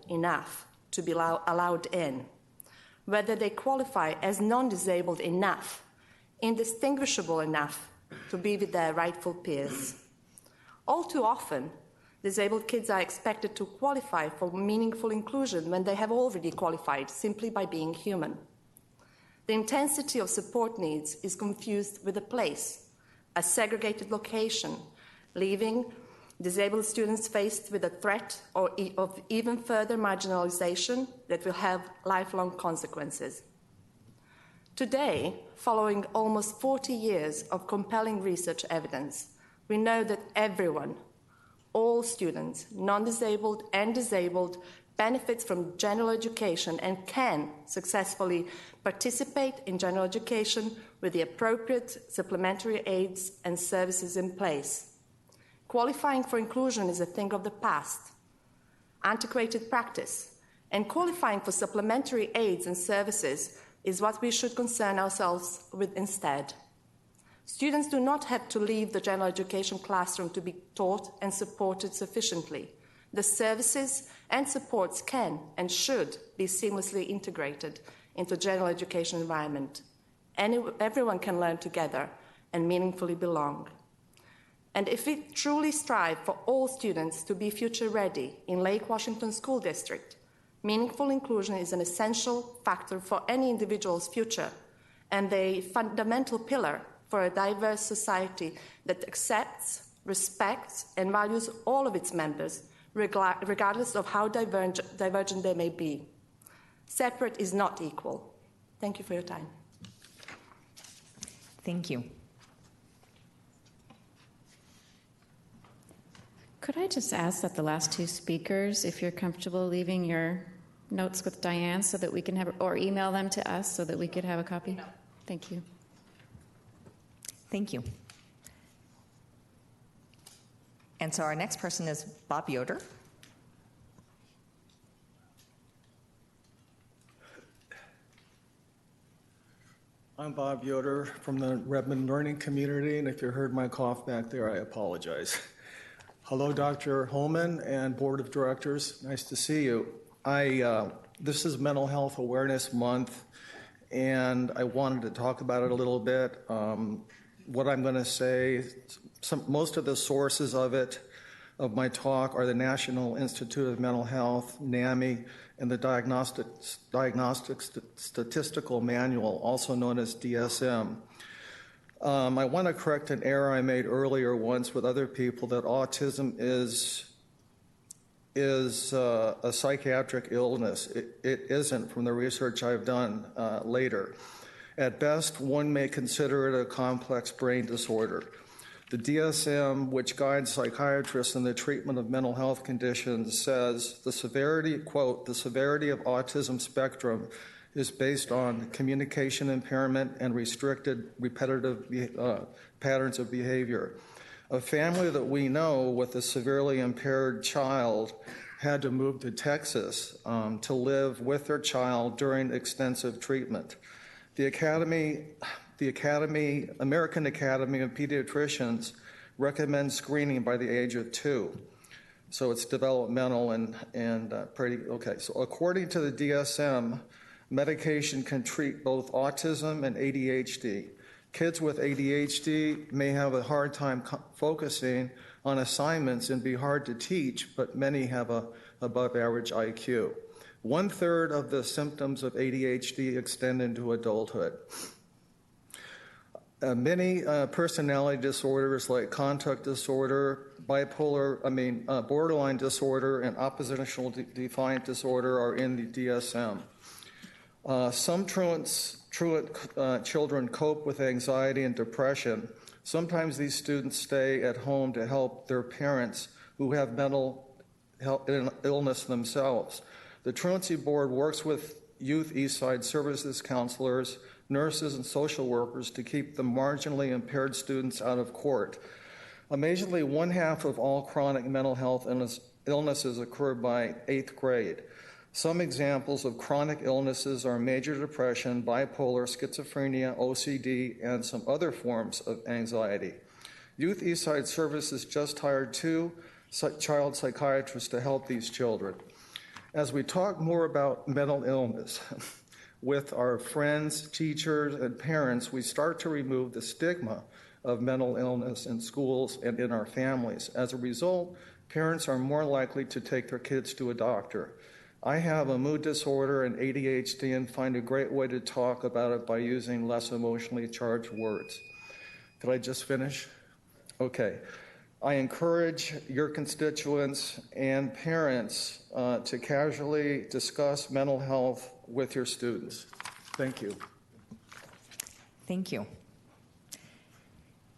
enough to be allowed in, whether they qualify as non-disabled enough, indistinguishable enough to be with their rightful peers. All too often, disabled kids are expected to qualify for meaningful inclusion when they have already qualified simply by being human. The intensity of support needs is confused with a place, a segregated location, leaving disabled students faced with a threat of even further marginalization that will have lifelong consequences. Today, following almost 40 years of compelling research evidence, we know that everyone, all students, non-disabled and disabled, benefits from general education and can successfully participate in general education with the appropriate supplementary aids and services in place. Qualifying for inclusion is a thing of the past, antiquated practice, and qualifying for supplementary aids and services is what we should concern ourselves with instead. Students do not have to leave the general education classroom to be taught and supported sufficiently. The services and supports can and should be seamlessly integrated into general education environment. Everyone can learn together and meaningfully belong. And if we truly strive for all students to be future ready in Lake Washington School District, meaningful inclusion is an essential factor for any individual's future and a fundamental pillar for a diverse society that accepts, respects, and values all of its members, regardless of how divergent they may be. Separate is not equal. Thank you for your time. Thank you. Could I just ask that the last two speakers, if you're comfortable leaving your notes with Diane so that we can have, or email them to us so that we could have a copy? No. Thank you. Thank you. And so our next person is Bob Yoder. I'm Bob Yoder from the Redmond Learning Community, and if you heard my cough back there, I apologize. Hello, Dr. Holman and Board of Directors. Nice to see you. This is Mental Health Awareness Month, and I wanted to talk about it a little bit. What I'm going to say, most of the sources of my talk are the National Institute of Mental Health, NAMI, and the Diagnostic Statistical Manual, also known as DSM. I want to correct an error I made earlier once with other people that autism is a psychiatric illness. It isn't from the research I've done later. At best, one may consider it a complex brain disorder. The DSM, which guides psychiatrists in the treatment of mental health conditions, says the severity, quote, the severity of autism spectrum is based on communication impairment and restricted repetitive patterns of behavior. A family that we know with a severely impaired child had to move to Texas to live with their child during extensive treatment. The American Academy of Pediatricians recommends screening by the age of 2. So it's developmental and pretty okay. So according to the DSM, medication can treat both autism and ADHD. Kids with ADHD may have a hard time focusing on assignments and be hard to teach, but many have a above average IQ. 1/3 of the symptoms of ADHD extend into adulthood. Many personality disorders like conduct disorder, borderline disorder, and oppositional defiant disorder are in the DSM. Some truant children cope with anxiety and depression. Sometimes these students stay at home to help their parents who have mental health illness themselves. The Truancy Board works with Youth Eastside Services counselors, nurses, and social workers to keep the marginally impaired students out of court. Amazingly, 1/2 of all chronic mental health illnesses occur by 8th grade. Some examples of chronic illnesses are major depression, bipolar, schizophrenia, OCD, and some other forms of anxiety. Youth Eastside Services just hired 2 child psychiatrists to help these children. As we talk more about mental illness with our friends, teachers, and parents, we start to remove the stigma of mental illness in schools and in our families. As a result, parents are more likely to take their kids to a doctor. I have a mood disorder and ADHD and find a great way to talk about it by using less emotionally charged words. Could I just finish? Okay. I encourage your constituents and parents to casually discuss mental health with your students. Thank you. Thank you.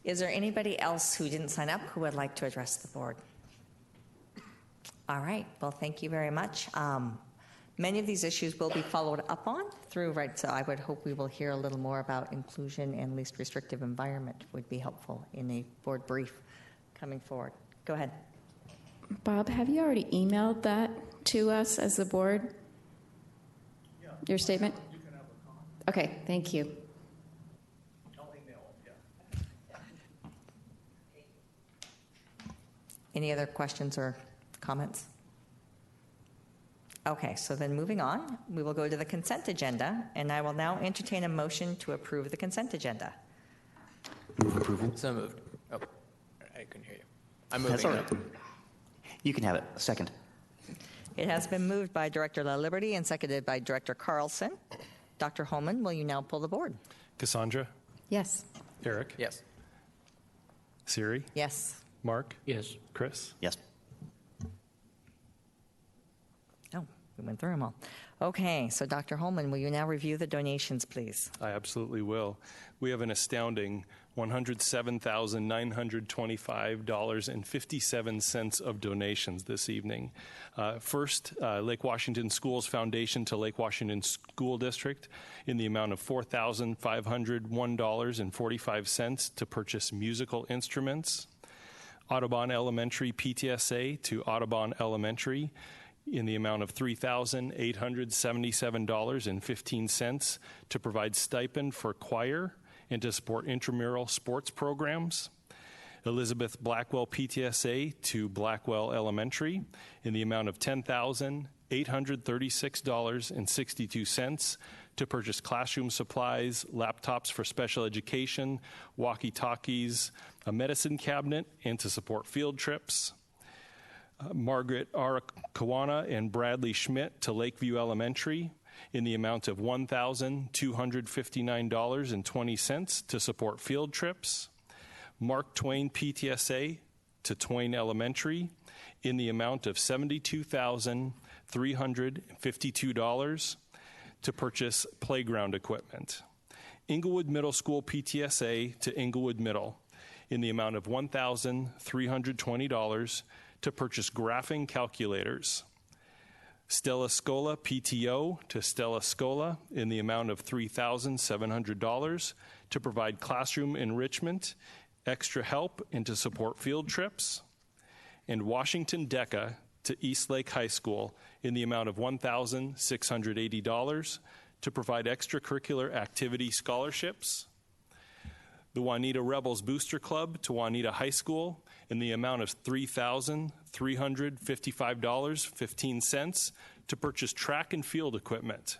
Is there anybody else who didn't sign up who would like to address the board? All right. Well, thank you very much. Many of these issues will be followed up on through, right? So I would hope we will hear a little more about inclusion and least restrictive environment would be helpful in a board brief coming forward. Go ahead. Bob, have you already emailed that to us as the board? Yeah. Your statement? You can have a comment. Okay, thank you. I'll email it, yeah. Any other questions or comments? Okay, so then moving on, we will go to the consent agenda, and I will now entertain a motion to approve the consent agenda. Move approval. So moved. Oh, I couldn't hear you. I'm moving. That's all right. You can have it. Second. It has been moved by Director La Liberty and seconded by Director Carlson. Dr. Holman, will you now pull the board? Cassandra, Yes. Eric, Yes. Siri, Yes. Mark, Yes. Chris. Yes. Oh, we went through them all. Okay, so Dr. Holman, will you now review the donations, please? I absolutely will. We have an astounding $107,925.57 of donations this evening. First, Lake Washington Schools Foundation to Lake Washington School District in the amount of $4,501.45 to purchase musical instruments. Audubon Elementary PTSA to Audubon Elementary in the amount of $3,877.15 to provide stipend for choir and to support intramural sports programs. Elizabeth Blackwell PTSA to Blackwell Elementary in the amount of $10,836.62 to purchase classroom supplies, laptops for special education, walkie-talkies, a medicine cabinet, and to support field trips. Margaret R. Kawana and Bradley Schmidt to Lakeview Elementary in the amount of $1,259.20 to support field trips. Mark Twain PTSA to Twain Elementary in the amount of $72,352 to purchase playground equipment. Inglewood Middle School PTSA to Inglewood Middle in the amount of $1,320 to purchase graphing calculators. Stella Scola PTO to Stella Scola in the amount of $3,700 to provide classroom enrichment, extra help, and to support field trips. And Washington DECA to Eastlake High School in the amount of $1,680 to provide extracurricular activity scholarships. The Juanita Rebels Booster Club to Juanita High School in the amount of $3,355.15 to purchase track and field equipment.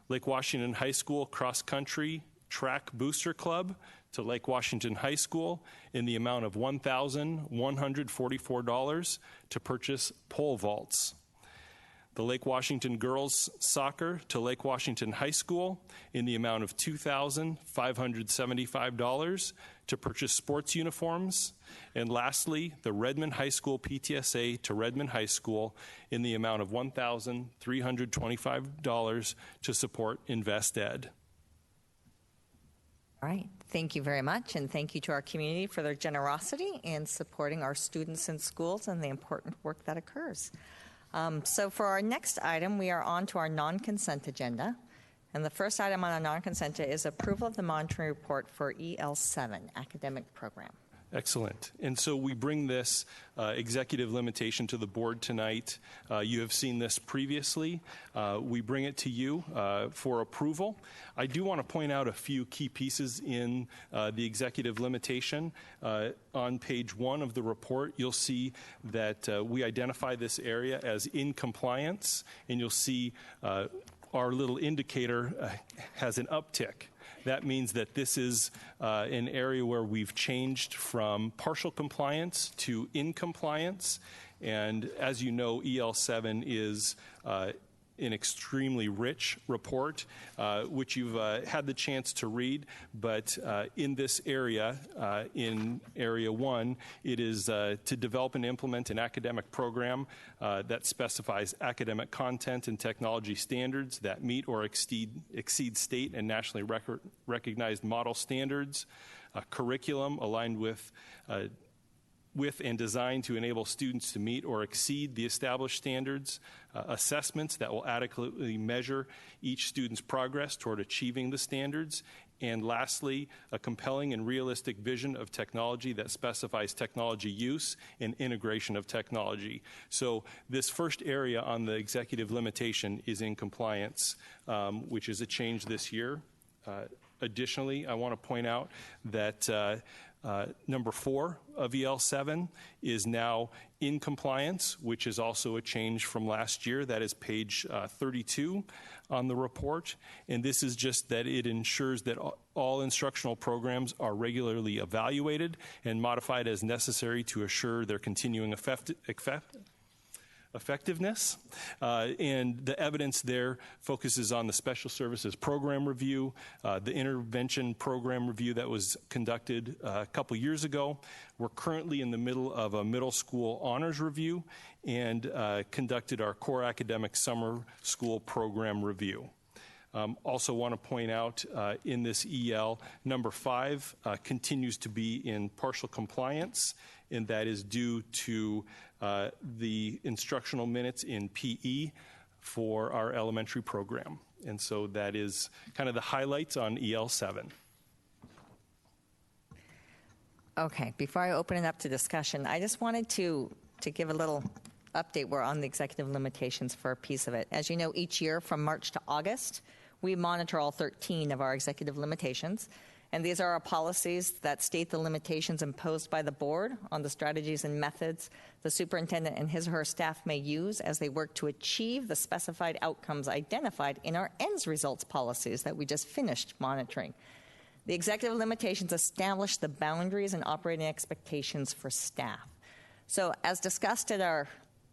Lake Washington High School Cross Country Track Booster Club to Lake Washington High School in the amount of $1,144 to purchase pole vaults. The Lake Washington Girls Soccer to Lake Washington High School in the amount of $2,575 to purchase sports uniforms. And lastly, the Redmond High School PTSA to Redmond High School in the amount of $1,325 to support InvestEd. All right, thank you very much, and thank you to our community for their generosity in supporting our students in schools and the important work that occurs. So for our next item, we are on to our non-consent agenda. And the first item on our non-consent is approval of the monitoring report for EL7, academic program. Excellent. And so we bring this executive limitation to the board tonight. You have seen this previously. We bring it to you for approval. I do want to point out a few key pieces in the executive limitation. On page 1 of the report, you'll see that we identify this area as in compliance, and you'll see our little indicator has an uptick. That means that this is an area where we've changed from partial compliance to in compliance. And as you know, EL7 is an extremely rich report, which you've had the chance to read. But in this area, in Area 1, it is to develop and implement an academic program that specifies academic content and technology standards that meet or exceed state and nationally recognized model standards, a curriculum aligned with and designed to enable students to meet or exceed the established standards, assessments that will adequately measure each student's progress toward achieving the standards, and lastly, a compelling and realistic vision of technology that specifies technology use and integration of technology. So this first area on the executive limitation is in compliance, which is a change this year. Additionally, I want to point out that number 4 of EL7 is now in compliance, which is also a change from last year. That is page 32 on the report. And this is just that it ensures that all instructional programs are regularly evaluated and modified as necessary to assure their continuing effectiveness. And the evidence there focuses on the Special Services Program Review, the Intervention Program Review that was conducted a couple years ago. We're currently in the middle of a middle school honors review and conducted our core academic summer school program review. Also want to point out in this EL, number 5 continues to be in partial compliance, and that is due to the instructional minutes in PE for our elementary program. And so that is kind of the highlights on EL7. Okay, before I open it up to discussion, I just wanted to give a little update. We're on the executive limitations for a piece of it. As you know, each year from March to August, we monitor all 13 of our executive limitations. And these are our policies that state the limitations imposed by the board on the strategies and methods the superintendent and his or her staff may use as they work to achieve the specified outcomes identified in our ends results policies that we just finished monitoring. The executive limitations establish the boundaries and operating expectations for staff. So as discussed at our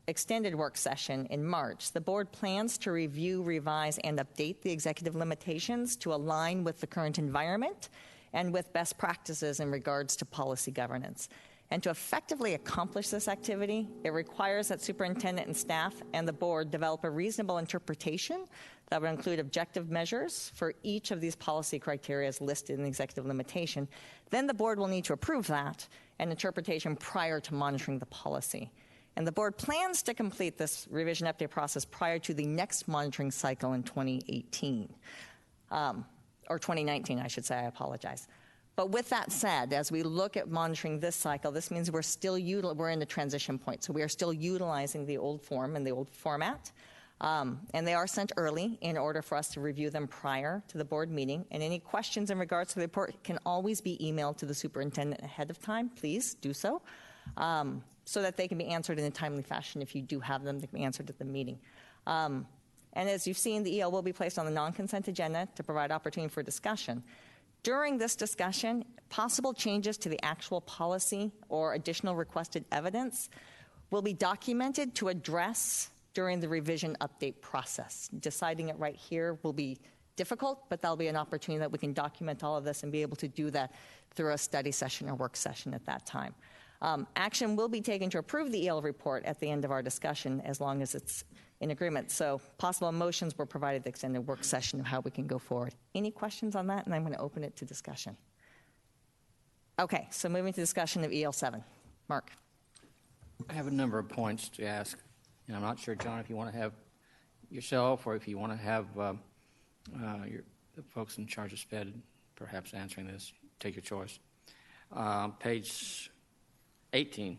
extended work session in March, the board plans to review, revise, and update the executive limitations to align with the current environment and with best practices in regards to policy governance. And to effectively accomplish this activity, it requires that superintendent and staff and the board develop a reasonable interpretation that would include objective measures for each of these policy criteria as listed in the executive limitation. Then the board will need to approve that and interpretation prior to monitoring the policy. And the board plans to complete this revision update process prior to the next monitoring cycle in 2018, or 2019, I should say, I apologize. But with that said, as we look at monitoring this cycle, this means we're in the transition point. So we are still utilizing the old form and the old format. And they are sent early in order for us to review them prior to the board meeting. And any questions in regards to the report can always be emailed to the superintendent ahead of time. Please do so. So that they can be answered in a timely fashion. If you do have them, they can be answered at the meeting. And as you've seen, the EL will be placed on the non-consent agenda to provide opportunity for discussion. During this discussion, possible changes to the actual policy or additional requested evidence will be documented to address during the revision update process. Deciding it right here will be difficult, but that'll be an opportunity that we can document all of this and be able to do that through a study session or work session at that time. Action will be taken to approve the EL report at the end of our discussion as long as it's in agreement. So possible motions were provided at the extended work session of how we can go forward. Any questions on that? And I'm going to open it to discussion. Okay, so moving to discussion of EL7. Mark. I have a number of points to ask. And I'm not sure, John, if you want to have yourself or if you want to have the folks in charge of SPED perhaps answering this. Take your choice. Page 18,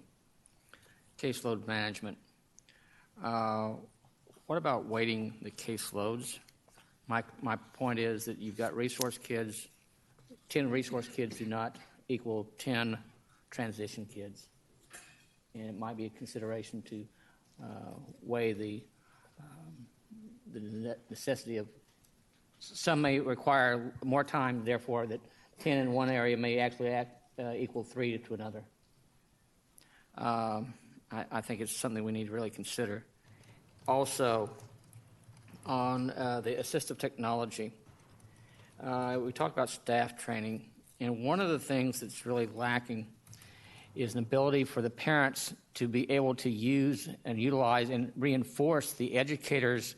caseload management. What about weighting the caseloads? My point is that you've got resource kids. 10 resource kids do not equal 10 transition kids. And it might be a consideration to weigh the necessity of, some may require more time, therefore that 10 in one area may actually equal 3 to another. I think it's something we need to really consider. Also, on the assistive technology, we talked about staff training, and one of the things that's really lacking is an ability for the parents to be able to use and utilize and reinforce the educators'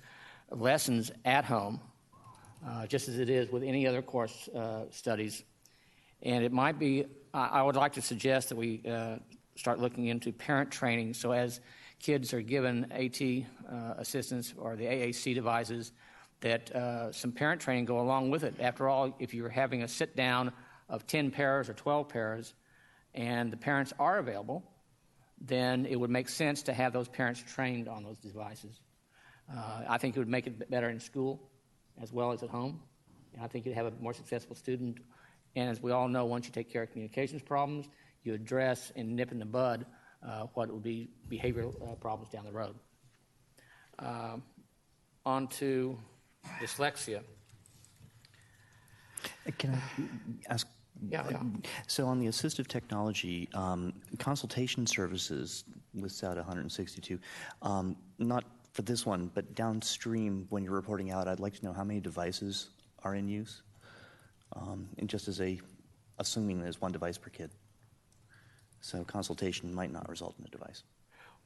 lessons at home, just as it is with any other course studies. And it might be, I would like to suggest that we start looking into parent training, so as kids are given AT assistance or the AAC devices, that some parent training go along with it. After all, if you're having a sit-down of 10 pairs or 12 pairs and the parents are available, then it would make sense to have those parents trained on those devices. I think it would make it better in school as well as at home, and I think you'd have a more successful student. And as we all know, once you take care of communications problems, you address and nip in the bud what would be behavioral problems down the road. On to dyslexia. Can I ask? Yeah. So on the assistive technology, consultation services lists out 162. Not for this one, but downstream when you're reporting out, I'd like to know how many devices are in use, and just as assuming there's one device per kid. So consultation might not result in a device.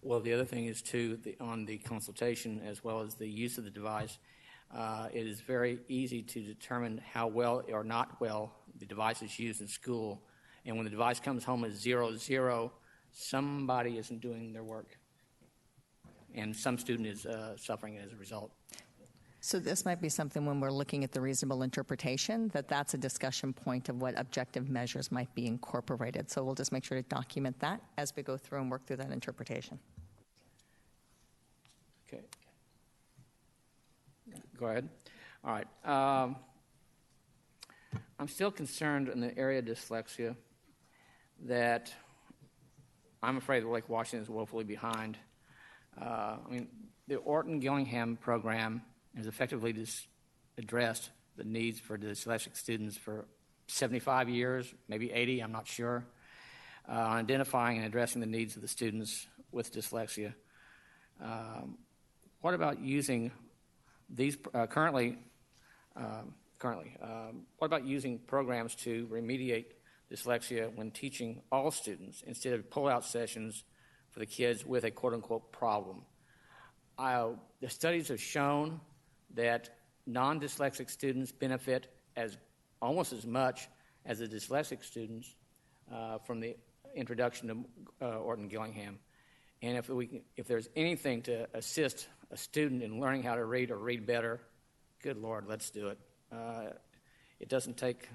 Well, the other thing is, too, on the consultation as well as the use of the device, it is very easy to determine how well or not well the device is used in school. And when the device comes home as 0-0, somebody isn't doing their work. And some student is suffering as a result. So this might be something when we're looking at the reasonable interpretation, that's a discussion point of what objective measures might be incorporated. So we'll just make sure to document that as we go through and work through that interpretation. Okay. Go ahead. All right. I'm still concerned in the area of dyslexia that I'm afraid that Lake Washington is woefully behind. The Orton-Gillingham program has effectively addressed the needs for dyslexic students for 75 years, maybe 80, I'm not sure, identifying and addressing the needs of the students with dyslexia. What about using these currently? What about using programs to remediate dyslexia when teaching all students instead of pull-out sessions for the kids with a quote-unquote problem? The studies have shown that non-dyslexic students benefit almost as much as the dyslexic students from the introduction to Orton-Gillingham. And if there's anything to assist a student in learning how to read or read better, good Lord, let's do it. It doesn't take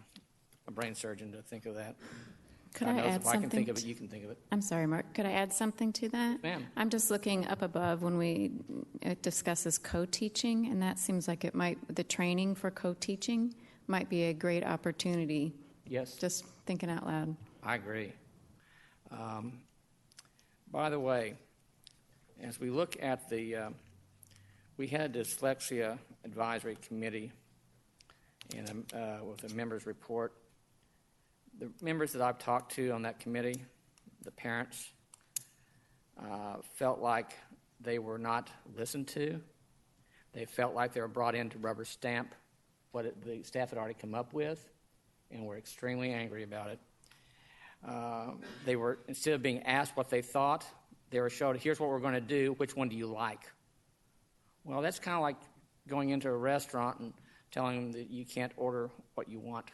a brain surgeon to think of that. Could I add if I something? can think of it, you can think of it. I'm sorry, Mark. Could I add something to that? Ma'am. I'm just looking up above when it discusses co-teaching, and that seems like the training for co-teaching might be a great opportunity. Yes. Just thinking out loud. I agree. By the way, as we look at we had a dyslexia advisory committee with a members report. The members that I've talked to on that committee, the parents, felt like they were not listened to. They felt like they were brought in to rubber stamp what the staff had already come up with, and were extremely angry about it. They were, instead of being asked what they thought, they were showed, here's what we're going to do, which one do you like? Well, that's kind of like going into a restaurant and telling them that you can't order what you want.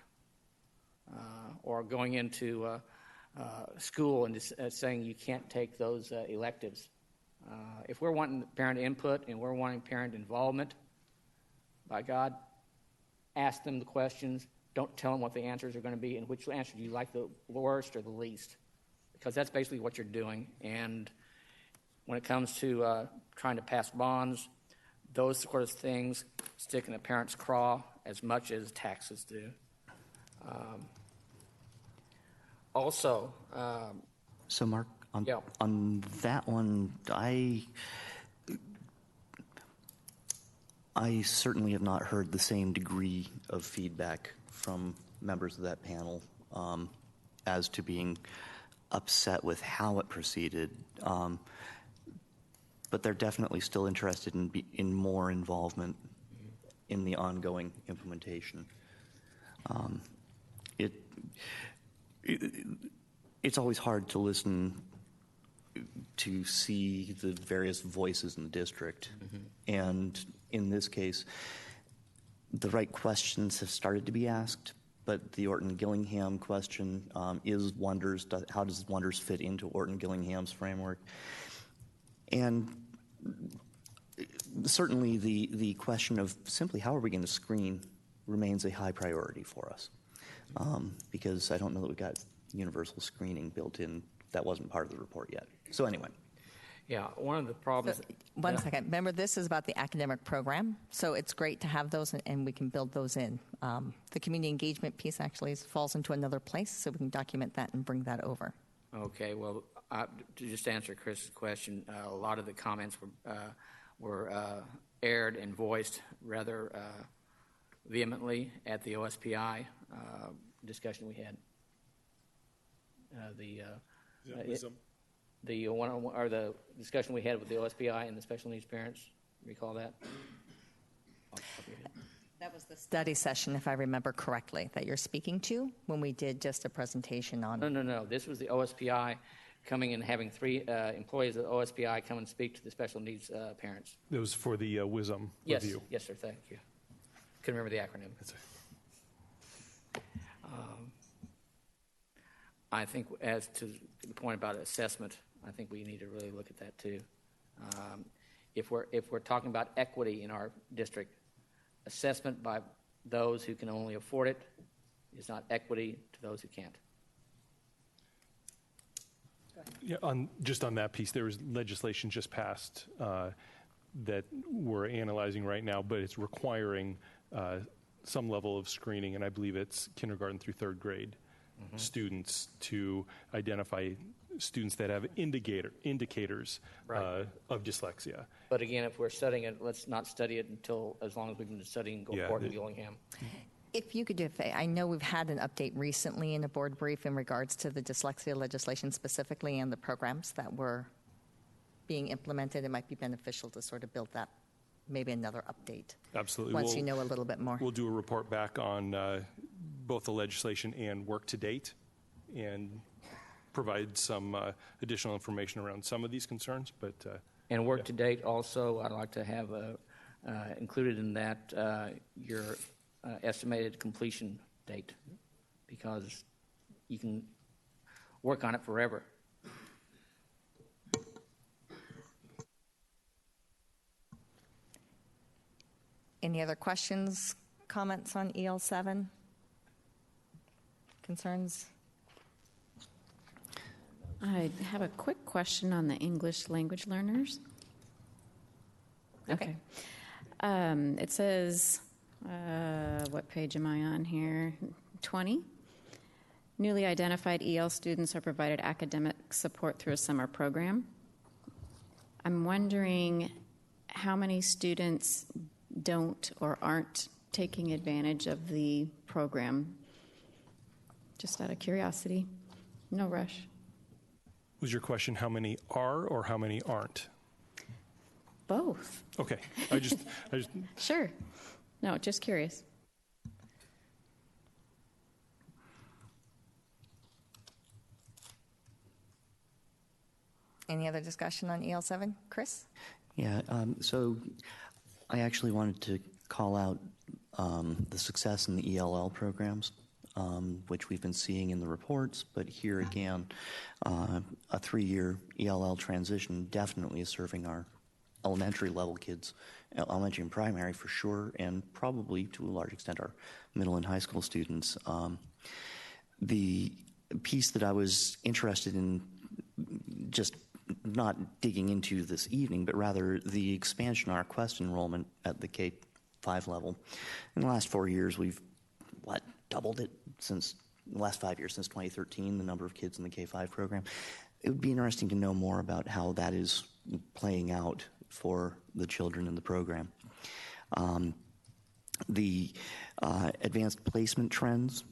Or going into school and just, saying you can't take those electives. If we're wanting parent input and we're wanting parent involvement, by God, ask them the questions, don't tell them what the answers are going to be and which answer do you like the worst or the least, because that's basically what you're doing. And when it comes to trying to pass bonds, those sort of things stick in a parent's craw as much as taxes do. Also, So, Mark, on, Yeah. on that one, I certainly have not heard the same degree of feedback from members of that panel as to being upset with how it proceeded. But they're definitely still interested in more involvement in the ongoing implementation. It's always hard to listen to see the various voices in the district. And in this case, the right questions have started to be asked, but the Orton-Gillingham question is Wonders, how does Wonders fit into Orton-Gillingham's framework? And certainly the question of simply how are we going to screen remains a high priority for us, because I don't know that we got universal screening built in. That wasn't part of the report yet. So anyway. yeah, one of the problems. One second. Remember, this is about the academic program, so it's great to have those, and we can build those in. The community engagement piece actually falls into another place, so we can document that and bring that over. Okay, well, to just answer Chris's question, a lot of the comments were aired and voiced rather vehemently at the OSPI discussion we had. The one-on-one or the discussion we had with the OSPI and the special needs parents. Recall that? That was the study session, if I remember correctly, that you're speaking to when we did just a presentation on. No. This was the OSPI coming and having 3 employees of the OSPI come and speak to the special needs parents. It was for the WISM Yes, review. yes, sir. Thank you. Couldn't remember the acronym. I think as to the point about assessment, I think we need to really look at that too. If we're talking about equity in our district, assessment by those who can only afford it is not equity to those who can't. Yeah, just on that piece, there was legislation just passed that we're analyzing right now, but it's requiring some level of screening, and I believe it's kindergarten through 3rd grade students to identify students that have indicators Right. of dyslexia. But again, if we're studying it, let's not study it until as long as we've been studying Gordon Gillingham. If you could do it, I know we've had an update recently in a board brief in regards to the dyslexia legislation specifically and the programs that were being implemented. It might be beneficial to sort of build that, maybe another update. Absolutely. Once you know a little bit more. We'll do a report back on both the legislation and work to date and provide some additional information around some of these concerns. But And work to date also, I'd like to have included in that your estimated completion date, because you can work on it forever. Any other questions, comments on EL7? Concerns? I have a quick question on the English language learners. Okay. It says, what page am I on here? 20. Newly identified EL students are provided academic support through a summer program. I'm wondering how many students don't or aren't taking advantage of the program. Just out of curiosity. No rush. was your question how many are or how many aren't? Both. Okay. I just Sure. No, just curious. Any other discussion on EL7? Chris? Yeah, so I actually wanted to call out the success in the ELL programs, which we've been seeing in the reports, but here again, a 3-year ELL transition definitely is serving our elementary level kids elementary and primary for sure, and probably to a large extent our middle and high school students. The piece that I was interested in, just not digging into this evening, but rather the expansion of our Quest enrollment at the K-5 level. In the last 4 years, we've, doubled it since the last 5 years, since 2013, the number of kids in the K-5 program. It would be interesting to know more about how that is playing out for the children in the program. The advanced placement trends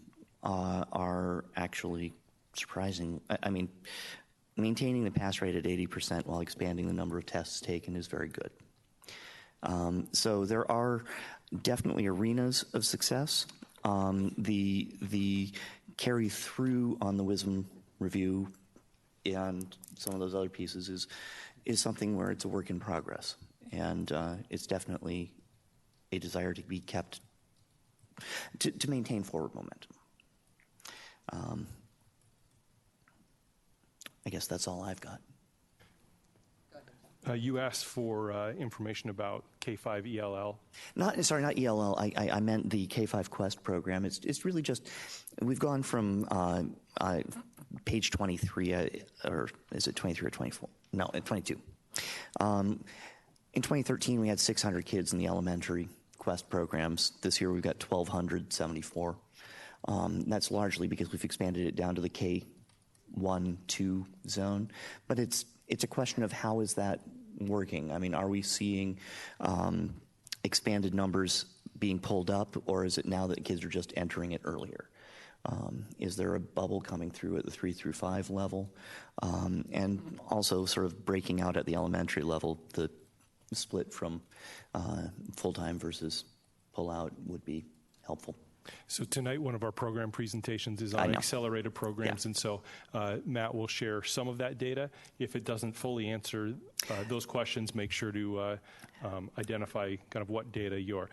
are actually surprising. I mean, maintaining the pass rate at 80% while expanding the number of tests taken is very good. So there are definitely arenas of success. The carry through on the WISM review and some of those other pieces is something where it's a work in progress, and it's definitely a desire to be kept to maintain forward momentum. I guess that's all I've got. You asked for information about K-5 ELL. Not ELL. I meant the K-5 Quest program. It's really just, we've gone from page 23, or is it 23 or 24? No, 22. In 2013, we had 600 kids in the elementary Quest programs. This year, we've got 1,274. That's largely because we've expanded it down to the K1, 2 zone. But it's a question of how is that working? I mean, are we seeing expanded numbers being pulled up, or is it now that kids are just entering it earlier? Is there a bubble coming through at the 3 through 5 level? And also sort of breaking out at the elementary level, the split from full-time versus pull-out would be helpful. So tonight, one of our program presentations is on accelerated programs, and so Matt will share some of that data. If it doesn't fully answer those questions, make sure to identify kind of what data you're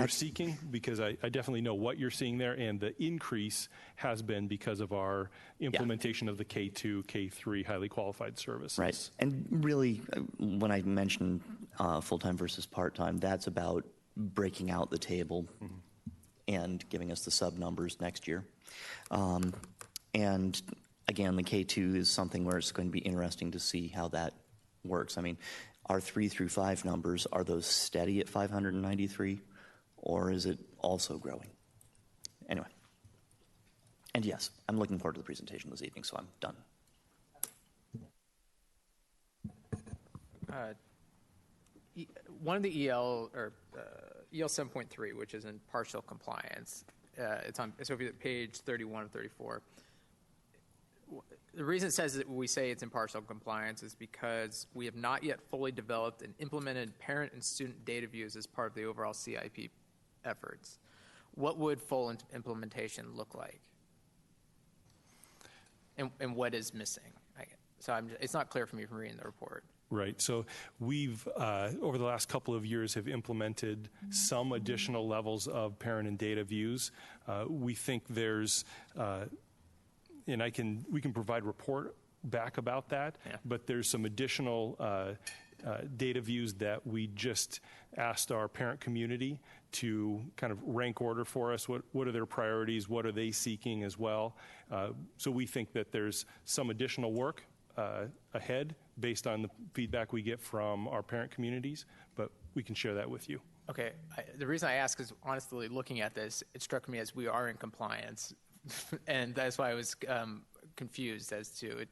seeking, because I definitely know what you're seeing there, and the increase has been because of our implementation of the K2, K3 highly qualified services. Right, and really, when I mentioned full-time versus part-time, that's about breaking out the table. Mm-hmm. And giving us the sub numbers next year. And again, the K2 is something where it's going to be interesting to see how that works. I mean, our 3 through 5 numbers, are those steady at 593, or is it also growing? Anyway. And yes, I'm looking forward to the presentation this evening, so I'm done. One of the EL, or EL 7.3, which is in partial compliance, it's over at page 31 and 34. The reason it says that we say it's in partial compliance is because we have not yet fully developed and implemented parent and student data views as part of the overall CIP efforts. What would full implementation look like? And what is missing? So it's not clear for me from reading the report. Right. So we've, over the last couple of years, have implemented some additional levels of parent and data views. We think there's, and we can provide report back about that, but there's some additional data views that we just asked our parent community to kind of rank order for us. What are their priorities? What are they seeking as well? So we think that there's some additional work ahead based on the feedback we get from our parent communities, but we can share that with you. Okay. The reason I ask is, honestly, looking at this, it struck me as we are in compliance, and that's why I was confused as to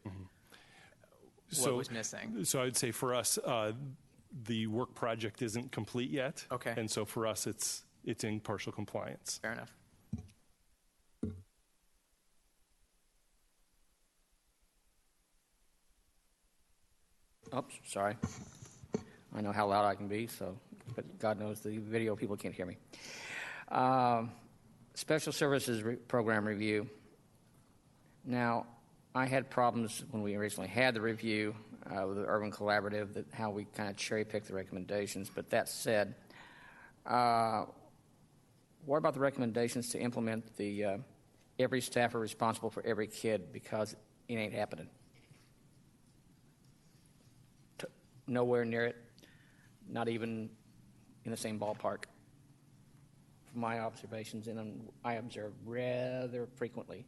what was missing. So I'd say for us, the work project isn't complete yet. Okay. And so for us, it's in partial compliance. Fair enough. Oops, sorry. I know how loud I can be, but God knows the video people can't hear me. Special Services Program Review. Now, I had problems when we originally had the review with the Urban Collaborative, how we kind of cherry-picked the recommendations. But that said, what about the recommendations to implement the every staffer responsible for every kid, because it ain't happening? Nowhere near it. not even in the same ballpark. From my observations, and I observe rather frequently.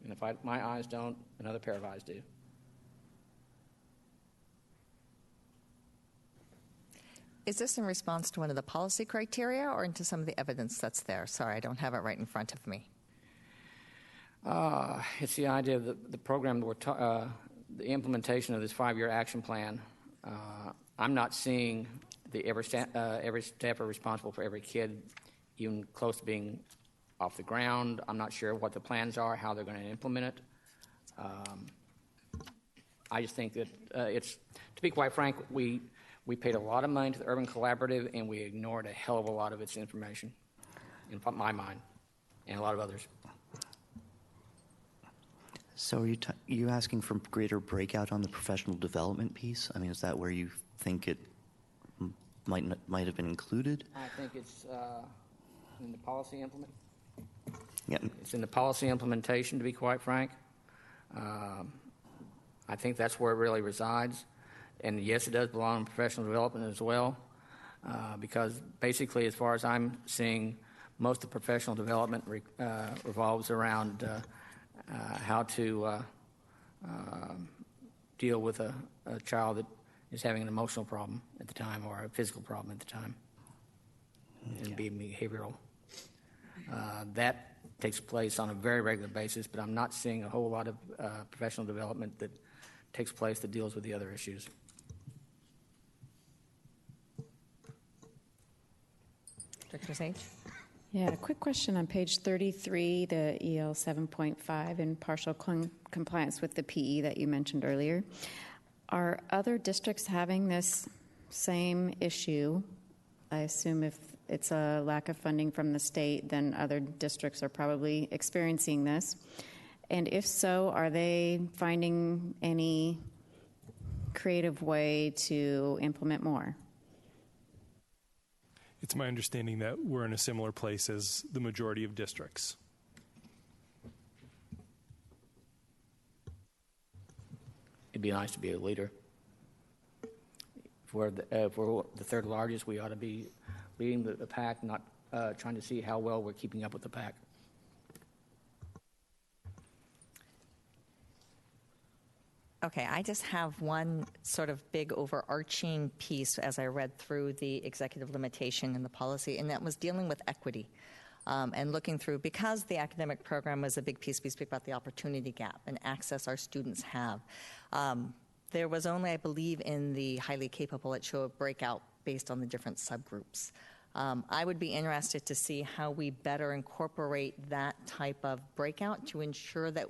And if my eyes don't, another pair of eyes do. Is this in response to one of the policy criteria or into some of the evidence that's there? Sorry, I don't have it right in front of me. It's the idea of the program, the implementation of this 5-year action plan. I'm not seeing every staffer responsible for every kid even close to being off the ground. I'm not sure what the plans are, how they're going to implement it. I just think that to be quite frank, we paid a lot of money to the Urban Collaborative, and we ignored a hell of a lot of its information, in my mind, and a lot of others. So are you asking for greater breakout on the professional development piece? I mean, is that where you think it might have been included? I think it's in the policy implement. Yeah. It's in the policy implementation, to be quite frank. I think that's where it really resides. And yes, it does belong in professional development as well, because basically, as far as I'm seeing, most of professional development revolves around how to deal with a child that is having an emotional problem at the time or a physical problem at the time, and being behavioral. That takes place on a very regular basis, but I'm not seeing a whole lot of professional development that takes place that deals with the other issues. Dr. Sage? Yeah, a quick question on page 33, the EL 7.5 in partial compliance with the PE that you mentioned earlier. Are other districts having this same issue? I assume if it's a lack of funding from the state, then other districts are probably experiencing this. And if so, are they finding any creative way to implement more? It's my understanding that we're in a similar place as the majority of districts. It'd be nice to be a leader. If we're the third largest, we ought to be leading the pack, not trying to see how well we're keeping up with the pack. Okay, I just have one sort of big overarching piece as I read through the executive limitation in the policy, and that was dealing with equity and looking through, because the academic program was a big piece, we speak about the opportunity gap and access our students have. There was only, I believe, in the highly capable, it showed a breakout based on the different subgroups. I would be interested to see how we better incorporate that type of breakout to ensure that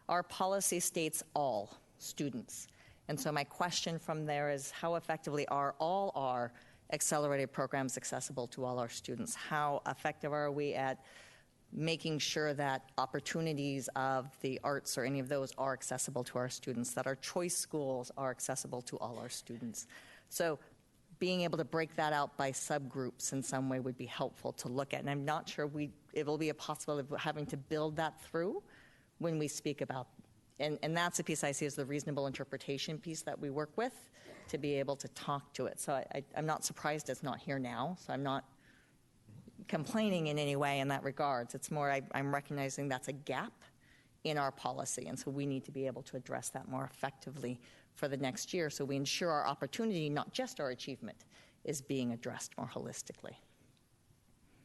our policy states all students. And so my question from there is, how effectively are all our accelerated programs accessible to all our students? How effective are we at making sure that opportunities of the arts or any of those are accessible to our students, that our choice schools are accessible to all our students? So being able to break that out by subgroups in some way would be helpful to look at. And I'm not sure it will be a possibility of having to build that through when we speak about, and that's a piece I see as the reasonable interpretation piece that we work with to be able to talk to it. So I'm not surprised it's not here now, so I'm not complaining in any way in that regards. It's more I'm recognizing that's a gap in our policy, and so we need to be able to address that more effectively for the next year so we ensure our opportunity, not just our achievement, is being addressed more holistically.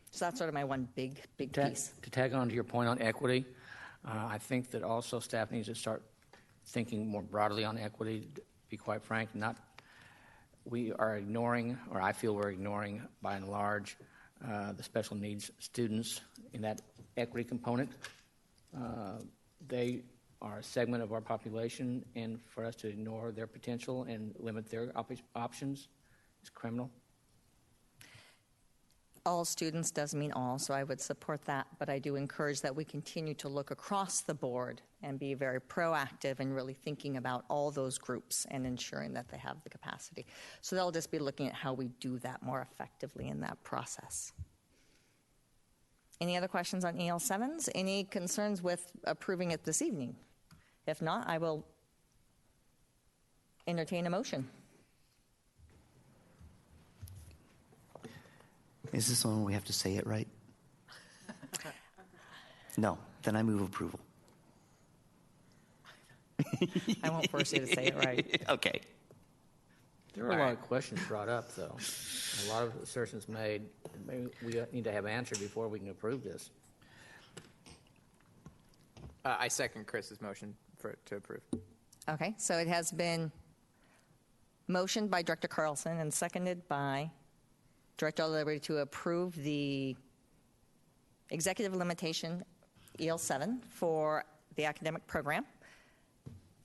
So that's sort of my one big piece. To tag on to your point on equity, I think that also staff needs to start thinking more broadly on equity. To be quite frank, we are ignoring, or I feel we're ignoring, by and large, the special needs students in that equity component. They are a segment of our population, and for us to ignore their potential and limit their options is criminal. All students does mean all, so I would support that, but I do encourage that we continue to look across the board and be very proactive in really thinking about all those groups and ensuring that they have the capacity. So they'll just be looking at how we do that more effectively in that process. Any other questions on EL7s? Any concerns with approving it this evening? If not, I will entertain a motion. Is this one where we have to say it right? No. Then I move approval. I won't force you to say it right. Okay. There were a lot of questions brought up, though. A lot of assertions made. Maybe we need to have answered before we can approve this. I second Chris's motion to approve. Okay, so it has been motioned by Director Carlson and seconded by Director O'Leary to approve the executive limitation EL7 for the academic program.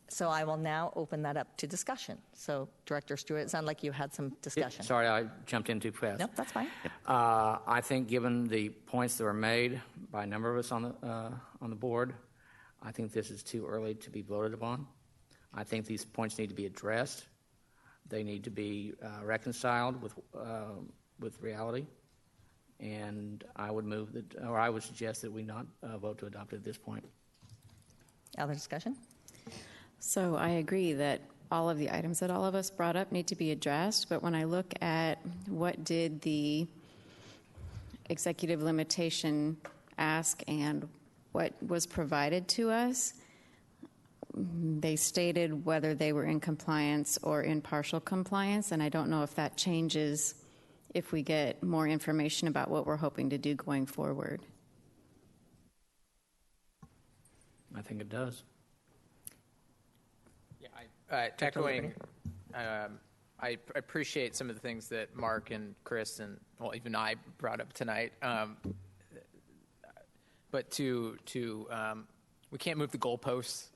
So I will now open that up to discussion. So Director Stewart, it sounded like you had some discussion. Sorry, I jumped in too fast. Nope, that's fine. I think given the points that were made by a number of us on the board, I think this is too early to be voted upon. I think these points need to be addressed. They need to be reconciled with reality. And I would move that, or I would suggest that we not vote to adopt it at this point. Other discussion? So I agree that all of the items that all of us brought up need to be addressed, but when I look at what did the executive limitation ask and what was provided to us, they stated whether they were in compliance or in partial compliance, and I don't know if that changes if we get more information about what we're hoping to do going forward. I think it does. Yeah, echoing, I appreciate some of the things that Mark and Chris and, well, even I brought up tonight. But we can't move the goalposts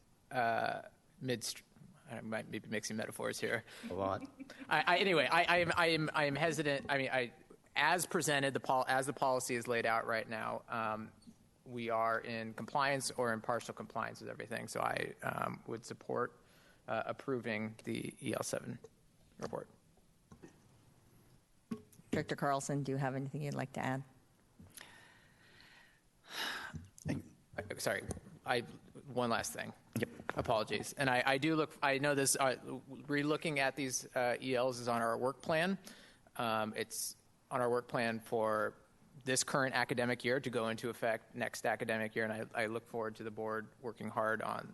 I might be mixing metaphors here. A lot. Anyway, I am hesitant. I mean, as presented, as the policy is laid out right now, we are in compliance or in partial compliance with everything. So I would support approving the EL7 report. Director Carlson, do you have anything you'd like to add? Sorry, one last thing. Yep. Apologies. And I know this, re-looking at these ELs is on our work plan. It's on our work plan for this current academic year to go into effect next academic year, and I look forward to the board working hard on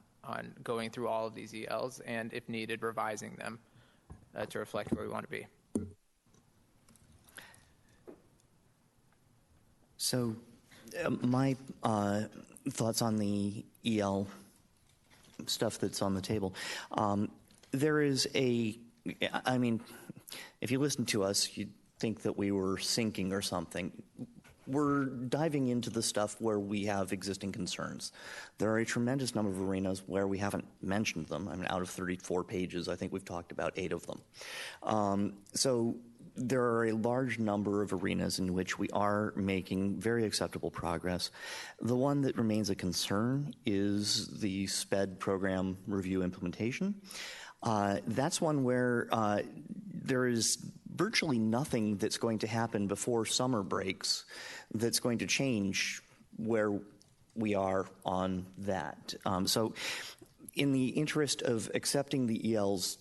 going through all of these ELs and, if needed, revising them to reflect where we want to be. So my thoughts on the EL stuff that's on the table. There is I mean, if you listen to us, you'd think that we were sinking or something. We're diving into the stuff where we have existing concerns. There are a tremendous number of arenas where we haven't mentioned them. I mean, out of 34 pages, I think we've talked about 8 of them. So there are a large number of arenas in which we are making very acceptable progress. The one that remains a concern is the SPED program review implementation. That's one where there is virtually nothing that's going to happen before summer breaks that's going to change where we are on that. So in the interest of accepting the ELs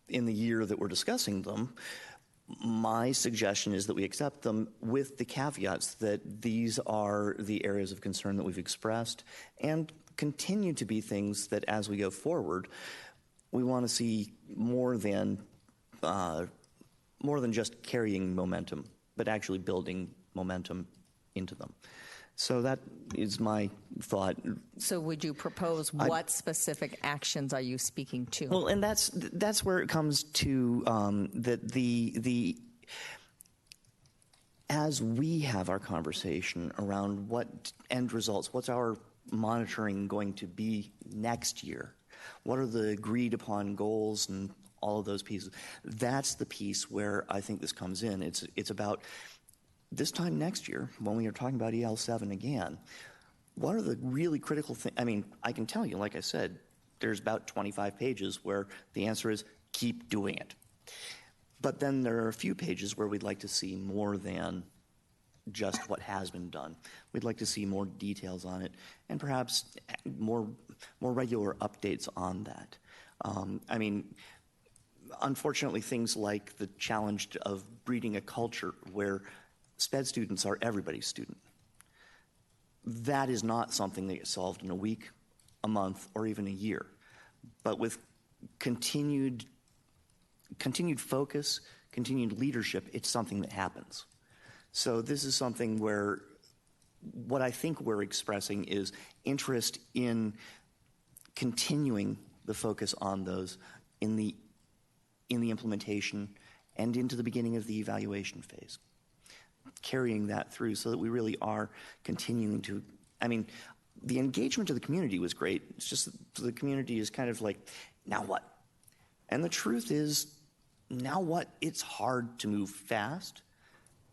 in the year that we're discussing them, my suggestion is that we accept them with the caveats that these are the areas of concern that we've expressed and continue to be things that as we go forward, we want to see more than just carrying momentum, but actually building momentum into them. So that is my thought. So would you propose what specific actions are you speaking to? Well, and that's where it comes to that as we have our conversation around what end results, what's our monitoring going to be next year? What are the agreed upon goals and all of those pieces? That's the piece where I think this comes in. It's about this time next year, when we are talking about EL7 again, what are the really critical things? I mean, I can tell you, like I said, there's about 25 pages where the answer is keep doing it. But then there are a few pages where we'd like to see more than just what has been done. We'd like to see more details on it and perhaps more regular updates on that. I mean, unfortunately, things like the challenge of breeding a culture where SPED students are everybody's student. That is not something that gets solved in a week, a month, or even a year. But with continued focus, continued leadership, it's something that happens. So this is something where what I think we're expressing is interest in continuing the focus on those in the implementation and into the beginning of the evaluation phase. Carrying that through so that we really are continuing to, I mean, the engagement of the community was great. It's just that the community is kind of like, now what? And the truth is, now what? It's hard to move fast,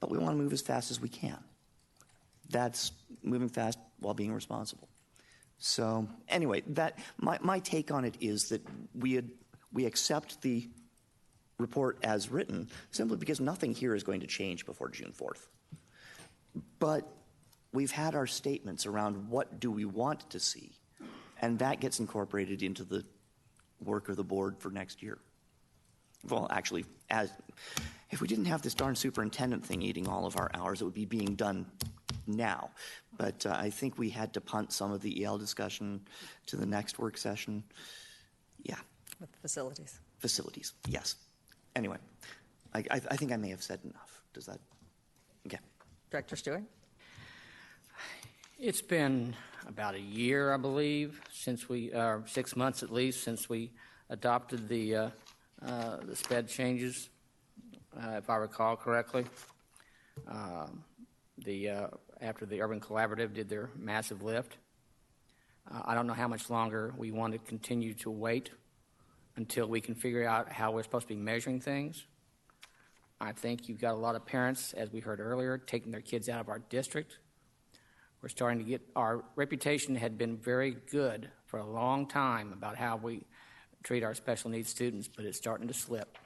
but we want to move as fast as we can. That's moving fast while being responsible. So anyway, that my take on it is that we accept the report as written simply because nothing here is going to change before June 4th. But we've had our statements around what do we want to see, and that gets incorporated into the work of the board for next year. Well, actually, if we didn't have this darn superintendent thing eating all of our hours, it would be being done now. But I think we had to punt some of the EL discussion to the next work session. Yeah. With facilities. Facilities, yes. Anyway, I think I may have said enough. Does that? Okay. Director Stewart? It's been about a year, I believe, since we, 6 months at least, since we adopted the SPED changes, if I recall correctly. After the Urban Collaborative did their massive lift. I don't know how much longer we want to continue to wait until we can figure out how we're supposed to be measuring things. I think you've got a lot of parents, as we heard earlier, taking their kids out of our district. We're starting to get, our reputation had been very good for a long time about how we treat our special needs students, but it's starting to slip.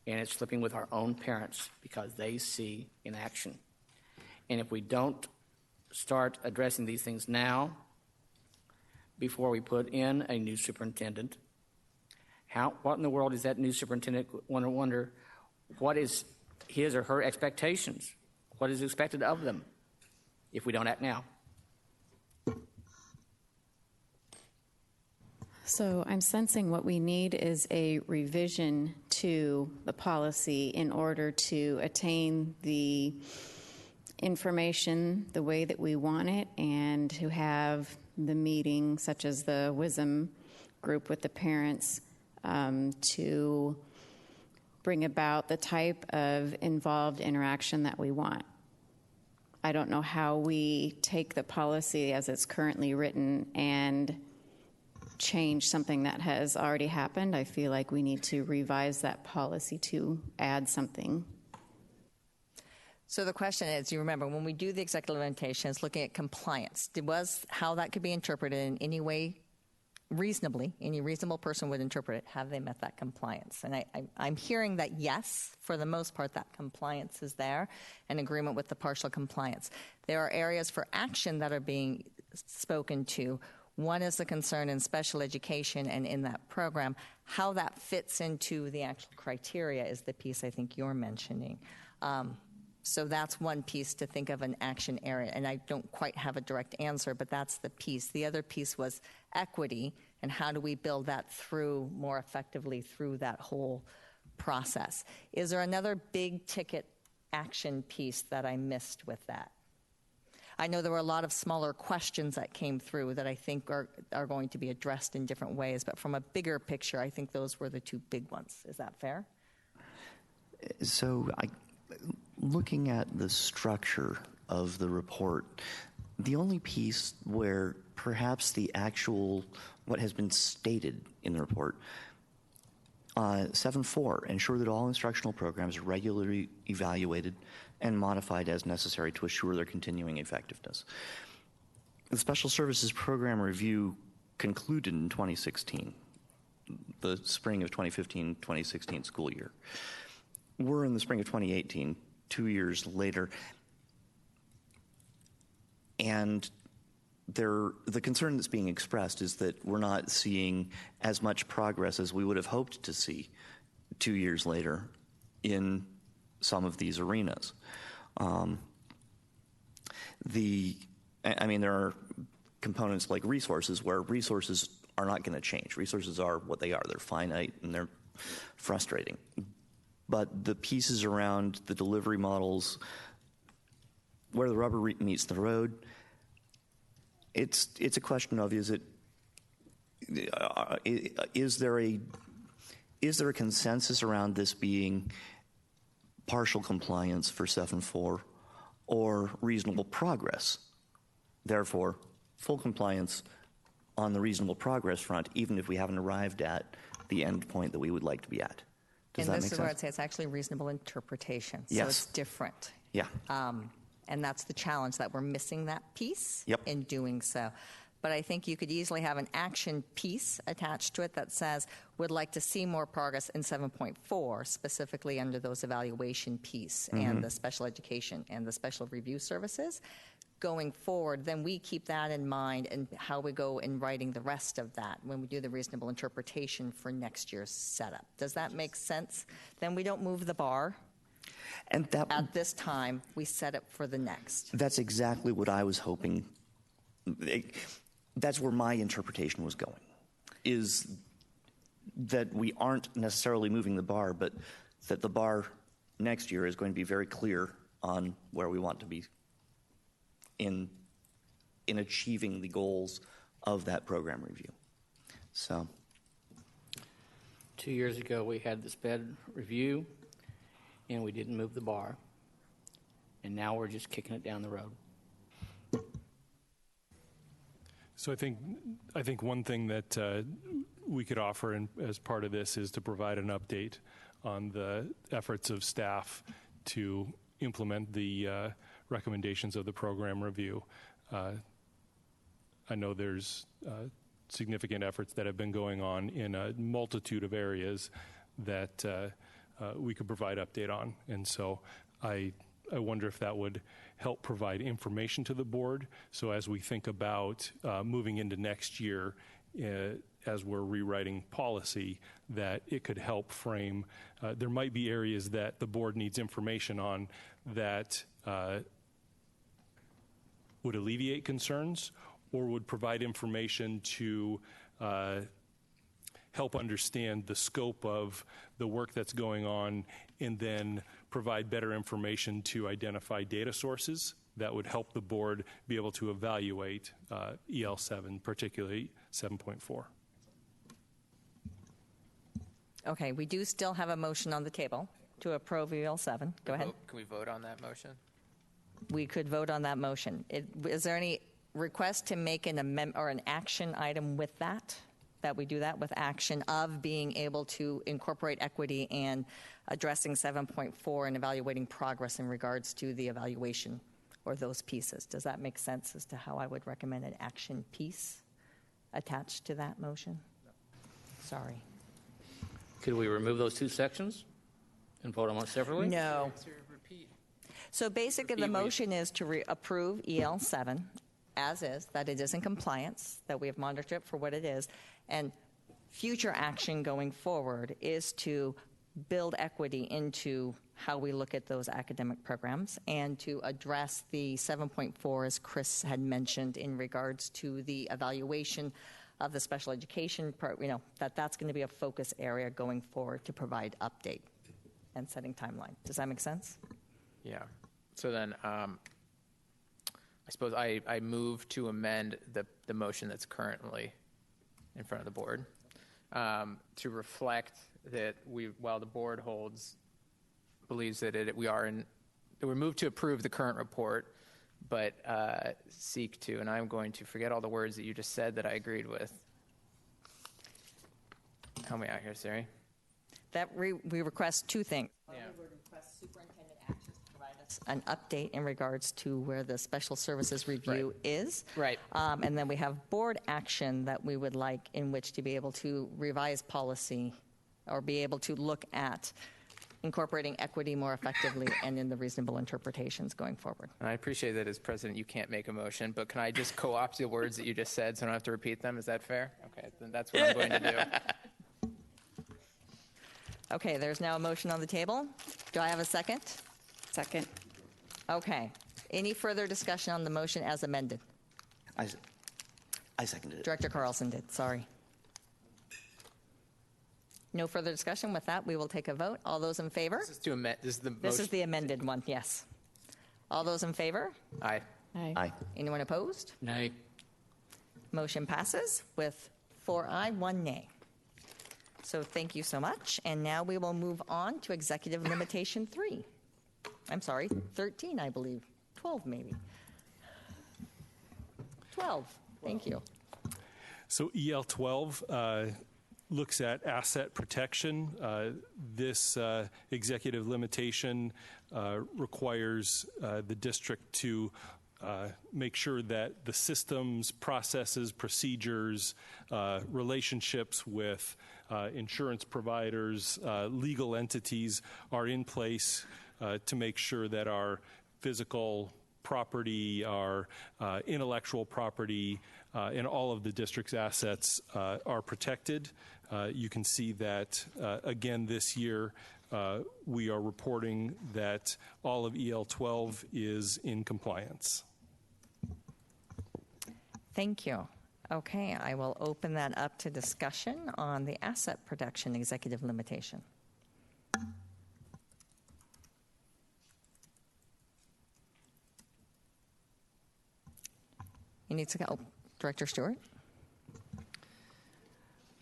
And it's slipping with our own parents because they see inaction. And if we don't start addressing these things now, before we put in a new superintendent, what in the world is that new superintendent going to wonder? What is his or her expectations? What is expected of them if we don't act now? So I'm sensing what we need is a revision to the policy in order to attain the information the way that we want it and to have the meeting, such as the WISM group with the parents, to bring about the type of involved interaction that we want. I don't know how we take the policy as it's currently written and change something that has already happened. I feel like we need to revise that policy to add something. So the question is, you remember, when we do the executive limitations, looking at compliance, was how that could be interpreted in any way reasonably, any reasonable person would interpret it, have they met that compliance? And I'm hearing that yes, for the most part, that compliance is there, in agreement with the partial compliance. There are areas for action that are being spoken to. One is the concern in special education and in that program. How that fits into the actual criteria is the piece I think you're mentioning. So that's one piece to think of an action area, and I don't quite have a direct answer, but that's the piece. The other piece was equity, and how do we build that through more effectively through that whole process. Is there another big ticket action piece that I missed with that? I know there were a lot of smaller questions that came through that I think are going to be addressed in different ways, but from a bigger picture, I think those were the two big ones. Is that fair? So looking at the structure of the report, the only piece where perhaps the actual, what has been stated in the report, 7.4, ensure that all instructional programs are regularly evaluated and modified as necessary to assure their continuing effectiveness. The Special Services Program Review concluded in 2016, the spring of 2015-2016 school year. We're in the spring of 2018, 2 years later, and the concern that's being expressed is that we're not seeing as much progress as we would have hoped to see 2 years later in some of these arenas. I mean, there are components like resources where resources are not going to change. Resources are what they are. They're finite and they're frustrating. But the pieces around the delivery models, where the rubber meets the road, it's a question of is there a consensus around this being partial compliance for 7.4 or reasonable progress? Therefore, full compliance on the reasonable progress front, even if we haven't arrived at the end point that we would like to be at. Does And that this make is where I'd sense? say it's actually reasonable interpretation. So Yes. it's different. Yeah. And that's the challenge, that we're missing that piece Yep. in doing so. But I think you could easily have an action piece attached to it that says, would like to see more progress in 7.4, specifically under those evaluation piece and the special education and the special review services. Going forward, then we keep that in mind and how we go in writing the rest of that when we do the reasonable interpretation for next year's setup. Does that make sense? Then we don't move the bar. And At this time, we set it for the next. that's exactly what I was hoping. That's where my interpretation was going, is that we aren't necessarily moving the bar, but that the bar next year is going to be very clear on where we want to be in achieving the goals of that program review. So 2 years ago, we had the SPED review, and we didn't move the bar. And now we're just kicking it down the road. So I think one thing that we could offer as part of this is to provide an update on the efforts of staff to implement the recommendations of the program review. I know there's significant efforts that have been going on in a multitude of areas that we could provide update on. And so I wonder if that would help provide information to the board. So as we think about moving into next year, as we're rewriting policy, that it could help frame. There might be areas that the board needs information on that would alleviate concerns or would provide information to help understand the scope of the work that's going on, and then provide better information to identify data sources that would help the board be able to evaluate EL7, particularly 7.4. Okay, we do still have a motion on the table to approve EL7. Go ahead. Can we vote on that motion? We could vote on that motion. Is there any request to make an amendment or an action item with that? That we do that with action of being able to incorporate equity and addressing 7.4 and evaluating progress in regards to the evaluation or those pieces. Does that make sense as to how I would recommend an action piece attached to that motion? Sorry. Could we remove those two sections and vote on them separately? No. To repeat. So basically, the motion is to approve EL7 as is, that it is in compliance, that we have monitored it for what it is, and future action going forward is to build equity into how we look at those academic programs and to address the 7.4, as Chris had mentioned, in regards to the evaluation of the special education part, that's going to be a focus area going forward to provide update and setting timeline. Does that make sense? Yeah. So then, I suppose I move to amend the motion that's currently in front of the board to reflect that while the board believes that we move to approve the current report, but seek to, and I'm going to forget all the words that you just said that I agreed with. Help me out here, Siri. That we request two things. Yeah. We would request superintendent actions to provide us an update in regards to where the special services review is. Right. And then we have board action that we would like in which to be able to revise policy or be able to look at incorporating equity more effectively and in the reasonable interpretations going forward. I appreciate that as president you can't make a motion, but can I just co-opt the words that you just said so I don't have to repeat them? Is that fair? Okay, then that's what I'm going to do. Okay, there's now a motion on the table. Do I have a second? Second. Okay. Any further discussion on the motion as amended? I seconded it. Director Carlson did, sorry. No further discussion. With that, we will take a vote. All those in favor? This is to amend, this is the motion. This is the amended one, yes. All those in favor? Aye. Aye. Anyone opposed? Nay. Motion passes with 4 ayes, 1 nay. So thank you so much. And now we will move on to executive limitation 3. I'm sorry, 13, I believe. 12, maybe. 12. Thank you. So EL 12 looks at asset protection. This executive limitation requires the district to make sure that the systems, processes, procedures, relationships with insurance providers, legal entities are in place to make sure that our physical property, our intellectual property, and all of the district's assets are protected. You can see that, again, this year, we are reporting that all of EL 12 is in compliance. Thank you. Okay, I will open that up to discussion on the asset protection executive limitation. You need to go. Director Stewart?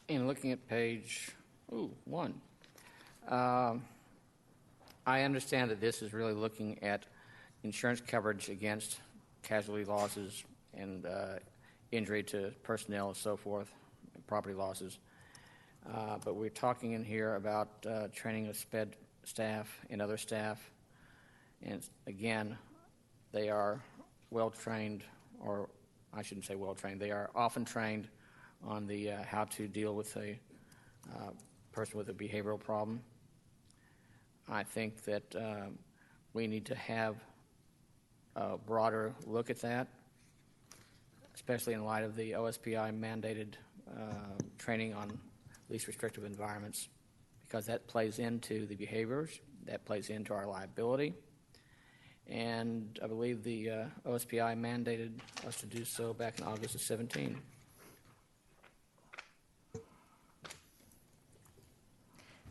In looking at page 1, I understand that this is really looking at insurance coverage against casualty losses and injury to personnel and so forth, and property losses. But we're talking in here about training of SPED staff and other staff. And again, they are well-trained, or I shouldn't say well-trained, they are often trained on the how to deal with a person with a behavioral problem. I think that we need to have a broader look at that, especially in light of the OSPI mandated training on least restrictive environments, because that plays into the behaviors, that plays into our liability. And I believe the OSPI mandated us to do so back in August of 17.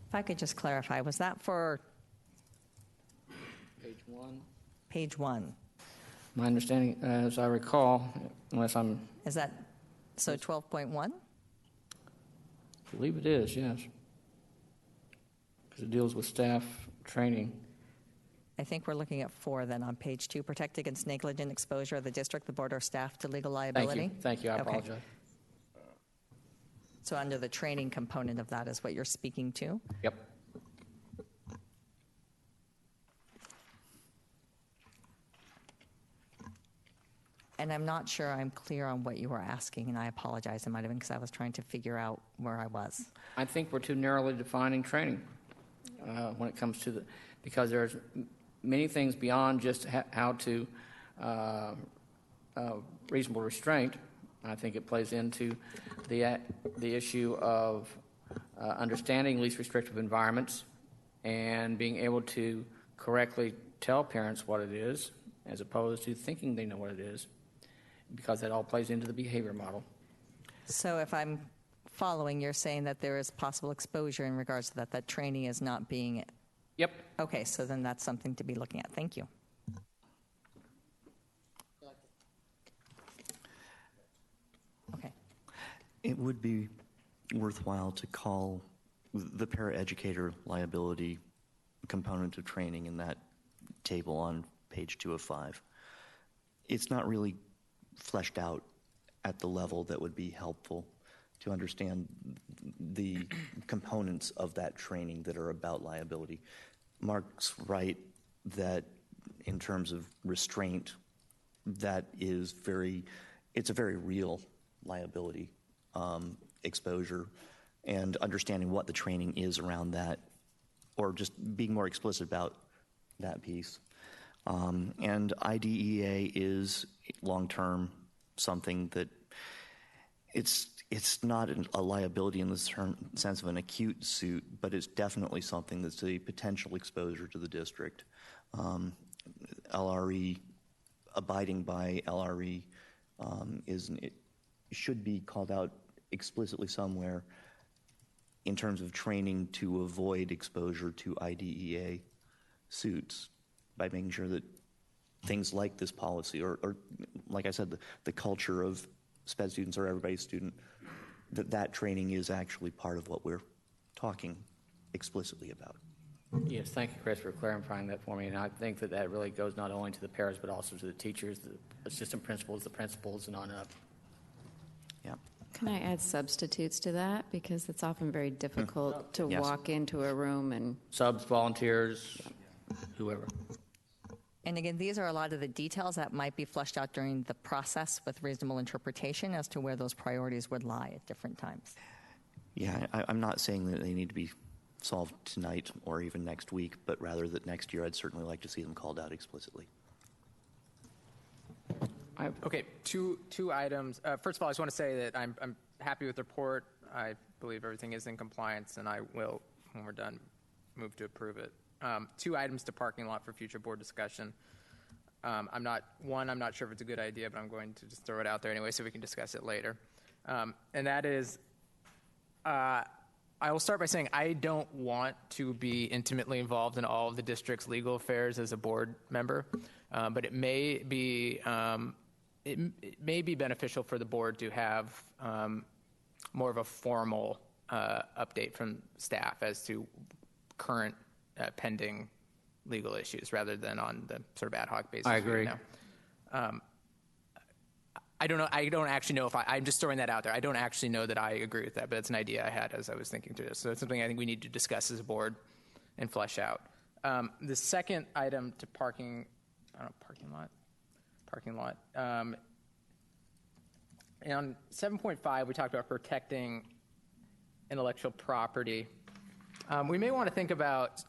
If I could just clarify, was that for Page 1. page 1? My understanding, as I recall, unless I'm, Is that, so 12.1? I believe it is, yes. Because it deals with staff training. I think we're looking at 4 then on page 2. Protect against negligent exposure of the district, the board, or staff to legal liability. Thank you. I Okay. apologize. So under the training component of that is what you're speaking to? Yep. And I'm not sure I'm clear on what you were asking, and I apologize. It might have been because I was trying to figure out where I was. I think we're too narrowly defining training when it comes to the, because there's many things beyond just how to reasonable restraint. I think it plays into the issue of understanding least restrictive environments and being able to correctly tell parents what it is, as opposed to thinking they know what it is, because that all plays into the behavior model. So if I'm following, you're saying that there is possible exposure in regards to that, that training is not being... Yep. Okay, so then that's something to be looking at. Thank you. Okay. It would be worthwhile to call the paraeducator liability component of training in that table on page 2 of 5. It's not really fleshed out at the level that would be helpful to understand the components of that training that are about liability. Mark's right that in terms of restraint, that is it's a very real liability exposure, and understanding what the training is around that, or just being more explicit about that piece. And IDEA is long-term something that it's not a liability in the sense of an acute suit, but it's definitely something that's a potential exposure to the district. LRE abiding by LRE it should be called out explicitly somewhere in terms of training to avoid exposure to IDEA suits by making sure that things like this policy or like I said, the culture of SPED students or everybody's student, that training is actually part of what we're talking explicitly about. Yes, thank you, Chris, for clarifying that for me. And I think that really goes not only to the parents, but also to the teachers, the assistant principals, the principals, and on up. Yeah. Can I add substitutes to that? Because it's often very difficult to Yes. walk into a room and Subs, volunteers, whoever. And again, these are a lot of the details that might be fleshed out during the process with reasonable interpretation as to where those priorities would lie at different times. Yeah, I'm not saying that they need to be solved tonight or even next week, but rather that next year I'd certainly like to see them called out explicitly. Okay, two items. First of all, I just want to say that I'm happy with the report. I believe everything is in compliance, and I will, when we're done, move to approve it. 2 items to parking lot for future board discussion. I'm not sure if it's a good idea, but I'm going to just throw it out there anyway so we can discuss it later. And that is, I will start by saying I don't want to be intimately involved in all of the district's legal affairs as a board member, but it may be beneficial for the board to have more of a formal update from staff as to current pending legal issues rather than on the sort of ad hoc basis. I agree. I don't know. I don't actually know if I'm just throwing that out there. I don't actually know that I agree with that, but it's an idea I had as I was thinking through this. So it's something I think we need to discuss as a board and flesh out. The second item to parking lot. And on 7.5, we talked about protecting intellectual property. We may want to think about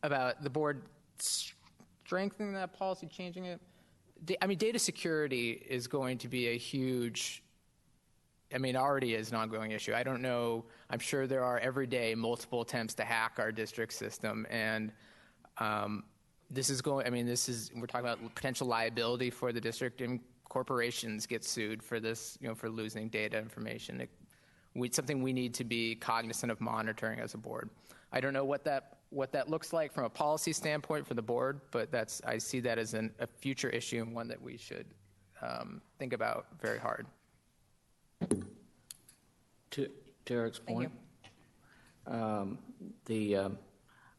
the board strengthening that policy, changing it. Data security is going to be a huge, already is an ongoing issue. I don't know, I'm sure there are every day multiple attempts to hack our district system, and we're talking about potential liability for the district, and corporations get sued for this, for losing data information. It's something we need to be cognizant of monitoring as a board. I don't know what that looks like from a policy standpoint for the board, but I see that as a future issue and one that we should think about very hard. To Eric's point, the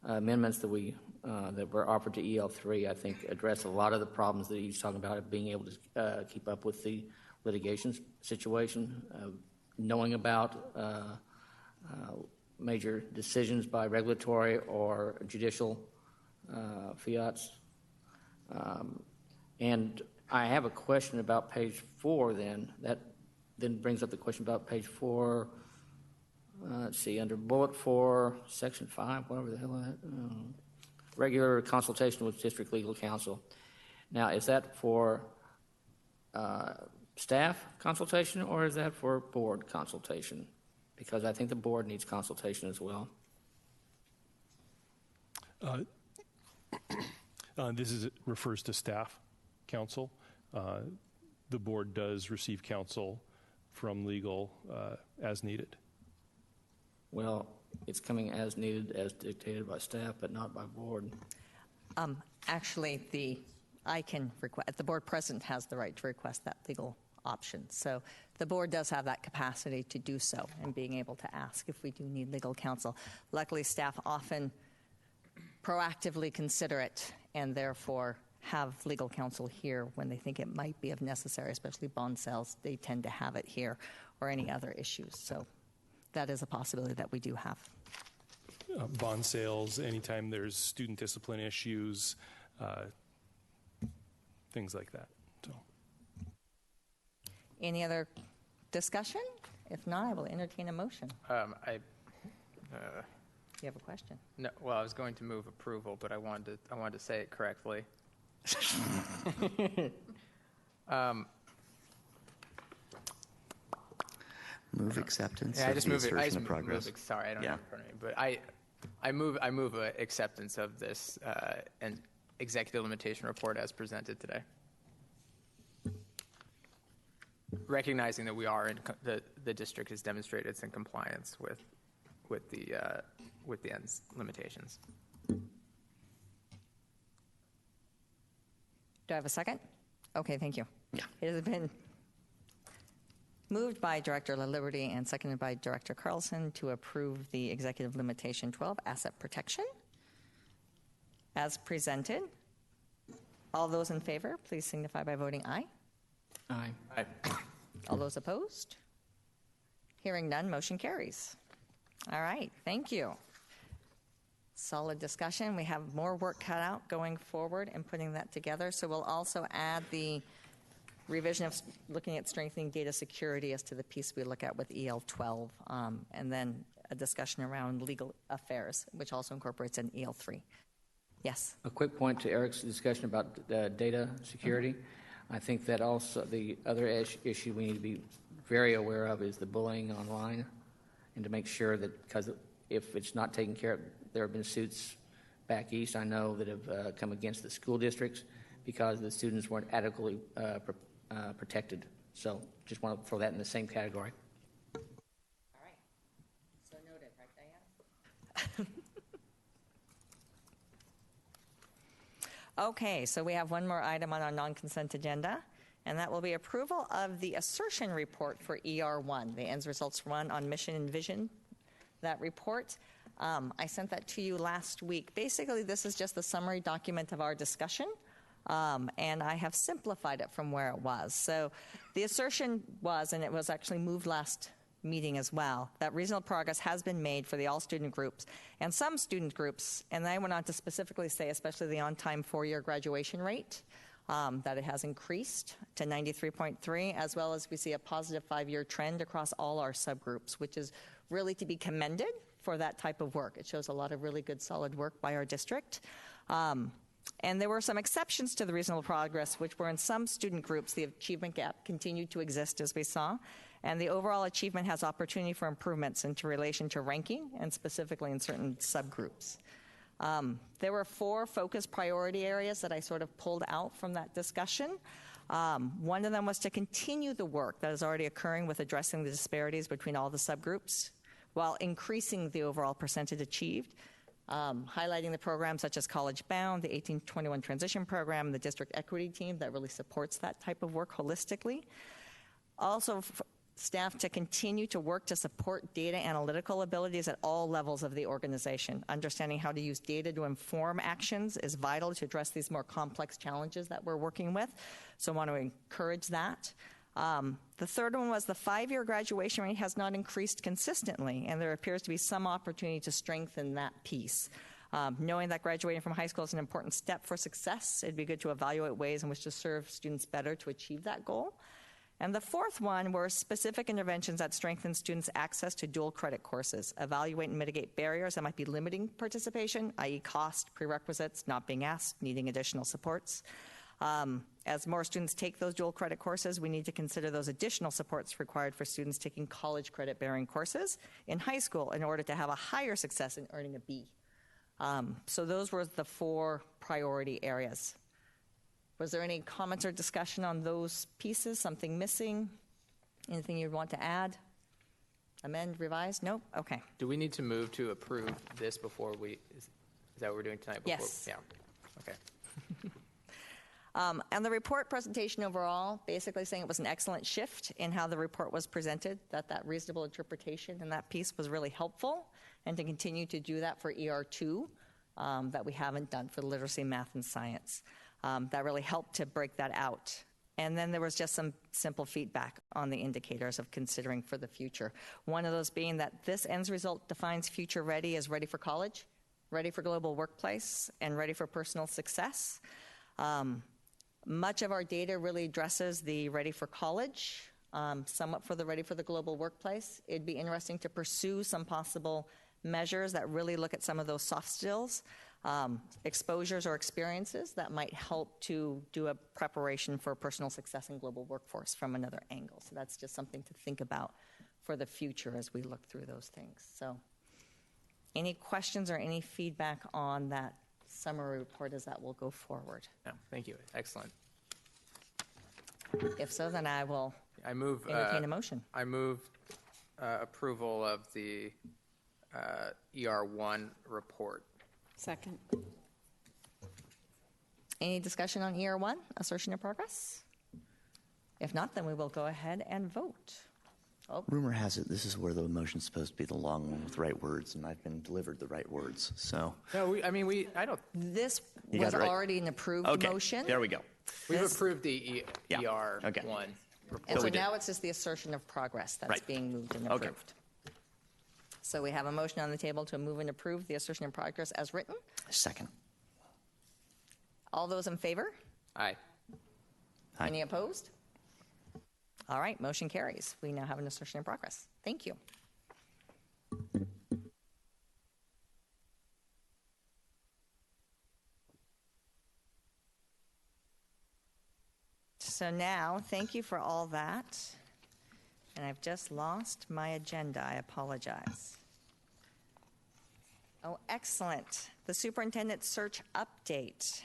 amendments that were offered to EL3, I think, address a lot of the problems that he's talking about, of being able to keep up with the litigation situation, knowing about major decisions by regulatory or judicial fiats. And I have a question about page 4 then. That then brings up the question about page 4. Let's see, under bullet 4, section 5, whatever the hell that regular consultation with district legal counsel. Now, is that for staff consultation or is that for board consultation? Because I think the board needs consultation as well. This refers to staff counsel. The board does receive counsel from legal as needed. Well, it's coming as needed, as dictated by staff, but not by board. Actually, the board president has the right to request that legal option. So the board does have that capacity to do so and being able to ask if we do need legal counsel. Luckily, staff often proactively consider it and therefore have legal counsel here when they think it might be of necessary, especially bond sales. They tend to have it here or any other issues. So that is a possibility that we do have. Bond sales, anytime there's student discipline issues, things like that. So. Any other discussion? If not, I will entertain a motion. You have a question? No, well, I was going to move approval, but I wanted to say it correctly. Move acceptance Yeah, I of just the move it. I assertion just of progress. move. Sorry, I don't Yeah. have it in front of me, but I move acceptance of this and executive limitation report as presented today. recognizing that we are in the district has demonstrated it's in compliance with the ends limitations. Do I have a second? Okay, thank you. Yeah. It has been moved by Director LaLiberty and seconded by Director Carlson to approve the Executive Limitation 12, Asset Protection, as presented. All those in favor, please signify by voting aye. Aye. Aye. All those opposed? Hearing none, motion carries. All right, thank you. Solid discussion. We have more work cut out going forward and putting that together. So we'll also add the revision of looking at strengthening data security as to the piece we look at with EL 12, and then a discussion around legal affairs, which also incorporates an EL 3. Yes. A quick point to Eric's discussion about data security. I think that also the other issue we need to be very aware of is the bullying online, and to make sure that, because if it's not taken care of, there have been suits back east, I know, that have come against the school districts because the students weren't adequately protected. So just want to throw that in the same category. All right. So noted, right, Diane? Okay, so we have one more item on our non-consent agenda, and that will be approval of the assertion report for ER1, the ends results run on mission and vision, that report. I sent that to you last week. Basically, this is just the summary document of our discussion, and I have simplified it from where it was. So the assertion was, and it was actually moved last meeting as well, that reasonable progress has been made for the all student groups and some student groups, and I went on to specifically say, especially the on-time 4-year graduation rate, that it has increased to 93.3, as well as we see a positive 5-year trend across all our subgroups, which is really to be commended for that type of work. It shows a lot of really good, solid work by our district. And there were some exceptions to the reasonable progress, which were in some student groups, the achievement gap continued to exist, as we saw, and the overall achievement has opportunity for improvements into relation to ranking and specifically in certain subgroups. There were 4 focus priority areas that I sort of pulled out from that discussion. One of them was to continue the work that is already occurring with addressing the disparities between all the subgroups while increasing the overall percentage achieved, highlighting the programs such as College Bound, the 1821 Transition Program, the District Equity Team that really supports that type of work holistically. Also, staff to continue to work to support data analytical abilities at all levels of the organization. Understanding how to use data to inform actions is vital to address these more complex challenges that we're working with, so I want to encourage that. The third one was the 5-year graduation rate has not increased consistently, and there appears to be some opportunity to strengthen that piece. Knowing that graduating from high school is an important step for success, it'd be good to evaluate ways in which to serve students better to achieve that goal. And the fourth one were specific interventions that strengthen students' access to dual credit courses, evaluate and mitigate barriers that might be limiting participation, i.e. cost, prerequisites, not being asked, needing additional supports. As more students take those dual credit courses, we need to consider those additional supports required for students taking college credit-bearing courses in high school in order to have a higher success in earning a B. So those were the 4 priority areas. Was there any comments or discussion on those pieces? Something missing? Anything you'd want to add? Amend, revise? Nope? Okay. Do we need to move to approve this before we, is that what we're doing tonight? Before, Yes. Yeah. Okay. And the report presentation overall, basically saying it was an excellent shift in how the report was presented, that reasonable interpretation in that piece was really helpful, and to continue to do that for ER2 that we haven't done for literacy, math, and science. That really helped to break that out. And then there was just some simple feedback on the indicators of considering for the future. One of those being that this ends result defines future ready as ready for college, ready for global workplace, and ready for personal success. Much of our data really addresses the ready for college, somewhat for the ready for the global workplace. It'd be interesting to pursue some possible measures that really look at some of those soft skills, exposures or experiences that might help to do a preparation for personal success in global workforce from another angle. So that's just something to think about for the future as we look through those things. So any questions or any feedback on that summary report as that will go forward? No, thank you. Excellent. If so, then I will I move. Entertain a motion. I move approval of the ER1 report. Second. Any discussion on ER1, assertion of progress? If not, then we will go ahead and vote. Rumor has it this is where the motion's supposed to be the long one with the right words, and I've been delivered the right words. So No, I don't. This You got was it right. already an approved okay, motion. there we go. We've approved the Yeah, ER1 okay. report. And so we did. now it's just the assertion of progress that's Right. being moved and Okay. approved. So we have a motion on the table to move and approve the assertion of progress as written. Second. All those in favor? Aye. Aye. Any opposed? All right, motion carries. We now have an assertion of progress. Thank you. So now, thank you for all that. And I've just lost my agenda. I apologize. Oh, excellent. The superintendent search update.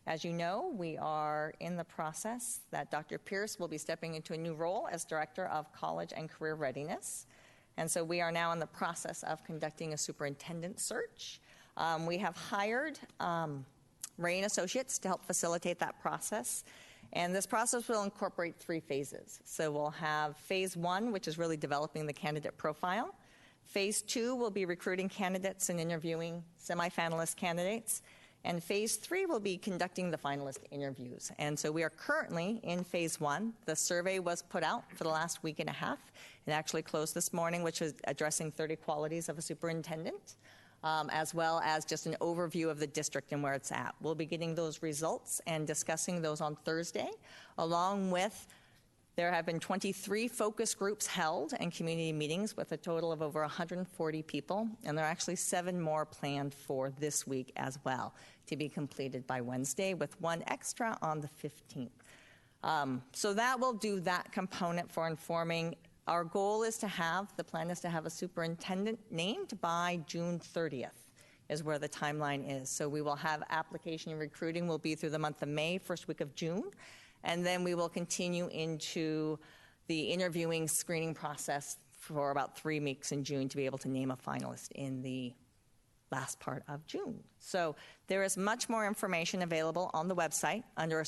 As you know, we are in the process that Dr. Pierce will be stepping into a new role as Director of College and Career Readiness. And so we are now in the process of conducting a superintendent search. We have hired Ray & Associates to help facilitate that process. And this process will incorporate 3 phases. So we'll have phase 1, which is really developing the candidate profile. Phase 2 will be recruiting candidates and interviewing semifinalist candidates. And phase 3 will be conducting the finalist interviews. And so we are currently in phase 1. The survey was put out for the last week and a half. It actually closed this morning, which is addressing 30 qualities of a superintendent, as well as just an overview of the district and where it's at. We'll be getting those results and discussing those on Thursday, along with there have been 23 focus groups held and community meetings with a total of over 140 people, and there are actually 7 more planned for this week as well to be completed by Wednesday, with 1 extra on the 15th. So that will do that component for informing. Our goal is to have, the plan is to have a superintendent named by June 30th is where the timeline is. So we will have application and recruiting will be through the month of May, first week of June. And then we will continue into the interviewing screening process for about 3 weeks in June to be able to name a finalist in the last part of June. So there is much more information available on the website under a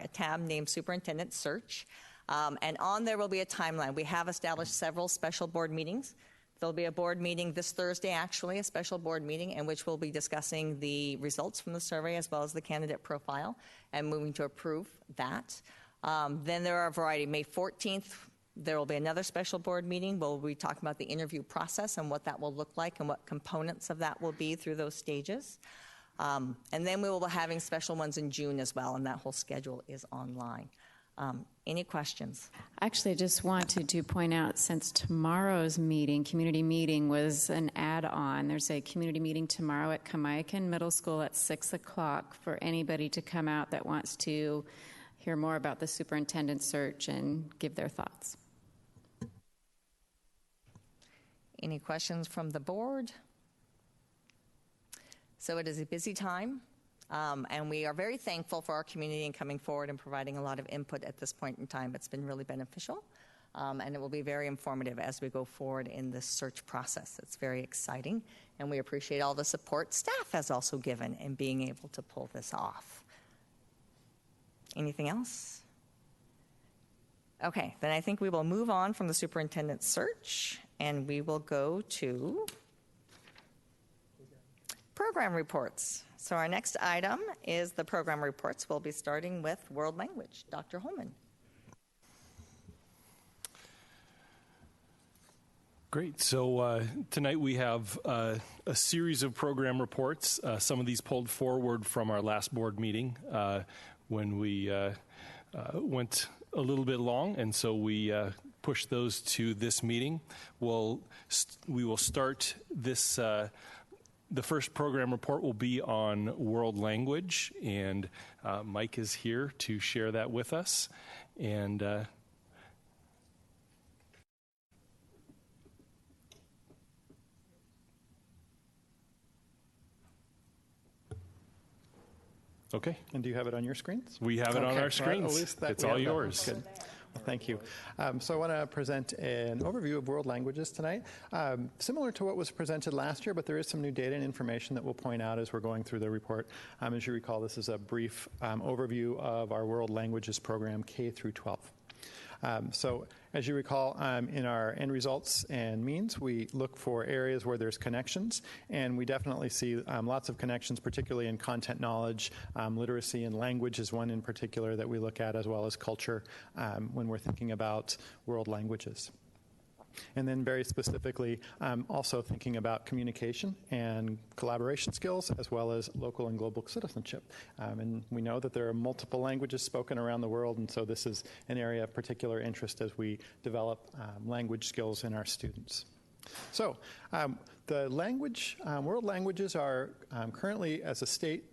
tab named Superintendent Search. And on there will be a timeline. We have established several special board meetings. There'll be a board meeting this Thursday, actually, a special board meeting in which we'll be discussing the results from the survey as well as the candidate profile and moving to approve that. Then there are a variety. May 14th, there will be another special board meeting where we'll be talking about the interview process and what that will look like and what components of that will be through those stages. And then we will be having special ones in June as well, and that whole schedule is online. Any questions? Actually, I just wanted to point out, since tomorrow's meeting, community meeting, was an add-on. There's a community meeting tomorrow at Kamiakin Middle School at 6 o'clock for anybody to come out that wants to hear more about the superintendent search and give their thoughts. Any questions from the board? So it is a busy time. And we are very thankful for our community in coming forward and providing a lot of input at this point in time. It's been really beneficial, and it will be very informative as we go forward in this search process. It's very exciting, and we appreciate all the support staff has also given in being able to pull this off. Anything else? Okay, then I think we will move on from the superintendent search, and we will go to program reports. So our next item is the program reports. We'll be starting with world language. Dr. Holman. Great. So tonight we have a series of program reports. Some of these pulled forward from our last board meeting when we went a little bit long, and so we pushed those to this meeting. We will start this. The first program report will be on world language, and Mike is here to share that with us. And Okay. And do you have it on your screens? We have it on Okay. our screens. Well, at least It's we all have that. yours. Good. Well, thank you. So I want to present an overview of world languages tonight, similar to what was presented last year, but there is some new data and information that we'll point out as we're going through the report. As you recall, this is a brief overview of our world languages program, K through 12. So as you recall, in our end results and means, we look for areas where there's connections, and we definitely see lots of connections, particularly in content knowledge. Literacy and language is one in particular that we look at, as well as culture, when we're thinking about world languages. And then very specifically, also thinking about communication and collaboration skills, as well as local and global citizenship. And we know that there are multiple languages spoken around the world, and so this is an area of particular interest as we develop language skills in our students. So the world languages are currently, as a state,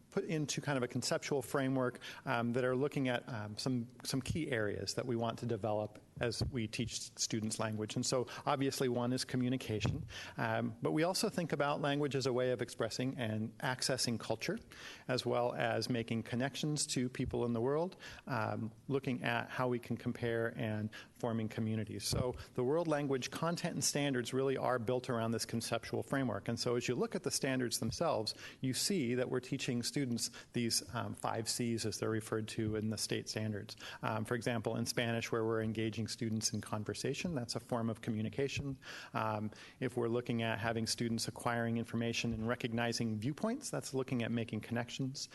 put into kind of a conceptual framework that are looking at some key areas that we want to develop as we teach students language. And so obviously one is communication, but we also think about language as a way of expressing and accessing culture, as well as making connections to people in the world, looking at how we can compare and forming communities. So the world language content and standards really are built around this conceptual framework. And so as you look at the standards themselves, you see that we're teaching students these 5 C's as they're referred to in the state standards. For example, in Spanish, where we're engaging students in conversation, that's a form of communication. If we're looking at having students acquiring information and recognizing viewpoints, that's looking at making connections.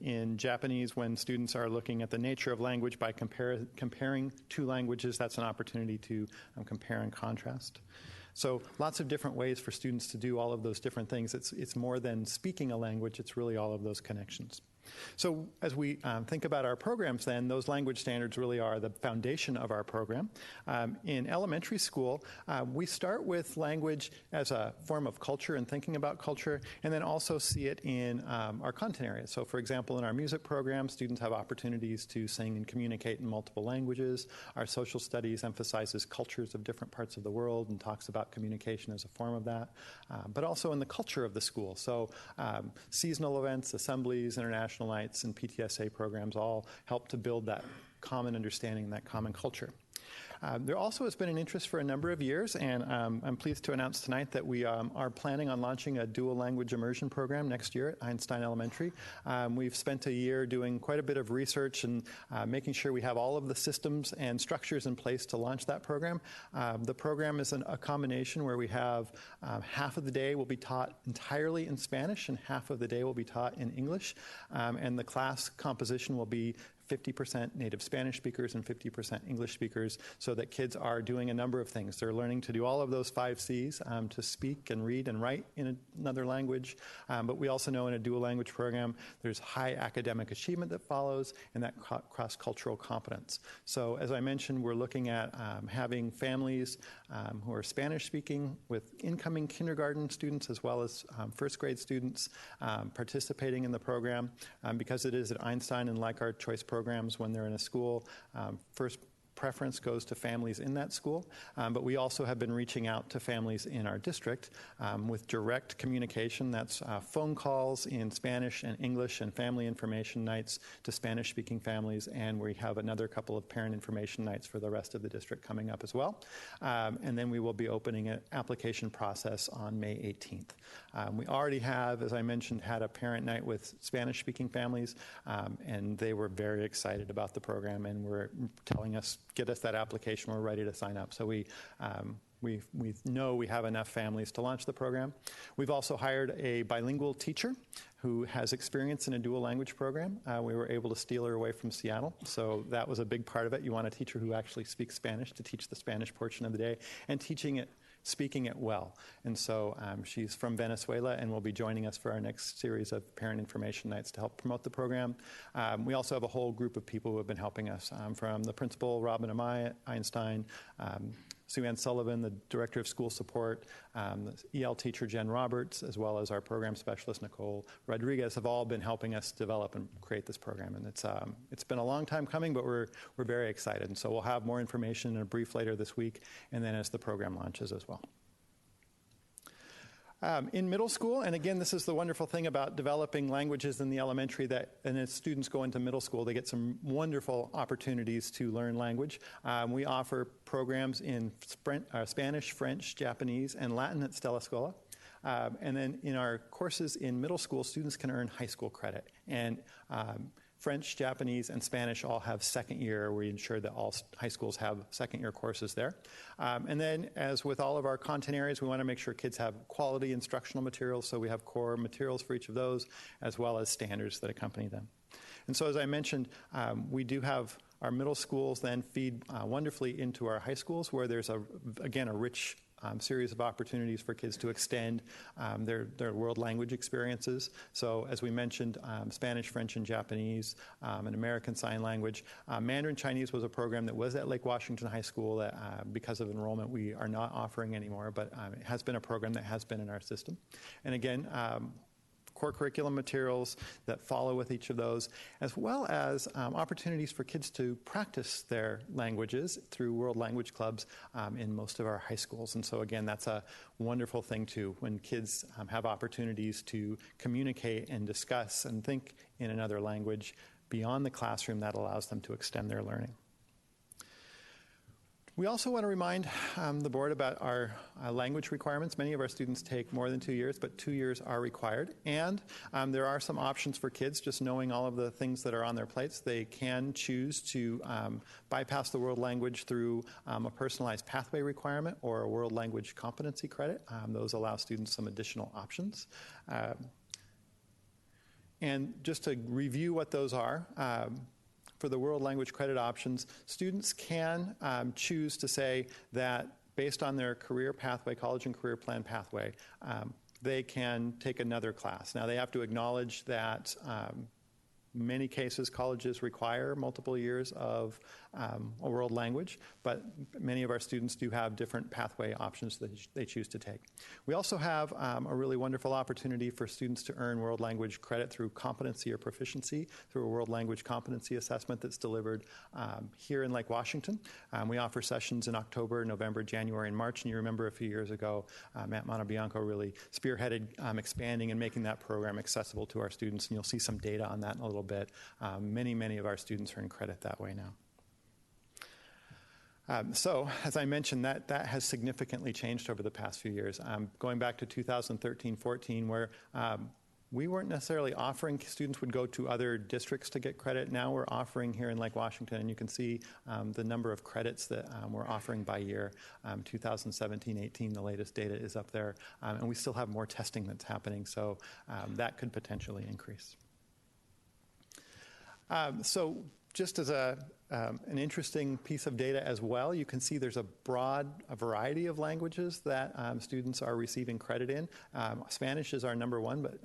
In Japanese, when students are looking at the nature of language by comparing 2 languages, that's an opportunity to compare and contrast. So lots of different ways for students to do all of those different things. It's more than speaking a language, it's really all of those connections. So as we think about our programs then, those language standards really are the foundation of our program. In elementary school, we start with language as a form of culture and thinking about culture, and then also see it in our content areas. So for example, in our music program, students have opportunities to sing and communicate in multiple languages. Our social studies emphasizes cultures of different parts of the world and talks about communication as a form of that, but also in the culture of the school. So seasonal events, assemblies, international nights, and PTSA programs all help to build that common understanding, that common culture. There also has been an interest for a number of years, and I'm pleased to announce tonight that we are planning on launching a dual language immersion program next year at Einstein Elementary. We've spent a year doing quite a bit of research and making sure we have all of the systems and structures in place to launch that program. The program is a combination where we have half of the day will be taught entirely in Spanish and half of the day will be taught in English, and the class composition will be 50% native Spanish speakers and 50% English speakers, so that kids are doing a number of things. They're learning to do all of those 5 C's, to speak and read and write in another language. But we also know in a dual language program, there's high academic achievement that follows and that cross-cultural competence. So as I mentioned, we're looking at having families who are Spanish speaking with incoming kindergarten students as well as first grade students participating in the program, because it is at Einstein, and like our choice programs when they're in a school, first preference goes to families in that school, but we also have been reaching out to families in our district with direct communication. That's phone calls in Spanish and English and family information nights to Spanish-speaking families, and we have another couple of parent information nights for the rest of the district coming up as well. And then we will be opening an application process on May 18th. We already have, as I mentioned, had a parent night with Spanish-speaking families, and they were very excited about the program and were telling us, get us that application, we're ready to sign up. So we know we have enough families to launch the program. We've also hired a bilingual teacher who has experience in a dual language program. We were able to steal her away from Seattle, so that was a big part of it. You want a teacher who actually speaks Spanish to teach the Spanish portion of the day, and speaking it well. And so she's from Venezuela and will be joining us for our next series of parent information nights to help promote the program. We also have a whole group of people who have been helping us, from the principal, Robin Amaya at Einstein, Sue Ann Sullivan, the director of school support, the EL teacher, Jen Roberts, as well as our program specialist, Nicole Rodriguez, have all been helping us develop and create this program. And it's been a long time coming, but we're very excited. And so we'll have more information in a brief later this week, and then as the program launches as well. In middle school, and again, this is the wonderful thing about developing languages in the elementary, and as students go into middle school, they get some wonderful opportunities to learn language. We offer programs in Spanish, French, Japanese, and Latin at Stella Scola. And then in our courses in middle school, students can earn high school credit. And French, Japanese, and Spanish all have second year. We ensure that all high schools have second year courses there. And then, as with all of our content areas, we want to make sure kids have quality instructional materials, so we have core materials for each of those, as well as standards that accompany them. And so, as I mentioned, we do have our middle schools then feed wonderfully into our high schools, where there's, again, a rich series of opportunities for kids to extend their world language experiences. So as we mentioned, Spanish, French, and Japanese, and American Sign Language. Mandarin Chinese was a program that was at Lake Washington High School that because of enrollment we are not offering anymore, but it has been a program that has been in our system. And again, core curriculum materials that follow with each of those, as well as opportunities for kids to practice their languages through World Language Clubs in most of our high schools. And so again, that's a wonderful thing too, when kids have opportunities to communicate and discuss and think in another language beyond the classroom. That allows them to extend their learning. We also want to remind the board about our language requirements. Many of our students take more than 2 years, but 2 years are required. And there are some options for kids, just knowing all of the things that are on their plates. They can choose to bypass the world language through a personalized pathway requirement or a world language competency credit. Those allow students some additional options. And just to review what those are, for the world language credit options, students can choose to say that based on their career pathway, college and career plan pathway, they can take another class. Now, they have to acknowledge that many cases colleges require multiple years of a world language, but many of our students do have different pathway options that they choose to take. We also have a really wonderful opportunity for students to earn world language credit through competency or proficiency through a world language competency assessment that's delivered here in Lake Washington. We offer sessions in October, November, January, and March, and you remember a few years ago, Matt Montebianco really spearheaded expanding and making that program accessible to our students, and you'll see some data on that in a little bit. Many of our students earn credit that way now. So, as I mentioned, that has significantly changed over the past few years. Going back to 2013-14, where we weren't necessarily offering, students would go to other districts to get credit. Now we're offering here in Lake Washington, and you can see the number of credits that we're offering by year. 2017-18, the latest data is up there, and we still have more testing that's happening, so that could potentially increase. So just as an interesting piece of data as well, you can see there's a variety of languages that students are receiving credit in. Spanish is our number one, but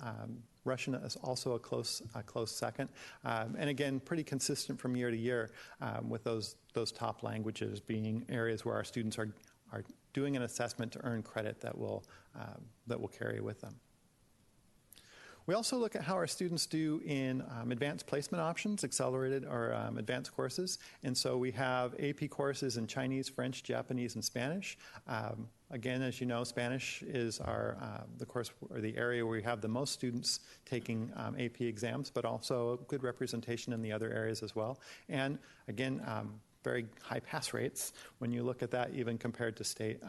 Russian is also a close second. And again, pretty consistent from year to year with those top languages being areas where our students are doing an assessment to earn credit that will carry with them. We also look at how our students do in advanced placement options, accelerated or advanced courses. And so we have AP courses in Chinese, French, Japanese, and Spanish. Again, as you know, Spanish is the course or the area where we have the most students taking AP exams, but also good representation in the other areas as well. And again, very high pass rates when you look at that, even compared to state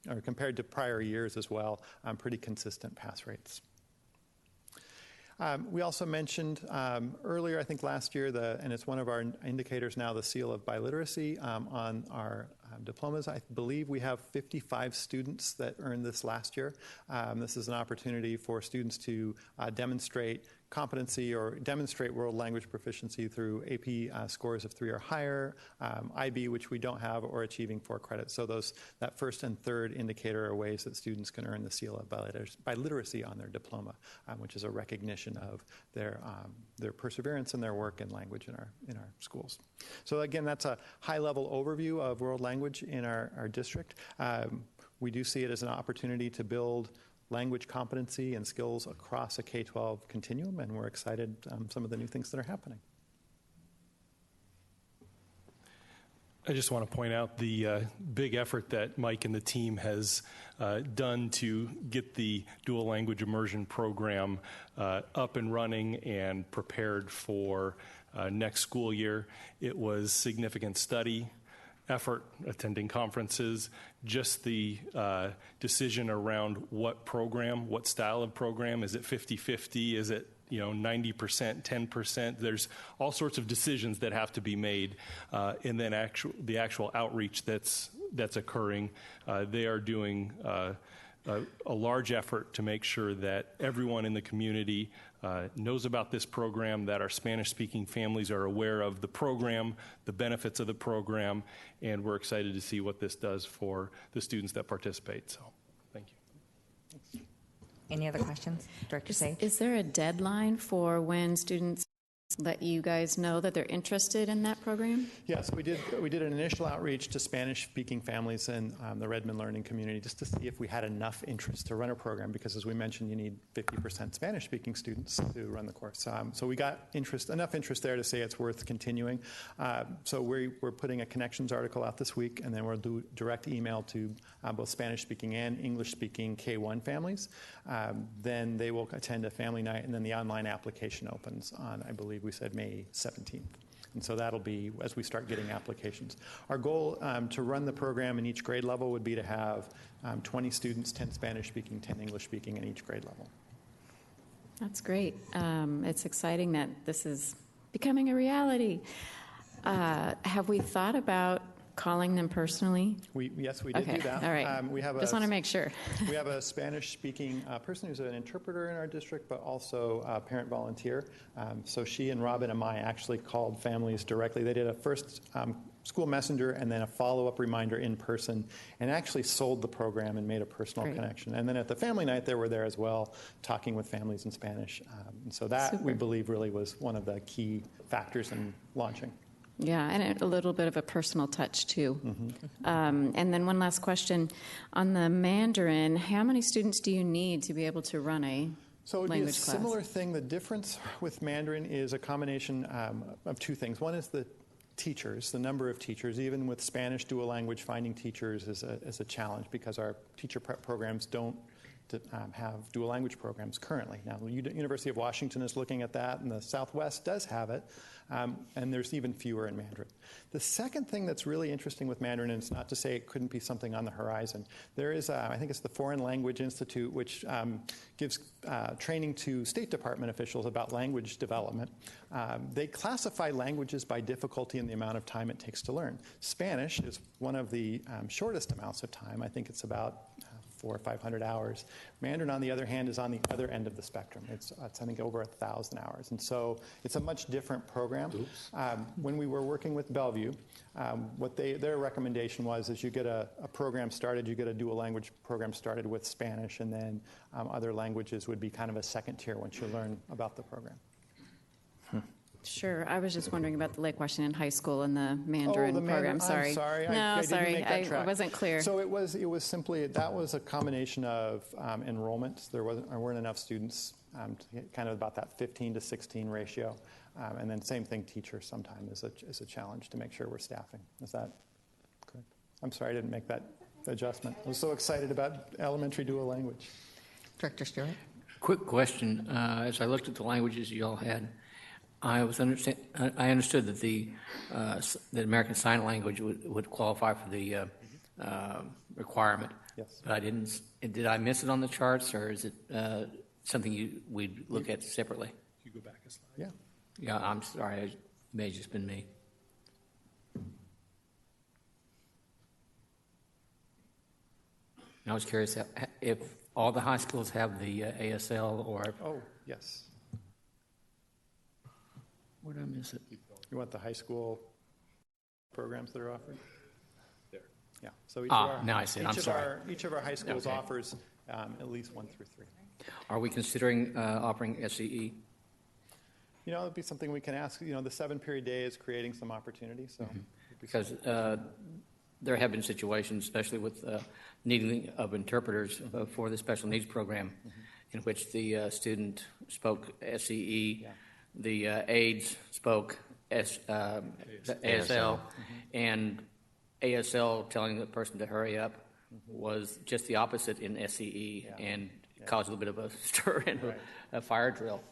or compared to prior years as well, pretty consistent pass rates. We also mentioned earlier, I think last year, and it's one of our indicators now, the seal of biliteracy on our diplomas. I believe we have 55 students that earned this last year. This is an opportunity for students to demonstrate competency or demonstrate world language proficiency through AP scores of 3 or higher, IB, which we don't have, or achieving 4 credits. So that first and third indicator are ways that students can earn the seal of biliteracy on their diploma, which is a recognition of their perseverance and their work in language in our schools. So again, that's a high-level overview of world language in our district. We do see it as an opportunity to build language competency and skills across a K-12 continuum, and we're excited some of the new things that are happening. I just want to point out the big effort that Mike and the team has done to get the dual language immersion program up and running and prepared for next school year. It was significant study, effort, attending conferences, just the decision around what program, what style of program. Is it 50-50? Is it 90%, 10%? There's all sorts of decisions that have to be made, and then the actual outreach that's occurring. They are doing a large effort to make sure that everyone in the community knows about this program, that our Spanish-speaking families are aware of the program, the benefits of the program, and we're excited to see what this does for the students that participate. So, thank you. Any other questions? Director Sage? Is there a deadline for when students let you guys know that they're interested in that program? Yes, we did an initial outreach to Spanish-speaking families in the Redmond learning community just to see if we had enough interest to run a program, because as we mentioned, you need 50% Spanish-speaking students to run the course. So we got enough interest there to say it's worth continuing. So we're putting a connections article out this week, and then we'll do direct email to both Spanish-speaking and English-speaking K-1 families. Then they will attend a family night, and then the online application opens on, I believe we said, May 17th. And so that'll be as we start getting applications. Our goal to run the program in each grade level would be to have 20 students, 10 Spanish-speaking, 10 English-speaking in each grade level. That's great. It's exciting that this is becoming a reality. Have we thought about calling them personally? Yes, we did Okay. do that. All right. We have Just want to make sure. We have a Spanish-speaking person who's an interpreter in our district, but also a parent volunteer. So she and Robin and I actually called families directly. They did a first school messenger and then a follow-up reminder in person, and actually sold the program and made a personal Great. connection. And then at the family night, they were there as well, talking with families in Spanish. And so that, Super. we believe, really was one of the key factors in launching. Yeah, and a little bit of a personal touch, too. And then one last question. On the Mandarin, how many students do you need to be able to run a So it would be a language class? similar thing. The difference with Mandarin is a combination of two things. One is the teachers, the number of teachers. Even with Spanish dual language, finding teachers is a challenge because our teacher prep programs don't have dual language programs currently. Now, the University of Washington is looking at that, and the Southwest does have it, and there's even fewer in Mandarin. The second thing that's really interesting with Mandarin, and it's not to say it couldn't be something on the horizon, there is, I think it's the Foreign Language Institute, which gives training to State Department officials about language development. They classify languages by difficulty and the amount of time it takes to learn. Spanish is one of the shortest amounts of time. I think it's about 400 or 500 hours. Mandarin, on the other hand, is on the other end of the spectrum. It's I think, over 1,000 hours. And so it's a much different program. When we were working with Bellevue, what their recommendation was is you get a program started, you get a dual language program started with Spanish, and then other languages would be kind of a second tier once you learn about the program. Sure. I was just wondering about the Lake Washington High School and the Mandarin program. Sorry. I'm sorry. No, I sorry. didn't make that I track. wasn't clear. So it was simply, that was a combination of enrollment. There weren't enough students to get kind of about that 15 to 16 ratio. And then same thing, teachers sometimes is a challenge to make sure we're staffing. Is that correct? I'm sorry I didn't make that adjustment. I was so excited about elementary dual language. Director Stewart? Quick question. As I looked at the languages you all had, I understood that the American Sign Language would qualify for the requirement. Yes. But I didn't. Did I miss it on the charts, or is it something we'd look at separately? You go back a slide. Yeah. Yeah, I'm sorry. It may have just been me. I was curious if all the high schools have the ASL or. Oh, yes. Where did I miss it? You want the high school programs that are offered? There. Yeah. So now I see it. I'm sorry. Each of our high schools Okay. offers at least 1 through 3. Are we considering offering SEE? You know, it'd be something we can ask. You know, the 7-period day is creating some opportunity. So, Because there have been situations, especially with needing of interpreters for the special needs program, in which the student spoke SEE, the aides spoke the ASL, and ASL telling the person to hurry up was just the opposite in SEE and caused a little bit of a stir in a fire drill.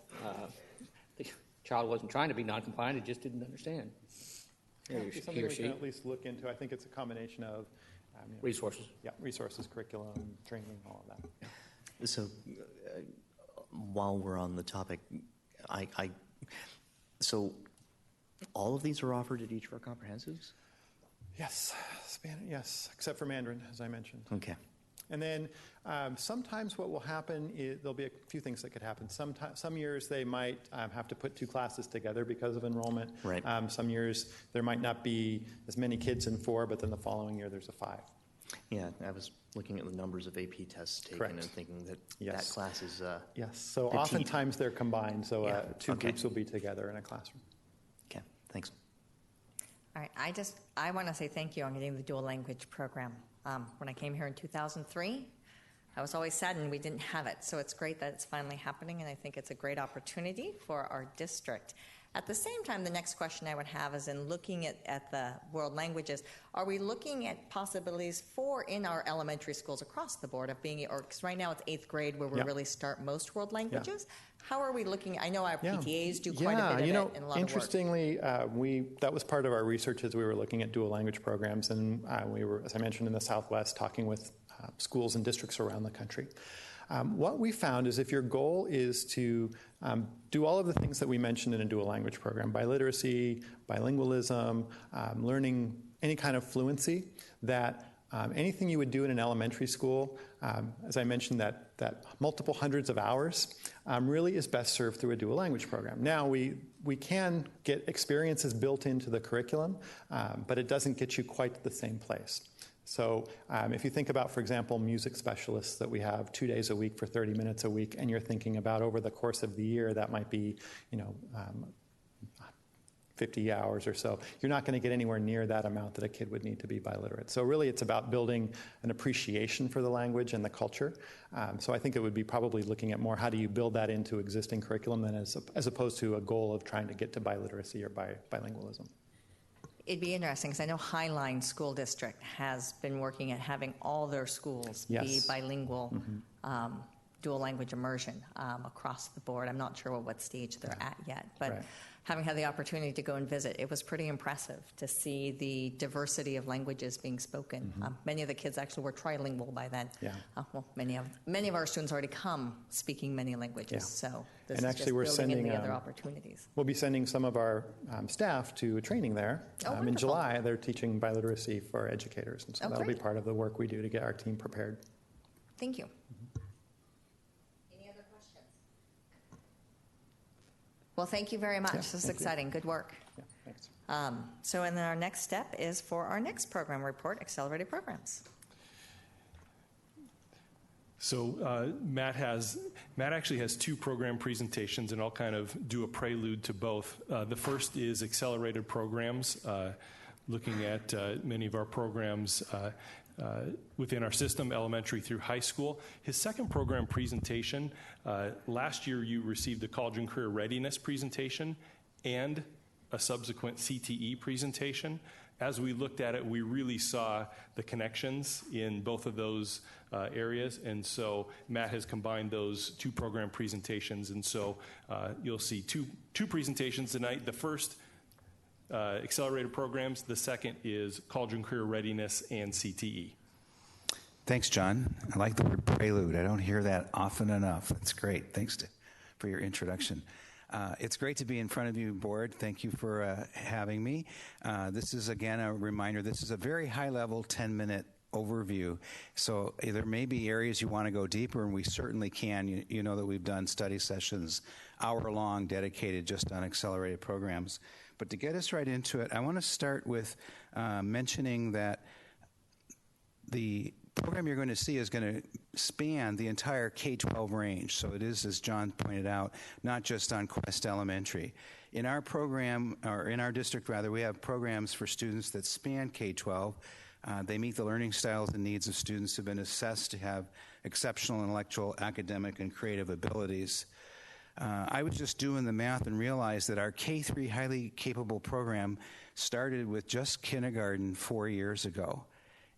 The child wasn't trying to be non-compliant, it just didn't understand. Something we can at least look into. I think it's a combination of Resources. Yeah, resources, curriculum, training, all of that. So, while we're on the topic, so all of these are offered at each of our comprehensives? Yes, yes, except for Mandarin, as I mentioned. Okay. And then sometimes what will happen is there'll be a few things that could happen. Some years they might have to put two classes together because of enrollment. Right. Some years there might not be as many kids in 4, but then the following year there's a 5. Yeah, I was looking at the numbers of AP tests taken Correct. and thinking that Yes. that class is Yes, so petite. oftentimes they're combined, so Yeah, two okay. groups will be together in a classroom. Okay, thanks. All right, I want to say thank you on getting the dual language program. When I came here in 2003, I was always saddened we didn't have it. So it's great that it's finally happening, and I think it's a great opportunity for our district. At the same time, the next question I would have is in looking at the world languages, are we looking at possibilities for in our elementary schools across the board of being, or because right now it's 8th grade where we Yeah. really start most world languages? How are we looking? I know our PTAs do quite a Yeah, bit you know, of it and a lot interestingly, that was part of our research as we were looking at dual language programs, and we were, as I mentioned, in the Southwest talking with schools and districts around the country. What we found is if your goal is to do all of the things that we mentioned in a dual language program, biliteracy, bilingualism, learning any kind of fluency, that anything you would do in an elementary school, as I mentioned, that multiple hundreds of hours, really is best served through a dual language program. Now, we can get experiences built into the curriculum, but it doesn't get you quite to the same place. So if you think about, for example, music specialists that we have 2 days a week for 30 minutes a week, and you're thinking about over the course of the year, that might be, 50 hours or so, you're not going to get anywhere near that amount that a kid would need to be biliterate. So really it's about building an appreciation for the language and the culture. So I think it would be probably looking at more how do you build that into existing curriculum than as opposed to a goal of trying to get to biliteracy or bilingualism. It'd be interesting because I know Highline School District has been working at having all their schools be Yes. bilingual, dual language immersion across the board. I'm not sure what stage they're at yet, but Right. having had the opportunity to go and visit, it was pretty impressive to see the diversity of languages being spoken. Many of the kids actually were trilingual by then. Yeah. Well, many of our students already come speaking many languages, Yeah. so this And is actually just we're building in sending, the other opportunities. We'll be sending some of our staff to a training there. Oh, In wonderful. July, they're teaching biliteracy for educators, and so Oh, that'll be great. part of the work we do to get our team prepared. Thank you. Any other questions? Well, thank you very much. Yeah, This is thank you. exciting. Good work. Yeah, thanks. So, and then our next step is for our next program report, accelerated programs. So Matt actually has 2 program presentations, and I'll kind of do a prelude to both. The first is accelerated programs, looking at many of our programs within our system, elementary through high school. His second program presentation, last year you received a college and career readiness presentation and a subsequent CTE presentation. As we looked at it, we really saw the connections in both of those areas, and so Matt has combined those 2 program presentations, and so you'll see two presentations tonight. The first, accelerated programs. The second is college and career readiness and CTE. Thanks, John. I like the word prelude. I don't hear that often enough. That's great. Thanks for your introduction. It's great to be in front of you, board. Thank you for having me. This is, again, a reminder. This is a very high-level 10-minute overview. So there may be areas you want to go deeper, and we certainly can. You know that we've done study sessions, hour-long, dedicated just on accelerated programs. But to get us right into it, I want to start with mentioning that the program you're going to see is going to span the entire K-12 range. So it is, as John pointed out, not just on Quest Elementary. In our program, or in our district rather, we have programs for students that span K-12. They meet the learning styles and needs of students who have been assessed to have exceptional intellectual, academic, and creative abilities. I was just doing the math and realized that our K-3 highly capable program started with just kindergarten 4 years ago,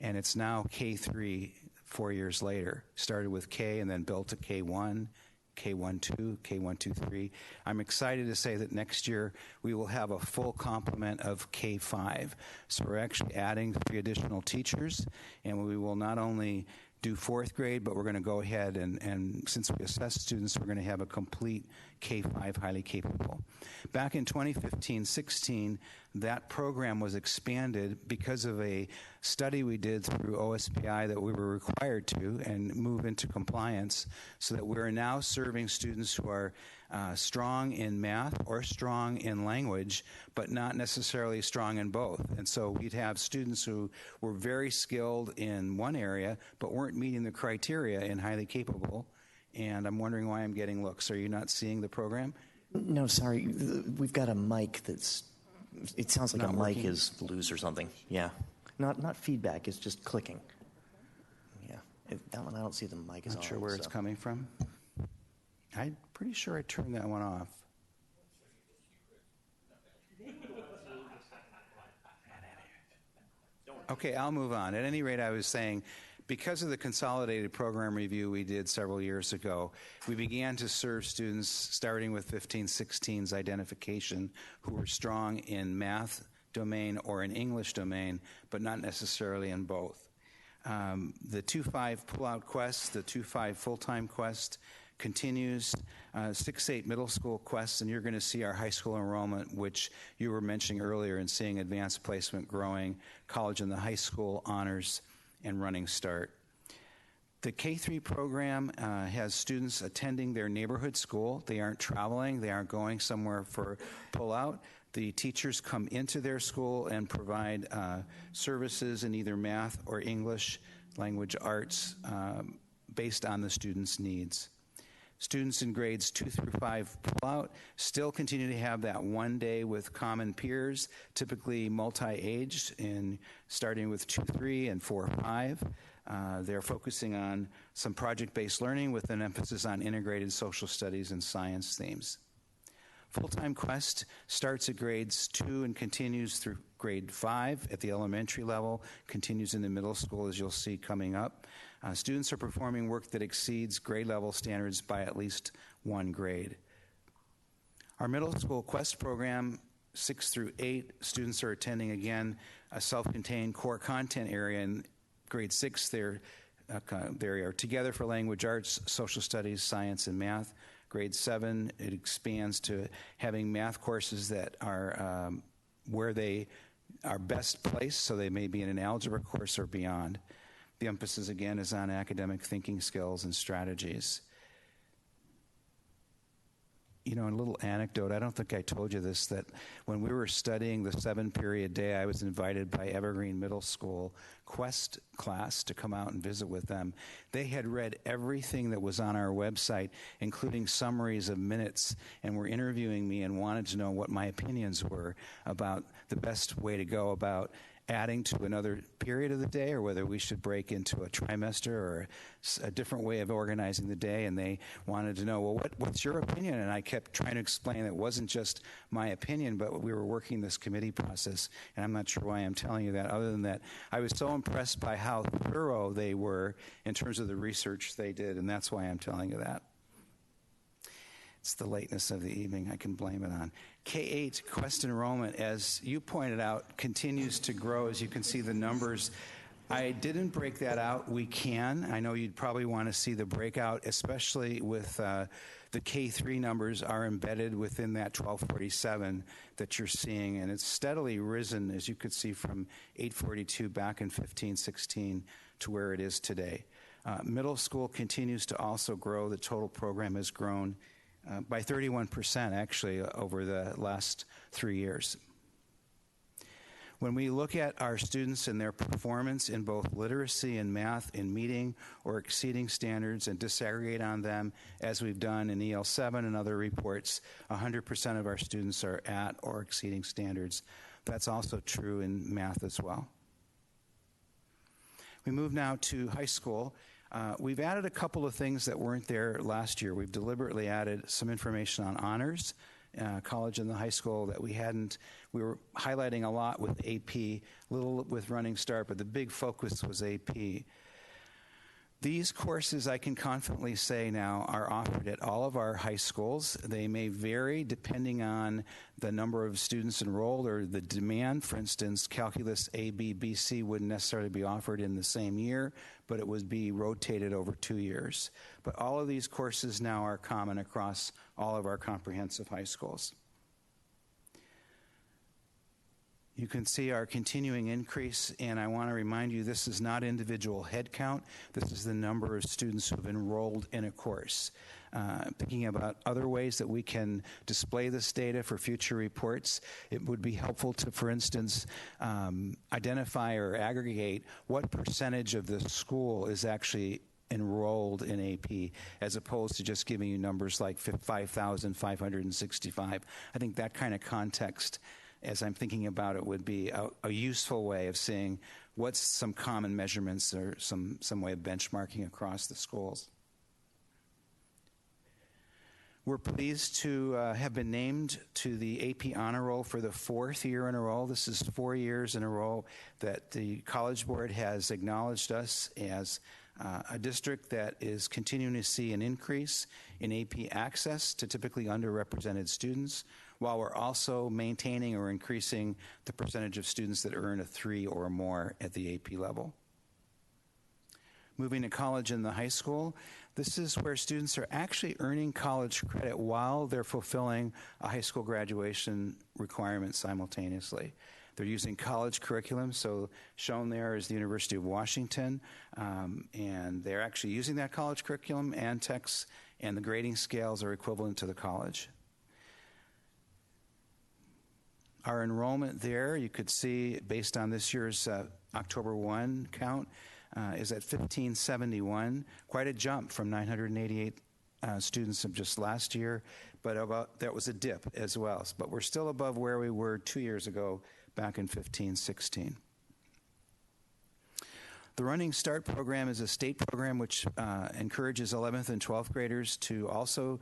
and it's now K-3 4 years later. Started with K and then built to K-1, K-1-2, K-1-2-3. I'm excited to say that next year we will have a full complement of K-5. So we're actually adding 3 additional teachers, and we will not only do 4th grade, but we're going to go ahead and since we assess students, we're going to have a complete K-5 highly capable. Back in 2015-16, that program was expanded because of a study we did through OSPI that we were required to and move into compliance, so that we're now serving students who are strong in math or strong in language, but not necessarily strong in both. And so we'd have students who were very skilled in one area, but weren't meeting the criteria in highly capable. And I'm wondering why I'm getting looks. Are you not seeing the program? No, sorry. We've got a mic that's, it sounds like Not a working? mic is loose or something. Yeah. Not feedback, it's just clicking. Yeah. That one, I don't see the mic is on. Not sure where it's coming from. I'm pretty sure I turned that one off. Okay, I'll move on. At any rate, I was saying, because of the consolidated program review we did several years ago, we began to serve students starting with 15-16's identification who were strong in math domain or in English domain, but not necessarily in both. The 2-5 pull-out quest, the 2-5 full-time quest continues, 6-8 middle school quests, and you're going to see our high school enrollment, which you were mentioning earlier, and seeing advanced placement growing, college and the high school honors, and running start. The K-3 program has students attending their neighborhood school. They aren't traveling. They aren't going somewhere for pull-out. The teachers come into their school and provide services in either math or English, language arts, based on the students' needs. Students in grades 2 through 5 pull out still continue to have that one day with common peers, typically multi-aged, in starting with 2-3 and 4-5. They're focusing on some project-based learning with an emphasis on integrated social studies and science themes. Full-time Quest starts at grades 2 and continues through grade 5 at the elementary level, continues in the middle school, as you'll see coming up. Students are performing work that exceeds grade level standards by at least 1 grade. Our middle school Quest program, 6 through 8, students are attending again a self-contained core content area. In grade 6, they are together for language arts, social studies, science, and math. Grade 7, it expands to having math courses that are where they are best placed, so they may be in an algebra course or beyond. The emphasis, again, is on academic thinking skills and strategies. You know, a little anecdote, I don't think I told you this, that when we were studying the 7-period day, I was invited by Evergreen Middle School Quest class to come out and visit with them. They had read everything that was on our website, including summaries of minutes, and were interviewing me and wanted to know what my opinions were about the best way to go about adding to another period of the day, or whether we should break into a trimester or a different way of organizing the day. And they wanted to know, well, what's your opinion? And I kept trying to explain it wasn't just my opinion, but we were working this committee process. And I'm not sure why I'm telling you that, other than that I was so impressed by how thorough they were in terms of the research they did, and that's why I'm telling you that. It's the lateness of the evening. I can blame it on. K-8 Quest enrollment, as you pointed out, continues to grow. As you can see the numbers, I didn't break that out. We can. I know you'd probably want to see the breakout, especially with the K-3 numbers are embedded within that 1247 that you're seeing, and it's steadily risen, as you could see, from 842 back in 15-16 to where it is today. Middle school continues to also grow. The total program has grown by 31% actually over the last 3 years. When we look at our students and their performance in both literacy and math in meeting or exceeding standards and disaggregate on them, as we've done in EL7 and other reports, 100% of our students are at or exceeding standards. That's also true in math as well. We move now to high school. We've added a couple of things that weren't there last year. We've deliberately added some information on honors, college and the high school that we hadn't. We were highlighting a lot with AP, little with Running Start, but the big focus was AP. These courses, I can confidently say now, are offered at all of our high schools. They may vary depending on the number of students enrolled or the demand. For instance, Calculus A, B, BC wouldn't necessarily be offered in the same year, but it would be rotated over 2 years. But all of these courses now are common across all of our comprehensive high schools. You can see our continuing increase, and I want to remind you this is not individual head count. This is the number of students who have enrolled in a course. Thinking about other ways that we can display this data for future reports, it would be helpful to, for instance, identify or aggregate what percentage of the school is actually enrolled in AP, as opposed to just giving you numbers like 5,565. I think that kind of context, as I'm thinking about it, would be a useful way of seeing what's some common measurements or some way of benchmarking across the schools. We're pleased to have been named to the AP Honor Roll for the 4th year in a row. This is 4 years in a row that the College Board has acknowledged us as a district that is continuing to see an increase in AP access to typically underrepresented students, while we're also maintaining or increasing the percentage of students that earn a 3 or more at the AP level. Moving to college and the high school, this is where students are actually earning college credit while they're fulfilling a high school graduation requirement simultaneously. They're using college curriculum, so shown there is the University of Washington, and they're actually using that college curriculum and texts, and the grading scales are equivalent to the college. Our enrollment there, you could see, based on this year's October 1 count, is at 1,571, quite a jump from 988 students of just last year, but that was a dip as well. But we're still above where we were 2 years ago, back in 15-16. The Running Start program is a state program which encourages 11th and 12th graders to also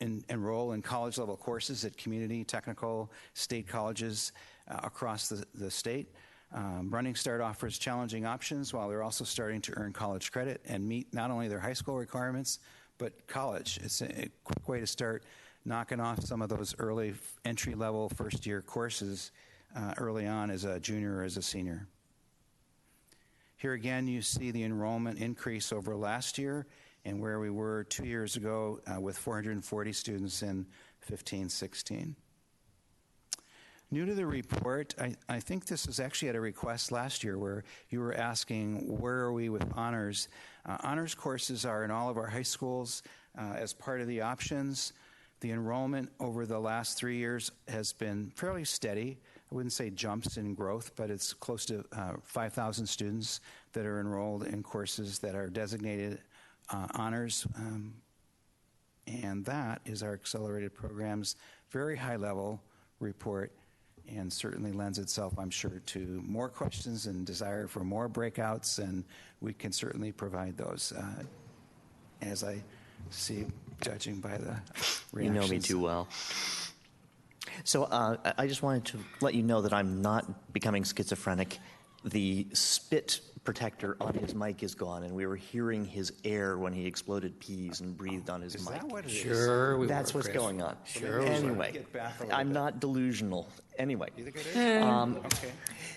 enroll in college-level courses at community, technical, state colleges across the state. Running Start offers challenging options while they're also starting to earn college credit and meet not only their high school requirements, but college. It's a quick way to start knocking off some of those early entry-level first-year courses early on as a junior or as a senior. Here again, you see the enrollment increase over last year and where we were 2 years ago with 440 students in 15-16. New to the report, I think this was actually at a request last year where you were asking where are we with honors. Honors courses are in all of our high schools as part of the options. The enrollment over the last 3 years has been fairly steady. I wouldn't say jumps in growth, but it's close to 5,000 students that are enrolled in courses that are designated honors. And that is our accelerated program's very high-level report, and certainly lends itself, I'm sure, to more questions and desire for more breakouts, and we can certainly provide those, as I see, judging by the reactions. You know me too well. So I just wanted to let you know that I'm not becoming schizophrenic. The spit protector on his mic is gone, and we were hearing his air when he exploded peas and breathed on his mic. Is that what it is? Sure, we That's were, what's Chris. going on. Sure. Anyway, I'm not delusional. Anyway. You think it is? Okay.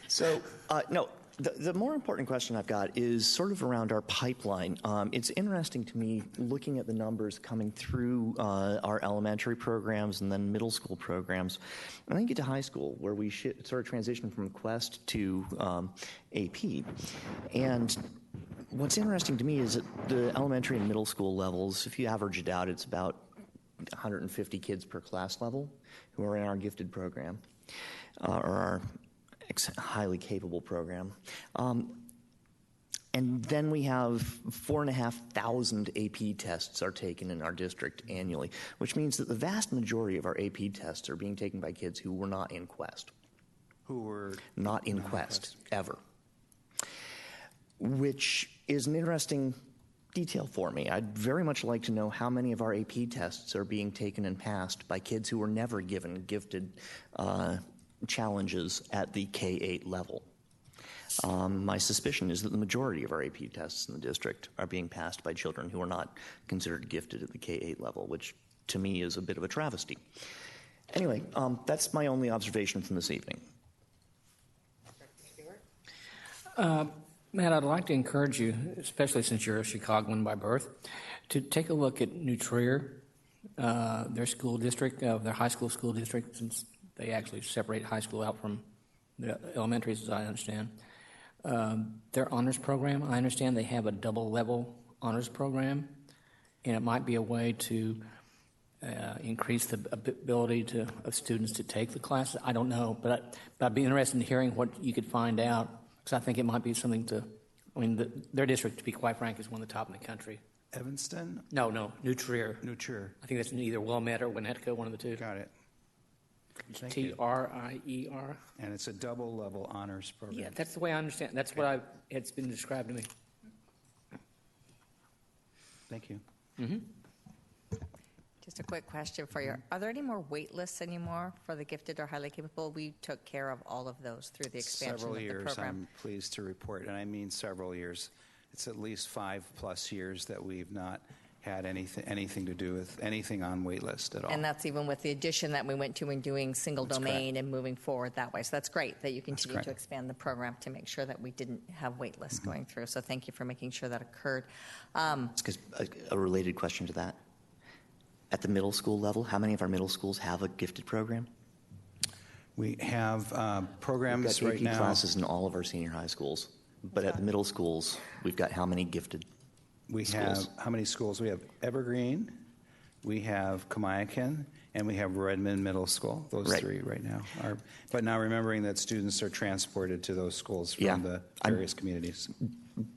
So, no, the more important question I've got is sort of around our pipeline. It's interesting to me looking at the numbers coming through our elementary programs and then middle school programs, and then get to high school where we sort of transition from Quest to AP. And what's interesting to me is that the elementary and middle school levels, if you average it out, it's about 150 kids per class level who are in our gifted program or our highly capable program. And then we have 4,500 AP tests are taken in our district annually, which means that the vast majority of our AP tests are being taken by kids who were not in Quest. Who were not in Quest ever. Which is an interesting detail for me. I'd very much like to know how many of our AP tests are being taken and passed by kids who were never given gifted challenges at the K-8 level. My suspicion is that the majority of our AP tests in the district are being passed by children who are not considered gifted at the K-8 level, which to me is a bit of a travesty. Anyway, that's my only observation from this evening. Matt, I'd like to encourage you, especially since you're a Chicagoan by birth, to take a look at New Trier, their school district, their high school district, since they actually separate high school out from the elementaries, as I understand. Their honors program, I understand they have a double-level honors program, and it might be a way to increase the ability of students to take the classes. I don't know, but I'd be interested in hearing what you could find out, because I think it might be something to, I mean, their district, to be quite frank, is one of the top in the country. Evanston? No, New Trier. New Trier. I think that's either Wilmette or Winnetka, one of the two. Got it. T-R-I-E-R. And it's a double-level honors program. Yeah, that's the way I understand. That's what it's been described to me. Thank you. Mm-hmm. Just a quick question for you. Are there any more wait lists anymore for the gifted or highly capable? We took care of all of those through the expansion Several of the years, program. I'm pleased to report, and I mean several years. It's at least 5+ years that we've not had anything to do with anything on wait list at all. And that's even with the addition that we went to in doing single That's domain correct. and moving forward that way. So that's great that you continue correct. to expand the program to make sure that we didn't have wait lists going through. So thank you for making sure that occurred. Because a related question to that. At the middle school level, how many of our middle schools have a gifted program? We have programs We've got right AP now. classes in all of our senior high schools. But at the middle schools, we've got how many gifted We schools? have, how many schools? We have Evergreen, we have Kamiakin, and we have Redmond Middle School. Those Right. three right now are. But now remembering that students are transported to those schools from Yeah. the various communities.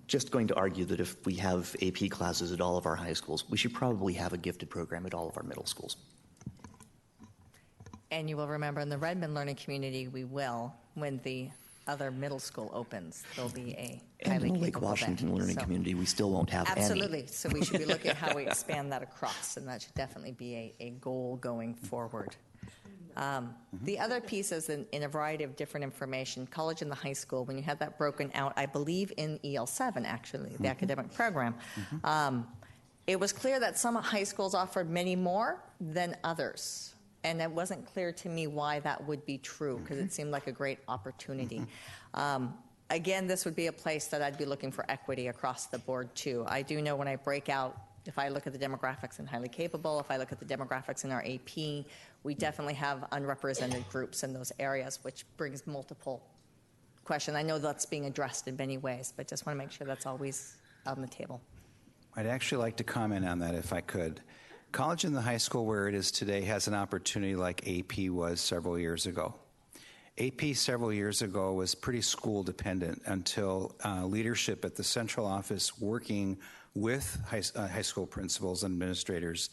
Just going to argue that if we have AP classes at all of our high schools, we should probably have a gifted program at all of our middle schools. And you will remember in the Redmond Learning Community, we will, when the other middle school opens, there'll be a And highly in the Lake capable Washington bank. Learning So- Community, we still won't have Absolutely. any. So we should be looking at how we expand that across, and that should definitely be a goal going forward. The other piece is in a variety of different information, college and the high school, when you had that broken out, I believe in EL7, actually, the academic program, it was clear that some high schools offered many more than others. And it wasn't clear to me why that would be true, because it seemed like a great opportunity. Again, this would be a place that I'd be looking for equity across the board, too. I do know when I break out, if I look at the demographics in highly capable, if I look at the demographics in our AP, we definitely have unrepresented groups in those areas, which brings multiple questions. I know that's being addressed in many ways, but just want to make sure that's always on the table. I'd actually like to comment on that if I could. College and the high school where it is today has an opportunity like AP was several years ago. AP several years ago was pretty school dependent until leadership at the central office working with high school principals and administrators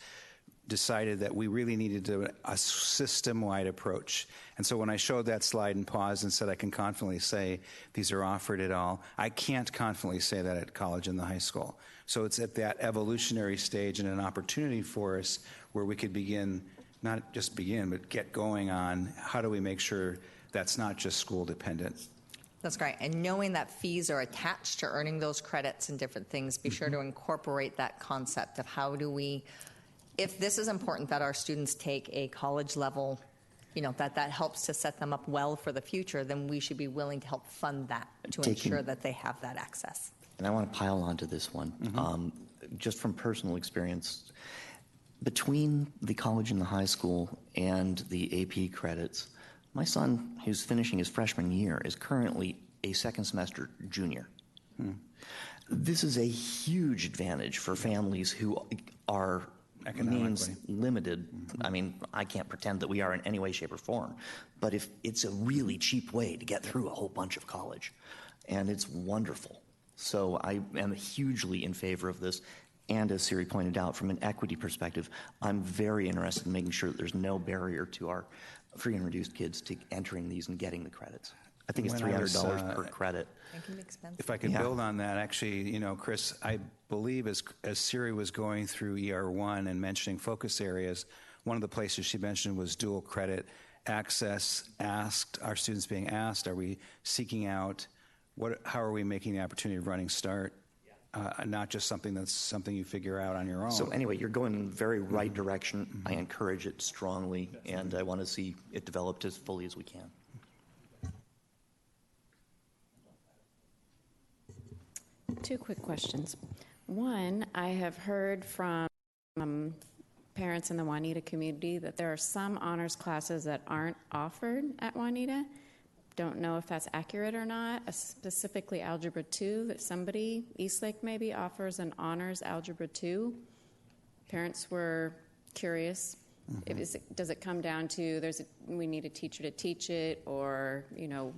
decided that we really needed a system-wide approach. And so when I showed that slide and paused and said I can confidently say these are offered at all, I can't confidently say that at college and the high school. So it's at that evolutionary stage and an opportunity for us where we could begin, not just begin, but get going on how do we make sure that's not just school dependent. That's great. And knowing that fees are attached to earning those credits and different things, be sure to incorporate that concept of how do we, if this is important that our students take a college level, you know, that helps to set them up well for the future, then we should be willing to help fund that to ensure that they have that access. And I want to pile onto this one. Just from personal experience, between the college and the high school and the AP credits, my son, who's finishing his freshman year, is currently a second semester junior. This is a huge advantage for families who are means limited. I mean, I can't pretend that we are in any way, shape, or form, but if it's a really cheap way to get through a whole bunch of college, and it's wonderful. So I am hugely in favor of this. And as Siri pointed out, from an equity perspective, I'm very interested in making sure that there's no barrier to our free and reduced kids to entering these and getting the credits. I think it's When I was, $300 per credit. It can be expensive. If I could Yeah. build on that, actually, Chris, I believe as Siri was going through ER1 and mentioning focus areas, one of the places she mentioned was dual credit access. Are students being asked, are we seeking out, how are we making the opportunity of Running Start? Not just something you figure out on your own. So anyway, you're going in the very right direction. I encourage it strongly, and I want to see it developed as fully as we can. Two quick questions. One, I have heard from parents in the Juanita community that there are some honors classes that aren't offered at Juanita. Don't know if that's accurate or not. Specifically Algebra 2, that somebody, Eastlake maybe, offers an honors Algebra 2. Parents were curious. Does it come down to we need a teacher to teach it, or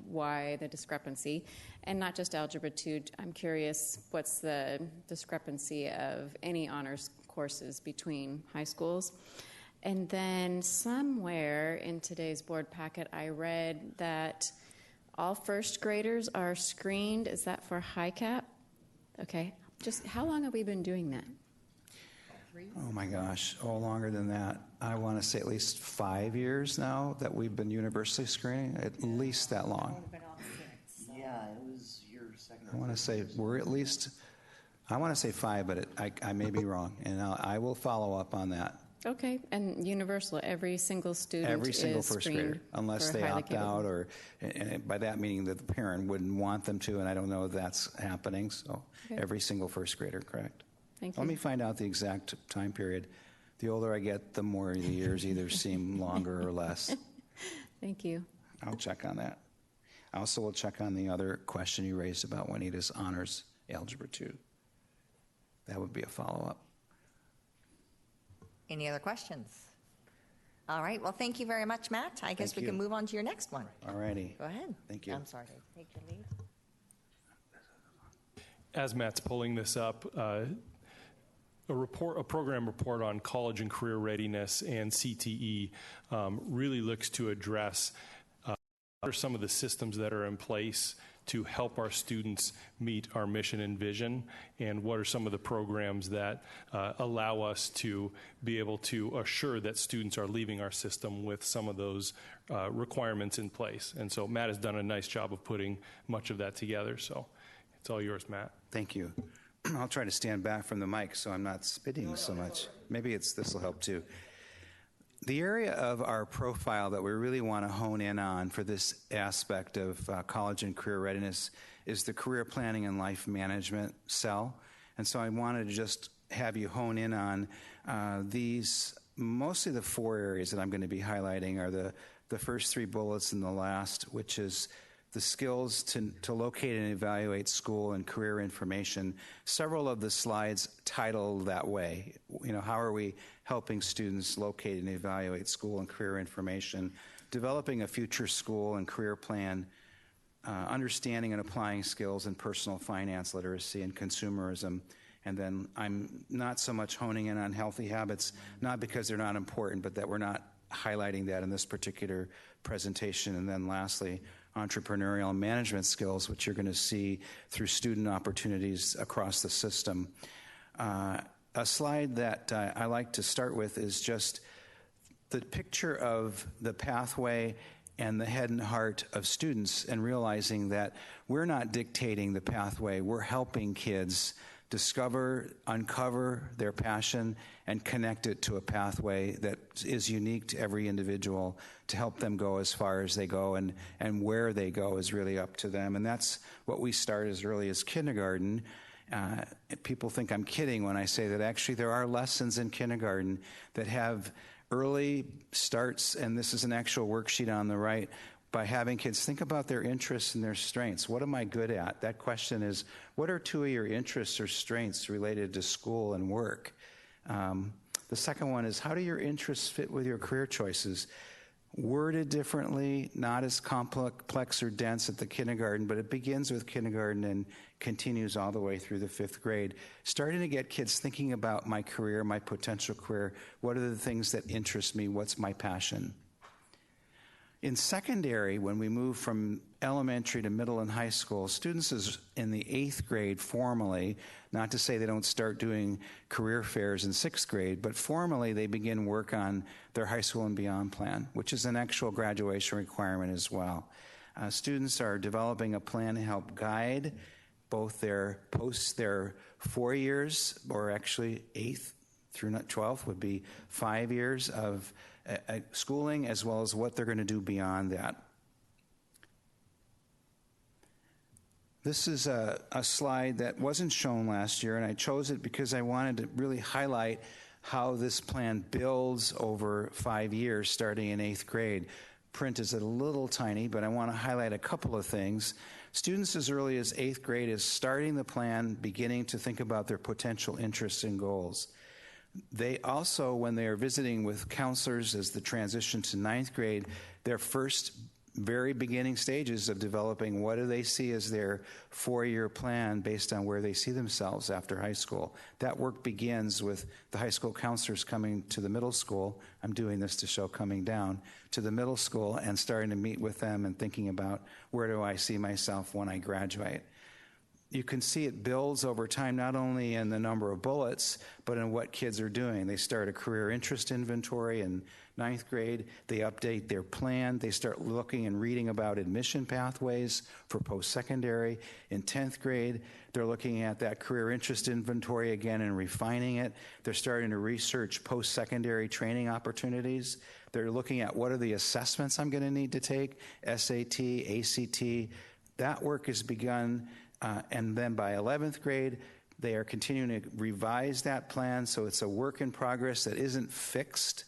why the discrepancy? And not just Algebra 2. I'm curious, what's the discrepancy of any honors courses between high schools? And then somewhere in today's board packet, I read that all first graders are screened. Is that for HiCap? Okay. Just how long have we been doing that? Oh my gosh, longer than that. I want to say at least 5 years now that we've been universally screening, at least that long. Yeah, it was your second. I want to say we're at least, I want to say 5, but I may be wrong, and I will follow up on that. Okay, and universal, every single student Every single is first screened grader, unless for they highly opt out, or and by that meaning that the parent wouldn't want them to, and I don't know if that's happening, so Okay. every single first grader, correct. Thank Let you. me find out the exact time period. The older I get, the more the years either seem longer or less. Thank you. I'll check on that. I also will check on the other question you raised about Juanita's honors Algebra 2. That would be a follow-up. Any other questions? All right. Well, thank you very much, Matt. I guess Thank we you. can move on to your next one. All righty. Go ahead. Thank you. I'm sorry to take your lead. As Matt's pulling this up, a program report on college and career readiness and CTE really looks to address what are some of the systems that are in place to help our students meet our mission and vision, and what are some of the programs that allow us to be able to assure that students are leaving our system with some of those requirements in place. And so Matt has done a nice job of putting much of that together. So it's all yours, Matt. Thank you. I'll try to stand back from the mic so I'm not spitting so much. Maybe this will help too. The area of our profile that we really want to hone in on for this aspect of college and career readiness is the career planning and life management cell. And so I wanted to just have you hone in on these. Mostly the 4 areas that I'm going to be highlighting are the first 3 bullets and the last, which is the skills to locate and evaluate school and career information. Several of the slides titled that way. How are we helping students locate and evaluate school and career information, developing a future school and career plan, understanding and applying skills in personal finance literacy and consumerism. And then I'm not so much honing in on healthy habits, not because they're not important, but that we're not highlighting that in this particular presentation. And then lastly, entrepreneurial and management skills, which you're going to see through student opportunities across the system. A slide that I like to start with is just the picture of the pathway and the head and heart of students, and realizing that we're not dictating the pathway, we're helping kids discover, uncover their passion, and connect it to a pathway that is unique to every individual to help them go as far as they go, and where they go is really up to them. And that's what we start as early as kindergarten. People think I'm kidding when I say that actually there are lessons in kindergarten that have early starts, and this is an actual worksheet on the right, by having kids think about their interests and their strengths. What am I good at? That question is, what are 2 of your interests or strengths related to school and work? The second one is, how do your interests fit with your career choices? Worded differently, not as complex or dense at the kindergarten, but it begins with kindergarten and continues all the way through the 5th grade. Starting to get kids thinking about my career, my potential career. What are the things that interest me? What's my passion? In secondary, when we move from elementary to middle and high school, students is in the 8th grade formally, not to say they don't start doing career fairs in 6th grade, but formally they begin work on their high school and beyond plan, which is an actual graduation requirement as well. Students are developing a plan to help guide both their 4 years, or actually 8th through 12th would be 5 years of schooling, as well as what they're going to do beyond that. This is a slide that wasn't shown last year, and I chose it because I wanted to really highlight how this plan builds over 5 years, starting in 8th grade. Print is a little tiny, but I want to highlight a couple of things. Students as early as 8th grade is starting the plan, beginning to think about their potential interests and goals. They also, when they are visiting with counselors as the transition to 9th grade, their first very beginning stages of developing what do they see as their 4-year plan based on where they see themselves after high school. That work begins with the high school counselors coming to the middle school. I'm doing this to show coming down to the middle school and starting to meet with them and thinking about where do I see myself when I graduate. You can see it builds over time, not only in the number of bullets, but in what kids are doing. They start a career interest inventory in 9th grade. They update their plan. They start looking and reading about admission pathways for post-secondary. In 10th grade, they're looking at that career interest inventory again and refining it. They're starting to research post-secondary training opportunities. They're looking at what are the assessments I'm going to need to take, SAT, ACT. That work has begun. And then by 11th grade, they are continuing to revise that plan, so it's a work in progress that isn't fixed,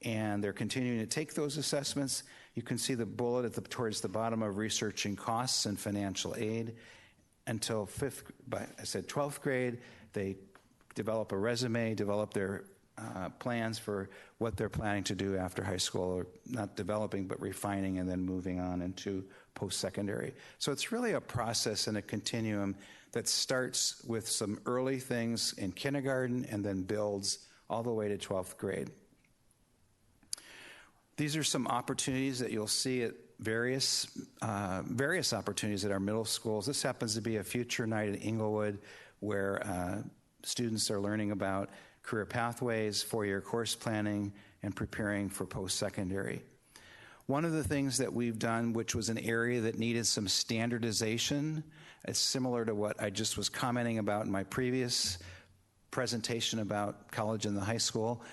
and they're continuing to take those assessments. You can see the bullet towards the bottom of researching costs and financial aid. Until 12th grade, they develop a resume, develop their plans for what they're planning to do after high school, or not developing, but refining and then moving on into post-secondary. So it's really a process and a continuum that starts with some early things in kindergarten and then builds all the way to 12th grade. These are some opportunities that you'll see at various opportunities at our middle schools. This happens to be a future night at Inglewood where students are learning about career pathways, 4-year course planning, and preparing for post-secondary. One of the things that we've done, which was an area that needed some standardization, it's similar to what I just was commenting about in my previous presentation about college and the high school.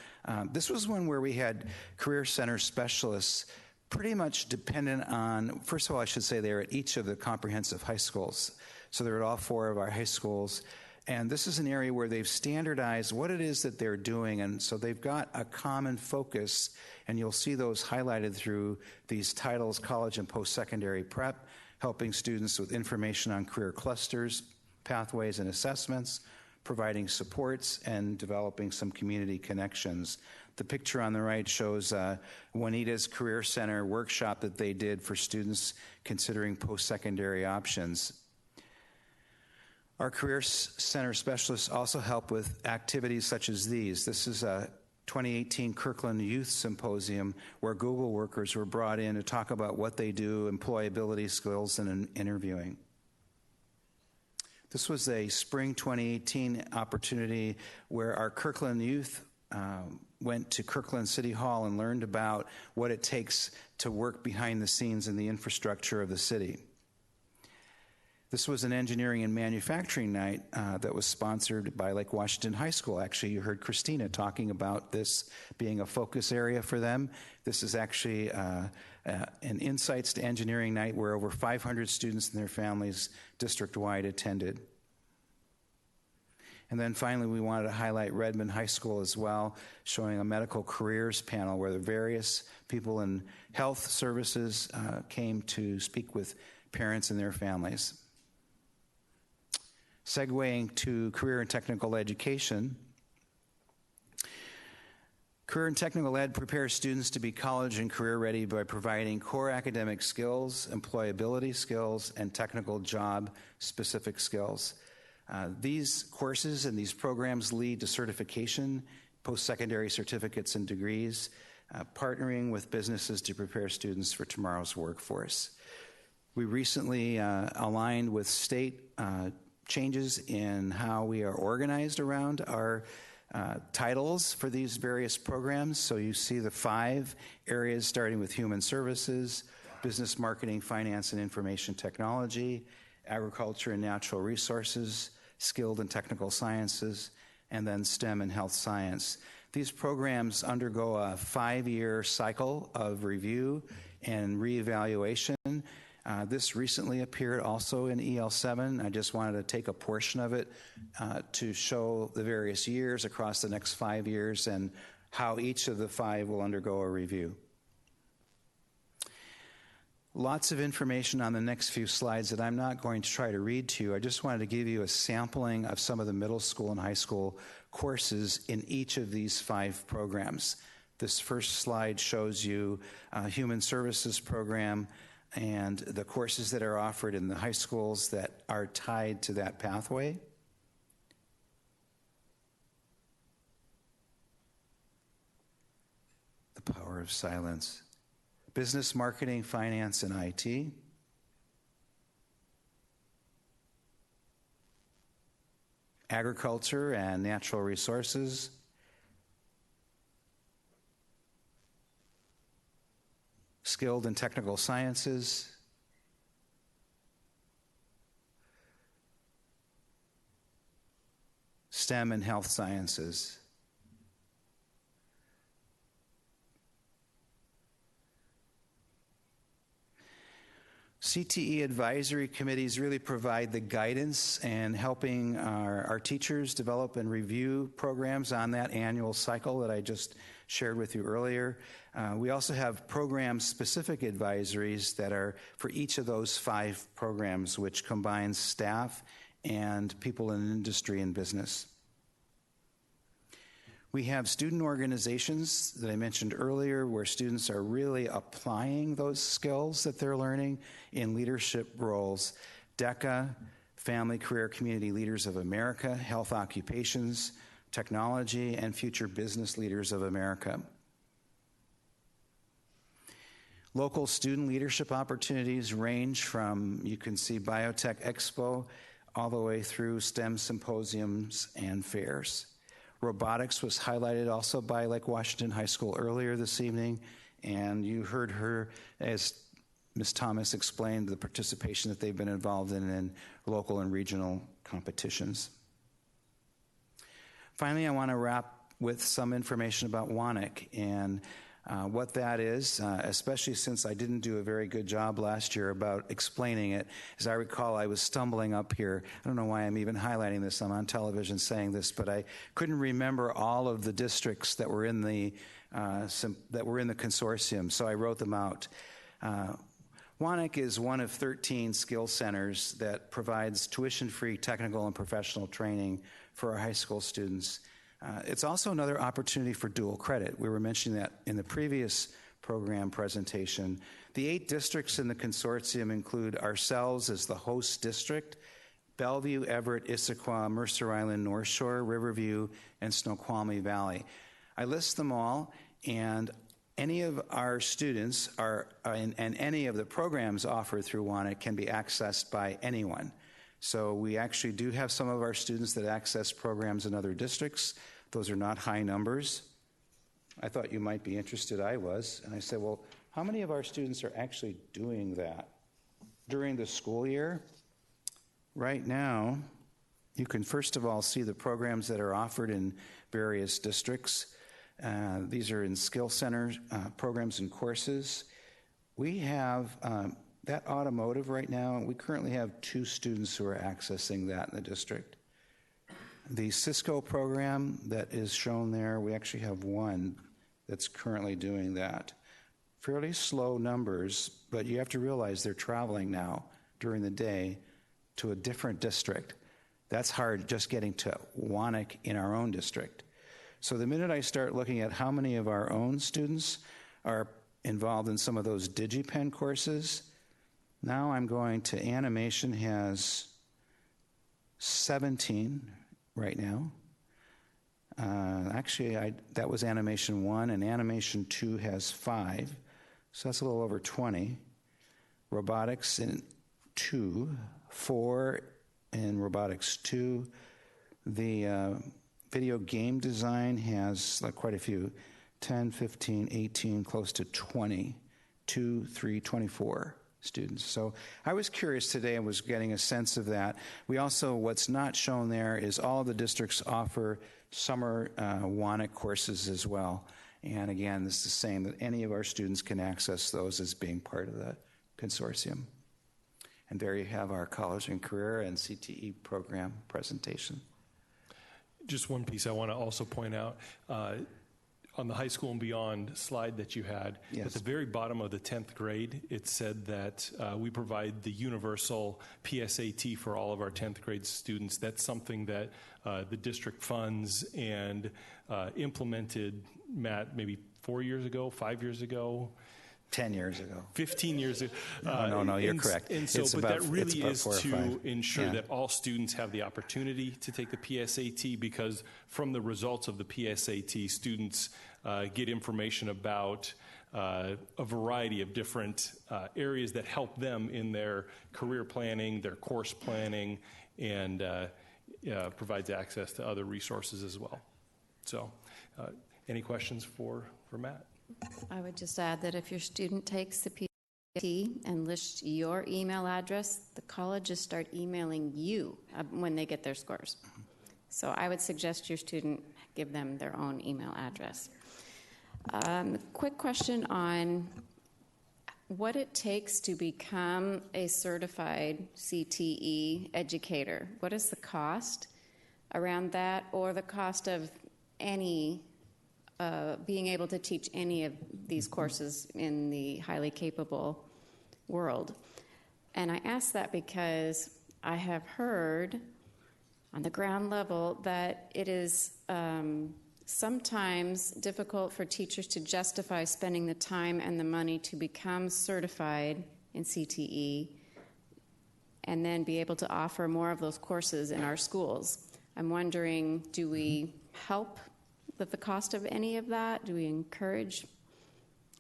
This was one where we had career center specialists pretty much dependent on, first of all, I should say they're at each of the comprehensive high schools. So they're at all 4 of our high schools. And this is an area where they've standardized what it is that they're doing, and so they've got a common focus, and you'll see those highlighted through these titles, college and post-secondary prep, helping students with information on career clusters, pathways, and assessments, providing supports, and developing some community connections. The picture on the right shows Juanita's Career Center workshop that they did for students considering post-secondary options. Our Career Center specialists also help with activities such as these. This is a 2018 Kirkland Youth Symposium where Google workers were brought in to talk about what they do, employability skills, and interviewing. This was a spring 2018 opportunity where our Kirkland youth went to Kirkland City Hall and learned about what it takes to work behind the scenes in the infrastructure of the city. This was an engineering and manufacturing night that was sponsored by Lake Washington High School. Actually, you heard Christina talking about this being a focus area for them. This is actually an Insights to Engineering night where over 500 students and their families district-wide attended. And then finally, we wanted to highlight Redmond High School as well, showing a medical careers panel where the various people in health services came to speak with parents and their families. Segueing to career and technical education. Career and technical ed prepares students to be college and career ready by providing core academic skills, employability skills, and technical job specific skills. These courses and these programs lead to certification, post-secondary certificates and degrees. partnering with businesses to prepare students for tomorrow's workforce. We recently aligned with state changes in how we are organized around our titles for these various programs. So you see the 5 areas starting with human services, business marketing, finance and information technology, agriculture and natural resources, skilled and technical sciences, and then STEM and health science. These programs undergo a 5-year cycle of review and reevaluation. This recently appeared also in EL7. I just wanted to take a portion of it to show the various years across the next 5 years and how each of the 5 will undergo a review. Lots of information on the next few slides that I'm not going to try to read to you. I just wanted to give you a sampling of some of the middle school and high school courses in each of these 5 programs. This first slide shows you a human services program and the courses that are offered in the high schools that are tied to that pathway. The power of silence. Business marketing, finance, and IT. Agriculture and natural resources. Skilled and technical sciences. STEM and health sciences. CTE advisory committees really provide the guidance and helping our teachers develop and review programs on that annual cycle that I just shared with you earlier. We also have program-specific advisories that are for each of those 5 programs, which combines staff and people in industry and business. We have student organizations that I mentioned earlier where students are really applying those skills that they're learning in leadership roles. DECA, Family Career Community Leaders of America, Health Occupations, Technology, and Future Business Leaders of America. Local student leadership opportunities range from, you can see Biotech Expo, all the way through STEM symposiums and fairs. Robotics was highlighted also by Lake Washington High School earlier this evening, and you heard her, as Ms. Thomas explained, the participation that they've been involved in local and regional competitions. Finally, I want to wrap with some information about WANEC and what that is, especially since I didn't do a very good job last year about explaining it. As I recall, I was stumbling up here. I don't know why I'm even highlighting this. I'm on television saying this, but I couldn't remember all of the districts that were in the consortium, so I wrote them out. WANEC is one of 13 skill centers that provides tuition-free technical and professional training for our high school students. It's also another opportunity for dual credit. We were mentioning that in the previous program presentation. The 8 districts in the consortium include ourselves as the host district, Bellevue, Everett, Issaquah, Mercer Island, North Shore, Riverview, and Snoqualmie Valley. I list them all, and any of our students and any of the programs offered through WANEC can be accessed by anyone. So we actually do have some of our students that access programs in other districts. Those are not high numbers. I thought you might be interested. I was. And I said, well, how many of our students are actually doing that during the school year? Right now, you can first of all see the programs that are offered in various districts. These are in skill center programs and courses. We have that automotive right now, we currently have 2 students who are accessing that in the district. The Cisco program that is shown there, we actually have 1 that's currently doing that. Fairly slow numbers, but you have to realize they're traveling now during the day to a different district. That's hard, just getting to WANEC in our own district. So the minute I start looking at how many of our own students are involved in some of those DigiPen courses, now I'm going to animation has 17 right now. Actually, that was animation 1, and animation 2 has 5, so that's a little over 20. Robotics in 2, 4 in robotics 2. The video game design has quite a few, 10, 15, 18, close to 20, 2, 3, 24 students. So I was curious today and was getting a sense of that. We also, what's not shown there is all of the districts offer summer WANIC courses as well. And again, this is the same, that any of our students can access those as being part of the consortium. And there you have our college and career and CTE program presentation. Just one piece I want to also point out. On the high school and beyond slide that you had, yes, at the very bottom of the 10th grade, it said that we provide the universal PSAT for all of our 10th grade students. That's something that the district funds and implemented, Matt, maybe 4 years ago, 5 years ago. 10 years ago. 15 years ago. No, you're correct. And so, it's but about, that really is 4 or 5. to ensure Yeah. that all students have the opportunity to take the PSAT, because from the results of the PSAT, students get information about a variety of different areas that help them in their career planning, their course planning, and provides access to other resources as well. So, any questions for Matt? I would just add that if your student takes the PSAT and lists your email address, the colleges start emailing you when they get their scores. So I would suggest your student give them their own email address. Quick question on what it takes to become a certified CTE educator. What is the cost around that, or the cost of any being able to teach any of these courses in the highly capable world? And I ask that because I have heard on the ground level that it is sometimes difficult for teachers to justify spending the time and the money to become certified in CTE and then be able to offer more of those courses in our schools. I'm wondering, do we help with the cost of any of that? Do we encourage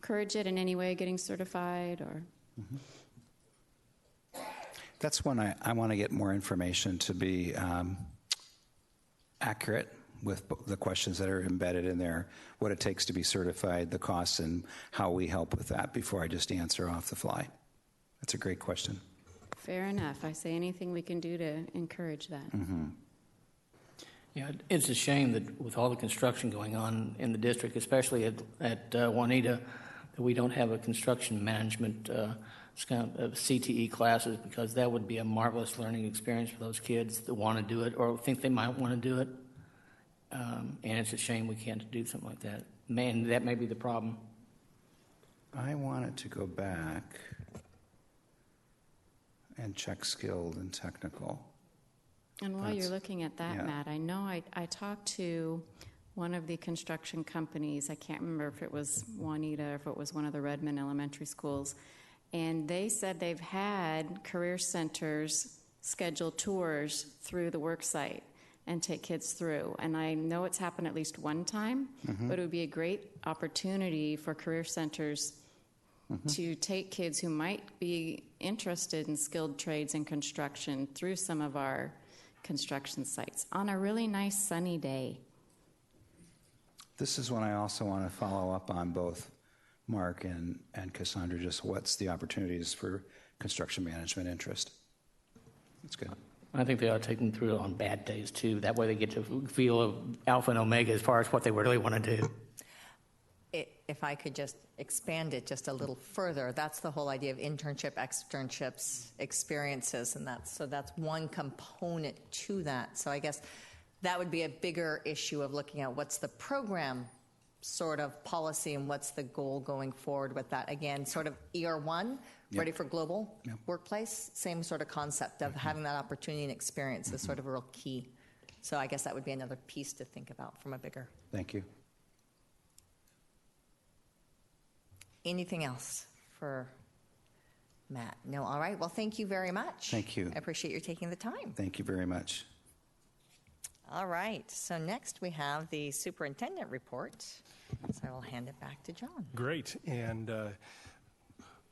it in any way, getting certified? Or That's one I want to get more information to be accurate with the questions that are embedded in there, what it takes to be certified, the costs, and how we help with that before I just answer off the fly. That's a great question. fair enough. I say anything we can do to encourage that. Mm-hmm. Yeah, it's a shame that with all the construction going on in the district, especially at Juanita, that we don't have a construction management CTE classes, because that would be a marvelous learning experience for those kids that want to do it or think they might want to do it. And it's a shame we can't do something like that. Man, that may be the problem. I wanted to go back and check skilled and technical. And while you're looking at that, yeah. Matt, I know I talked to one of the construction companies. I can't remember if it was Juanita or if it was one of the Redmond elementary schools. And they said they've had career centers schedule tours through the work site and take kids through. And I know it's happened at least one time, but it would be a great opportunity for career centers to take kids who might be interested in skilled trades and construction through some of our construction sites on a really nice sunny day. This is one I also want to follow up on, both Mark and Cassandra, just what's the opportunities for construction management interest. That's good. I think they ought to take them through on bad days, too. That way they get to feel of alpha and omega as far as what they really want to do. If I could just expand it just a little further, that's the whole idea of internship, externships, experiences, and that's one component to that. So I guess that would be a bigger issue of looking at what's the program sort of policy and what's the goal going forward with that. Again, sort of ER1, ready for global workplace, same sort of concept of having that opportunity and experience is sort of a real key. So I guess that would be another piece to think about from a bigger. Thank you. Anything else for Matt? No? All right. Well, thank you very much. Thank you. I appreciate your taking the time. Thank you very much. All right, so next we have the superintendent report. So I will hand it back to John. Great, and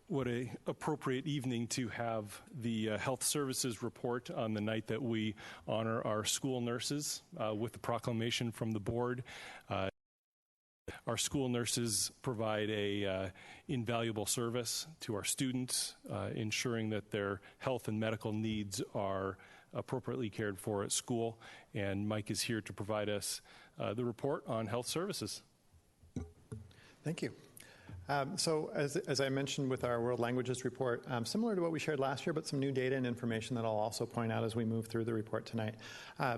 what a appropriate evening to have the health services report on the night that we honor our school nurses with the proclamation from the board. Our school nurses provide a invaluable service to our students, ensuring that their health and medical needs are appropriately cared for at school. And Mike is here to provide us the report on health services. Thank you. So as I mentioned with our World Languages report, similar to what we shared last year, but some new data and information that I'll also point out as we move through the report tonight.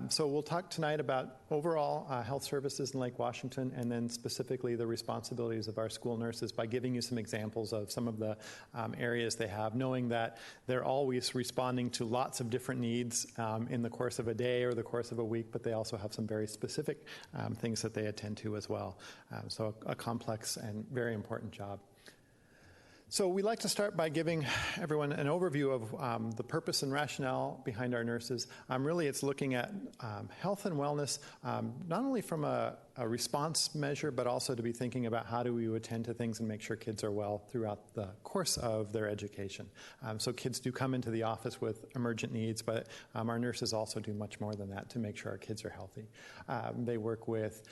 So we'll talk tonight about overall health services in Lake Washington, and then specifically the responsibilities of our school nurses by giving you some examples of some of the areas they have, knowing that they're always responding to lots of different needs in the course of a day or the course of a week, but they also have some very specific things that they attend to as well. So a complex and very important job. So we like to start by giving everyone an overview of the purpose and rationale behind our nurses. Really, it's looking at health and wellness, not only from a response measure, but also to be thinking about how do we attend to things and make sure kids are well throughout the course of their education. So kids do come into the office with emergent needs, but our nurses also do much more than that to make sure our kids are healthy. They work with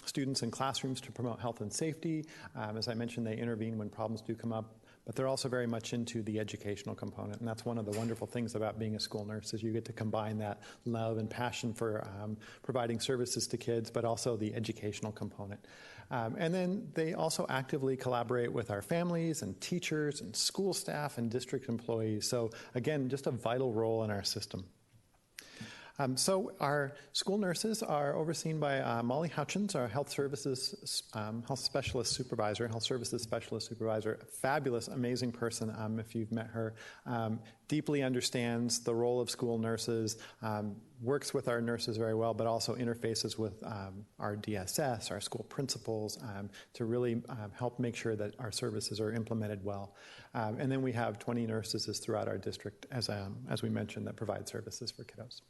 students in classrooms to promote health and safety. As I mentioned, they intervene when problems do come up, but they're also very much into the educational component, and that's one of the wonderful things about being a school nurse is you get to combine that love and passion for providing services to kids, but also the educational component. And then they also actively collaborate with our families and teachers and school staff and district employees. So again, just a vital role in our system. So our school nurses are overseen by Molly Hutchins, our health services health specialist supervisor, health services specialist supervisor. Fabulous, amazing person. If you've met her, deeply understands the role of school nurses, works with our nurses very well, but also interfaces with our DSS, our school principals, to really help make sure that our services are implemented well. And then we have 20 nurses throughout our district, as we mentioned, that provide services for kiddos.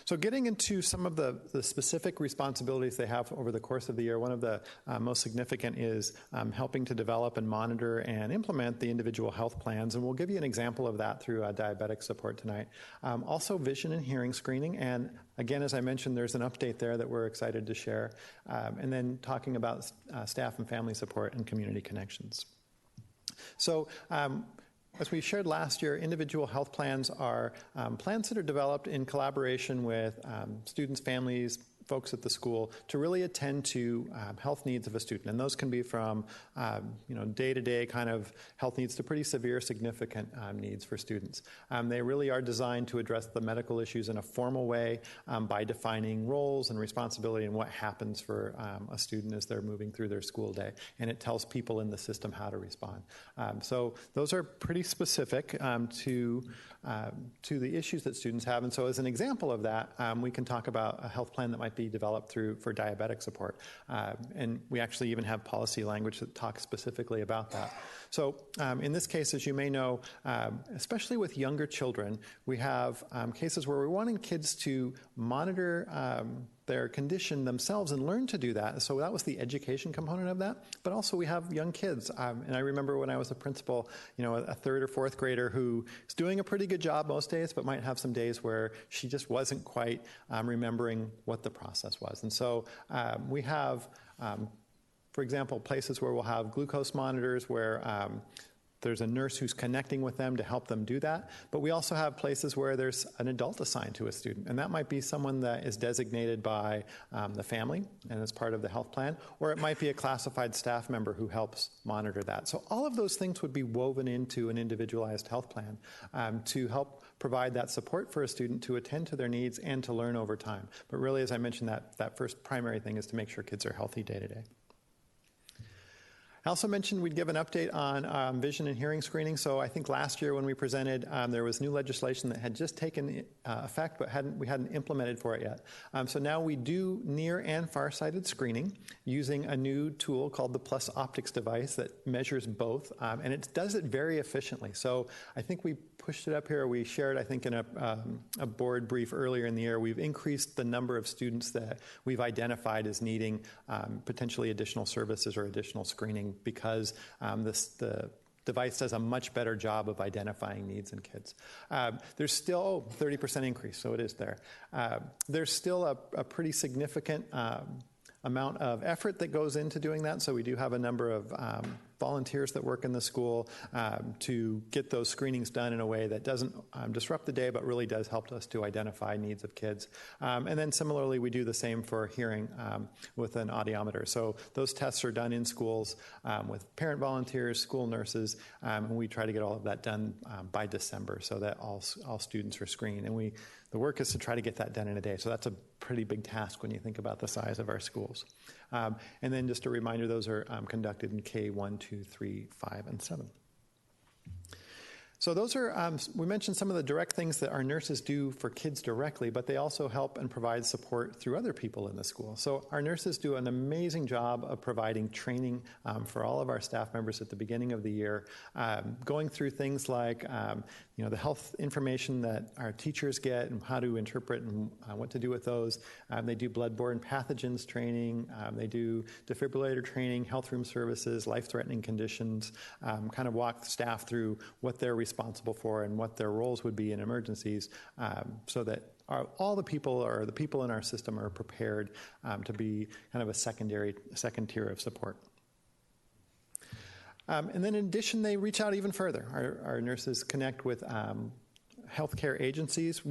So getting into some of the specific responsibilities they have over the course of the year, one of the most significant is helping to develop and monitor and implement the individual health plans, and we'll give you an example of that through diabetic support tonight. Also vision and hearing screening, and again, as I mentioned, there's an update there that we're excited to share, and then talking about staff and family support and community connections. So as we shared last year, individual health plans are plans that are developed in collaboration with students, families, folks at the school to really attend to health needs of a student. And those can be from day-to-day kind of health needs to pretty severe, significant needs for students. They really are designed to address the medical issues in a formal way by defining roles and responsibility and what happens for a student as they're moving through their school day. And it tells people in the system how to respond. So those are pretty specific to the issues that students have. And so as an example of that, we can talk about a health plan that might be developed for diabetic support. And we actually even have policy language that talks specifically about that. So in this case, as you may know, especially with younger children, we have cases where we're wanting kids to monitor their condition themselves and learn to do that. So that was the education component of that. But also we have young kids. And I remember when I was a principal, a third or fourth grader who is doing a pretty good job most days, but might have some days where she just wasn't quite remembering what the process was. And so we have, for example, places where we'll have glucose monitors where there's a nurse who's connecting with them to help them do that. But we also have places where there's an adult assigned to a student. And that might be someone that is designated by the family and is part of the health plan, or it might be a classified staff member who helps monitor that. So all of those things would be woven into an individualized health plan to help provide that support for a student to attend to their needs and to learn over time. But really, as I mentioned, that first primary thing is to make sure kids are healthy day to day. I also mentioned we'd give an update on vision and hearing screening. So I think last year when we presented, there was new legislation that had just taken effect, but we hadn't implemented for it yet. So now we do near and far-sighted screening using a new tool called the Plus Optics device that measures both, and it does it very efficiently. So I think we pushed it up here. We shared, I think, in a board brief earlier in the year, we've increased the number of students that we've identified as needing potentially additional services or additional screening because the device does a much better job of identifying needs in kids. There's still 30% increase, so it is there. There's still a pretty significant amount of effort that goes into doing that, so we do have a number of volunteers that work in the school to get those screenings done in a way that doesn't disrupt the day, but really does help us to identify needs of kids. And then similarly, we do the same for hearing with an audiometer. So those tests are done in schools with parent volunteers, school nurses, and we try to get all of that done by December so that all students are screened. And the work is to try to get that done in a day. So that's a pretty big task when you think about the size of our schools. And then just a reminder, those are conducted in K1, 2, 3, 5, and 7. So those are, we mentioned some of the direct things that our nurses do for kids directly, but they also help and provide support through other people in the school. So our nurses do an amazing job of providing training for all of our staff members at the beginning of the year, going through things like the health information that our teachers get and how to interpret and what to do with those. They do bloodborne pathogens training. They do defibrillator training, health room services, life-threatening conditions, kind of walk staff through what they're responsible for and what their roles would be in emergencies so that all the people or the people in our system are prepared to be kind of a second tier of support. And then in addition, they reach out even further. Our nurses connect with healthcare agencies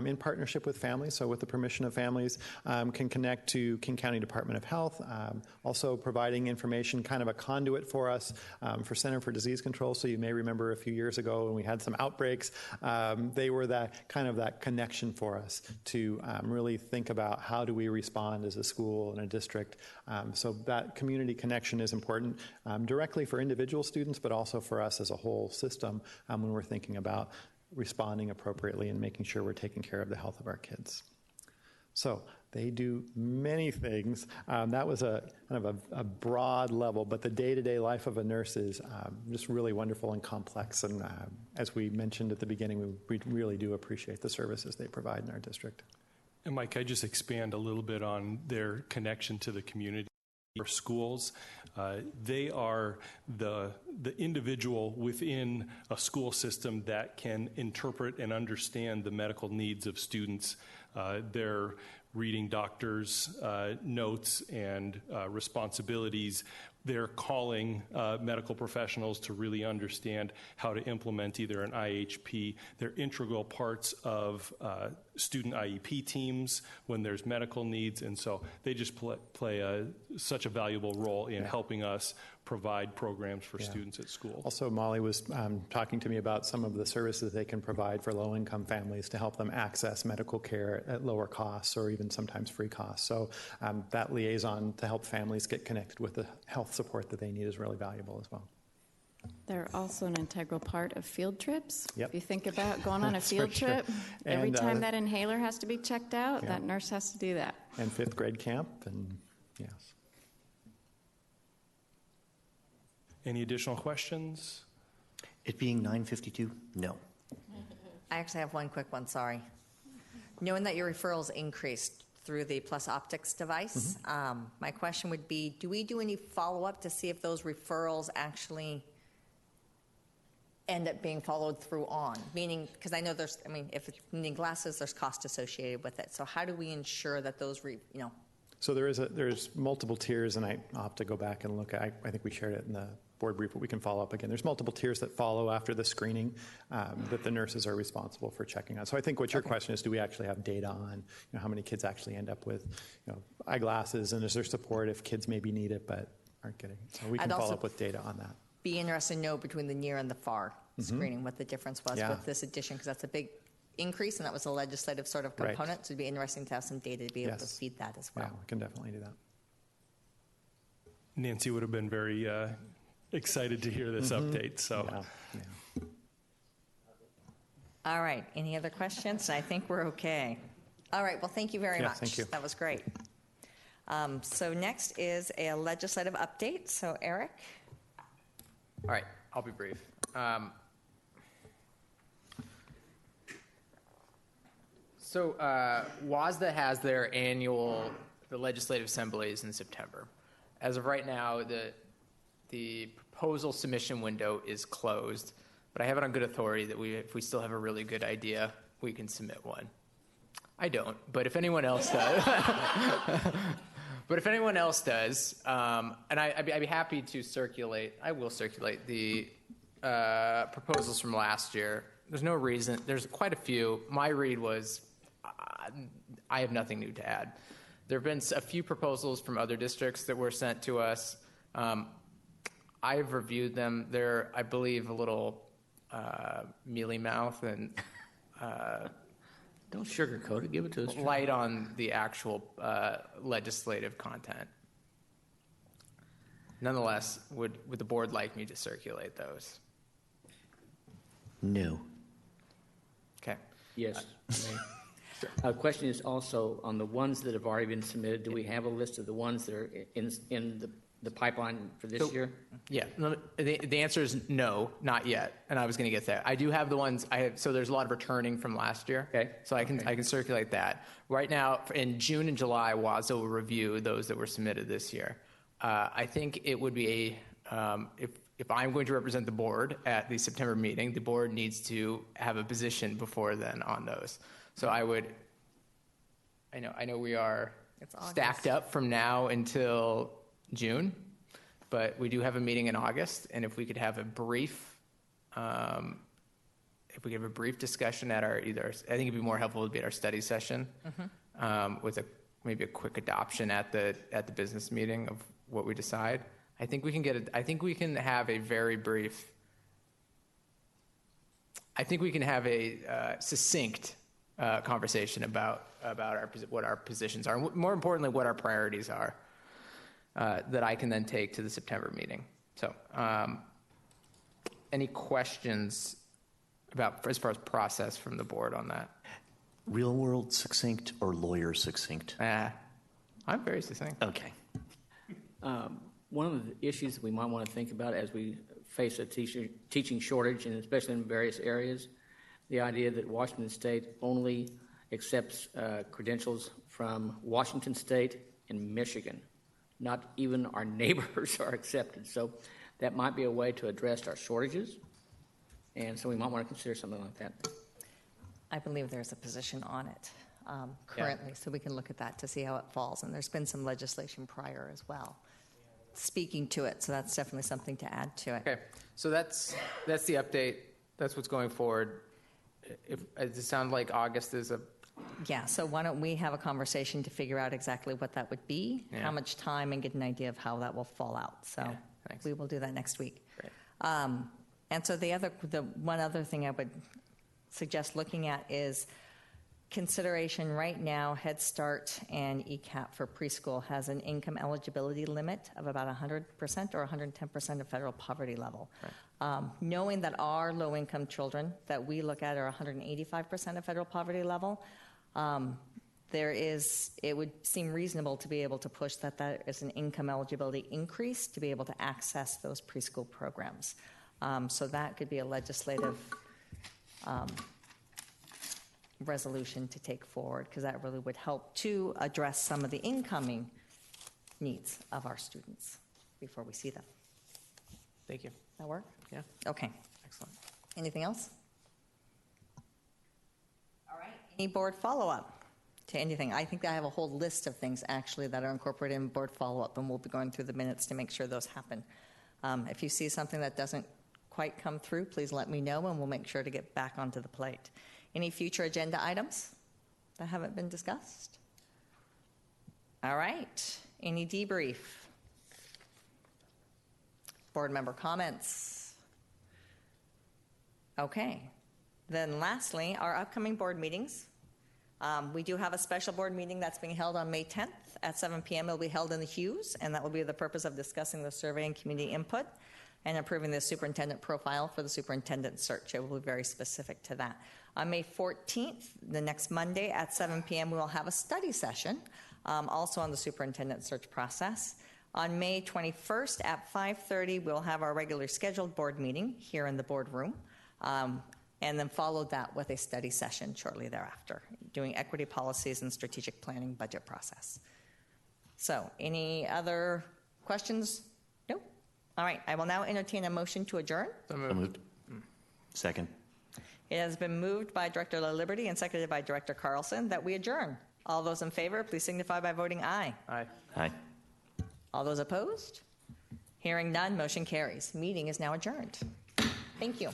in partnership with families, so with the permission of families, can connect to King County Department of Health, also providing information, kind of a conduit for us for Center for Disease Control. So you may remember a few years ago when we had some outbreaks, they were that connection for us to really think about how do we respond as a school and a district. So that community connection is important directly for individual students, but also for us as a whole system when we're thinking about responding appropriately and making sure we're taking care of the health of our kids. So they do many things. That was a kind of a broad level, but the day-to-day life of a nurse is just really wonderful and complex. And as we mentioned at the beginning, we really do appreciate the services they provide in our district. And Mike, I just expand a little bit on their connection to the community. Our schools, they are the individual within a school system that can interpret and understand the medical needs of students. They're reading doctors' notes and responsibilities. They're calling medical professionals to really understand how to implement either an IHP. They're integral parts of student IEP teams when there's medical needs, and so they just play such a valuable role in helping us provide programs for students at school. Also, Molly was talking to me about some of the services they can provide for low-income families to help them access medical care at lower costs or even sometimes free costs. So that liaison to help families get connected with the health support that they need is really valuable as well. They're also an integral part of field trips. Yep. If you think about going on a field trip, every time that inhaler has to be checked out, that nurse has to do that. And fifth grade camp, and yes. Any additional questions? It being 9:52, no. I actually have one quick one, sorry. Knowing that your referrals increased through the Plus Optics device, my question would be, do we do any follow-up to see if those referrals actually end up being followed through on? Meaning, because I know if it's needing glasses, there's cost associated with it. So how do we ensure that those, So there's multiple tiers, and I'll have to go back and look. I think we shared it in the board brief, but we can follow up again. There's multiple tiers that follow after the screening that the nurses are responsible for checking on. So I think what your question is, do we actually have data on how many kids actually end up with eyeglasses, and is there support if kids maybe need it but aren't getting it? So we can follow up with data on that. Be interested to know between the near and the far screening what the difference was with this addition, because that's a big increase, and that was a legislative sort of component, so it'd be interesting to have some data to be able to feed that as well. Yeah, we can definitely do that. Nancy would have been very excited to hear this update. So. Yeah. All right, any other questions? I think we're okay. All right, well, thank you very Yeah, much. thank you. That was great. So next is a legislative update. So Eric? All right, I'll be brief. So WASDA has their the legislative assemblies in September. As of right now, the proposal submission window is closed, but I have it on good authority that if we still have a really good idea, we can submit one. I don't, but if anyone else does, and I'd be happy to circulate. I will circulate the proposals from last year. There's no reason. There's quite a few. My read was, I have nothing new to add. There have been a few proposals from other districts that were sent to us. I've reviewed them. They're, I believe, a little mealy mouth and Don't sugarcoat it. Give it to us. light on the actual legislative content. Nonetheless, would the board like me to circulate those? No. Okay. Yes. Question is also on the ones that have already been submitted. Do we have a list of the ones that are in the pipeline for this year? Yeah, the answer is no, not yet. And I was going to get that. I do have the ones I have. So there's a lot of returning from last year. Okay. So I can circulate that right now. In June and July, WASDA will review those that were submitted this year. I think it would be if I'm going to represent the board at the September meeting, the board needs to have a position before then on those. So I would. I know we are stacked up from now until June, but we do have a meeting in August, and if we could have a brief, discussion at our I think it'd be more helpful to be at our study session, with maybe a quick adoption at the business meeting of what we decide. I think we can have a very brief. I think we can have a succinct conversation about what our positions are, and more importantly, what our priorities are. That I can then take to the September meeting. So, any questions as far as process from the board on that? Real world succinct or lawyer succinct? I'm very succinct. Okay. One of the issues we might want to think about as we face a teaching shortage, and especially in various areas, the idea that Washington State only accepts credentials from Washington State and Michigan. Not even our neighbors are accepted. So that might be a way to address our shortages. And so we might want to consider something like that. I believe there's a position on it currently, so we can look at that to see how it falls. And there's been some legislation prior as well speaking to it, so that's definitely something to add to it. Okay, so that's the update. That's what's going forward. Does it sound like August is a... Yeah, so why don't we have a conversation to figure out exactly what that would be, how much time, and get an idea of how that will fall out. So we will do that next week. Great. And so the one other thing I would suggest looking at is consideration right now. Head Start and ECAP for preschool has an income eligibility limit of about 100% or 110% of federal poverty level. Right. Knowing that our low-income children that we look at are 185% of federal poverty level, it would seem reasonable to be able to push that is an income eligibility increase to be able to access those preschool programs. So that could be a legislative resolution to take forward, because that really would help to address some of the incoming needs of our students before we see them. Thank you. That work? Yeah. Okay. Excellent. Anything else? All right. Any board follow-up to anything? I think I have a whole list of things actually that are incorporated in board follow-up, and we'll be going through the minutes to make sure those happen. If you see something that doesn't quite come through, please let me know, and we'll make sure to get back onto the plate. Any future agenda items that haven't been discussed? All right. Any debrief? Board member comments? Okay. Then lastly, our upcoming board meetings. We do have a special board meeting that's being held on May 10th at 7 p.m. It will be held in the Hughes, and that will be the purpose of discussing the survey and community input. and approving the superintendent profile for the superintendent search. It will be very specific to that. On May 14th, the next Monday at 7 p.m., we will have a study session, also on the superintendent search process. On May 21st at 5:30, we'll have our regular scheduled board meeting here in the boardroom, and then follow that with a study session shortly thereafter, doing equity policies and strategic planning budget process. So, any other questions? No? All right, I will now entertain a motion to adjourn. So moved. Second. It has been moved by Director La Liberty and seconded by Director Carlson that we adjourn. All those in favor, please signify by voting aye. Aye. Aye. All those opposed? Hearing none, motion carries. Meeting is now adjourned. Thank you.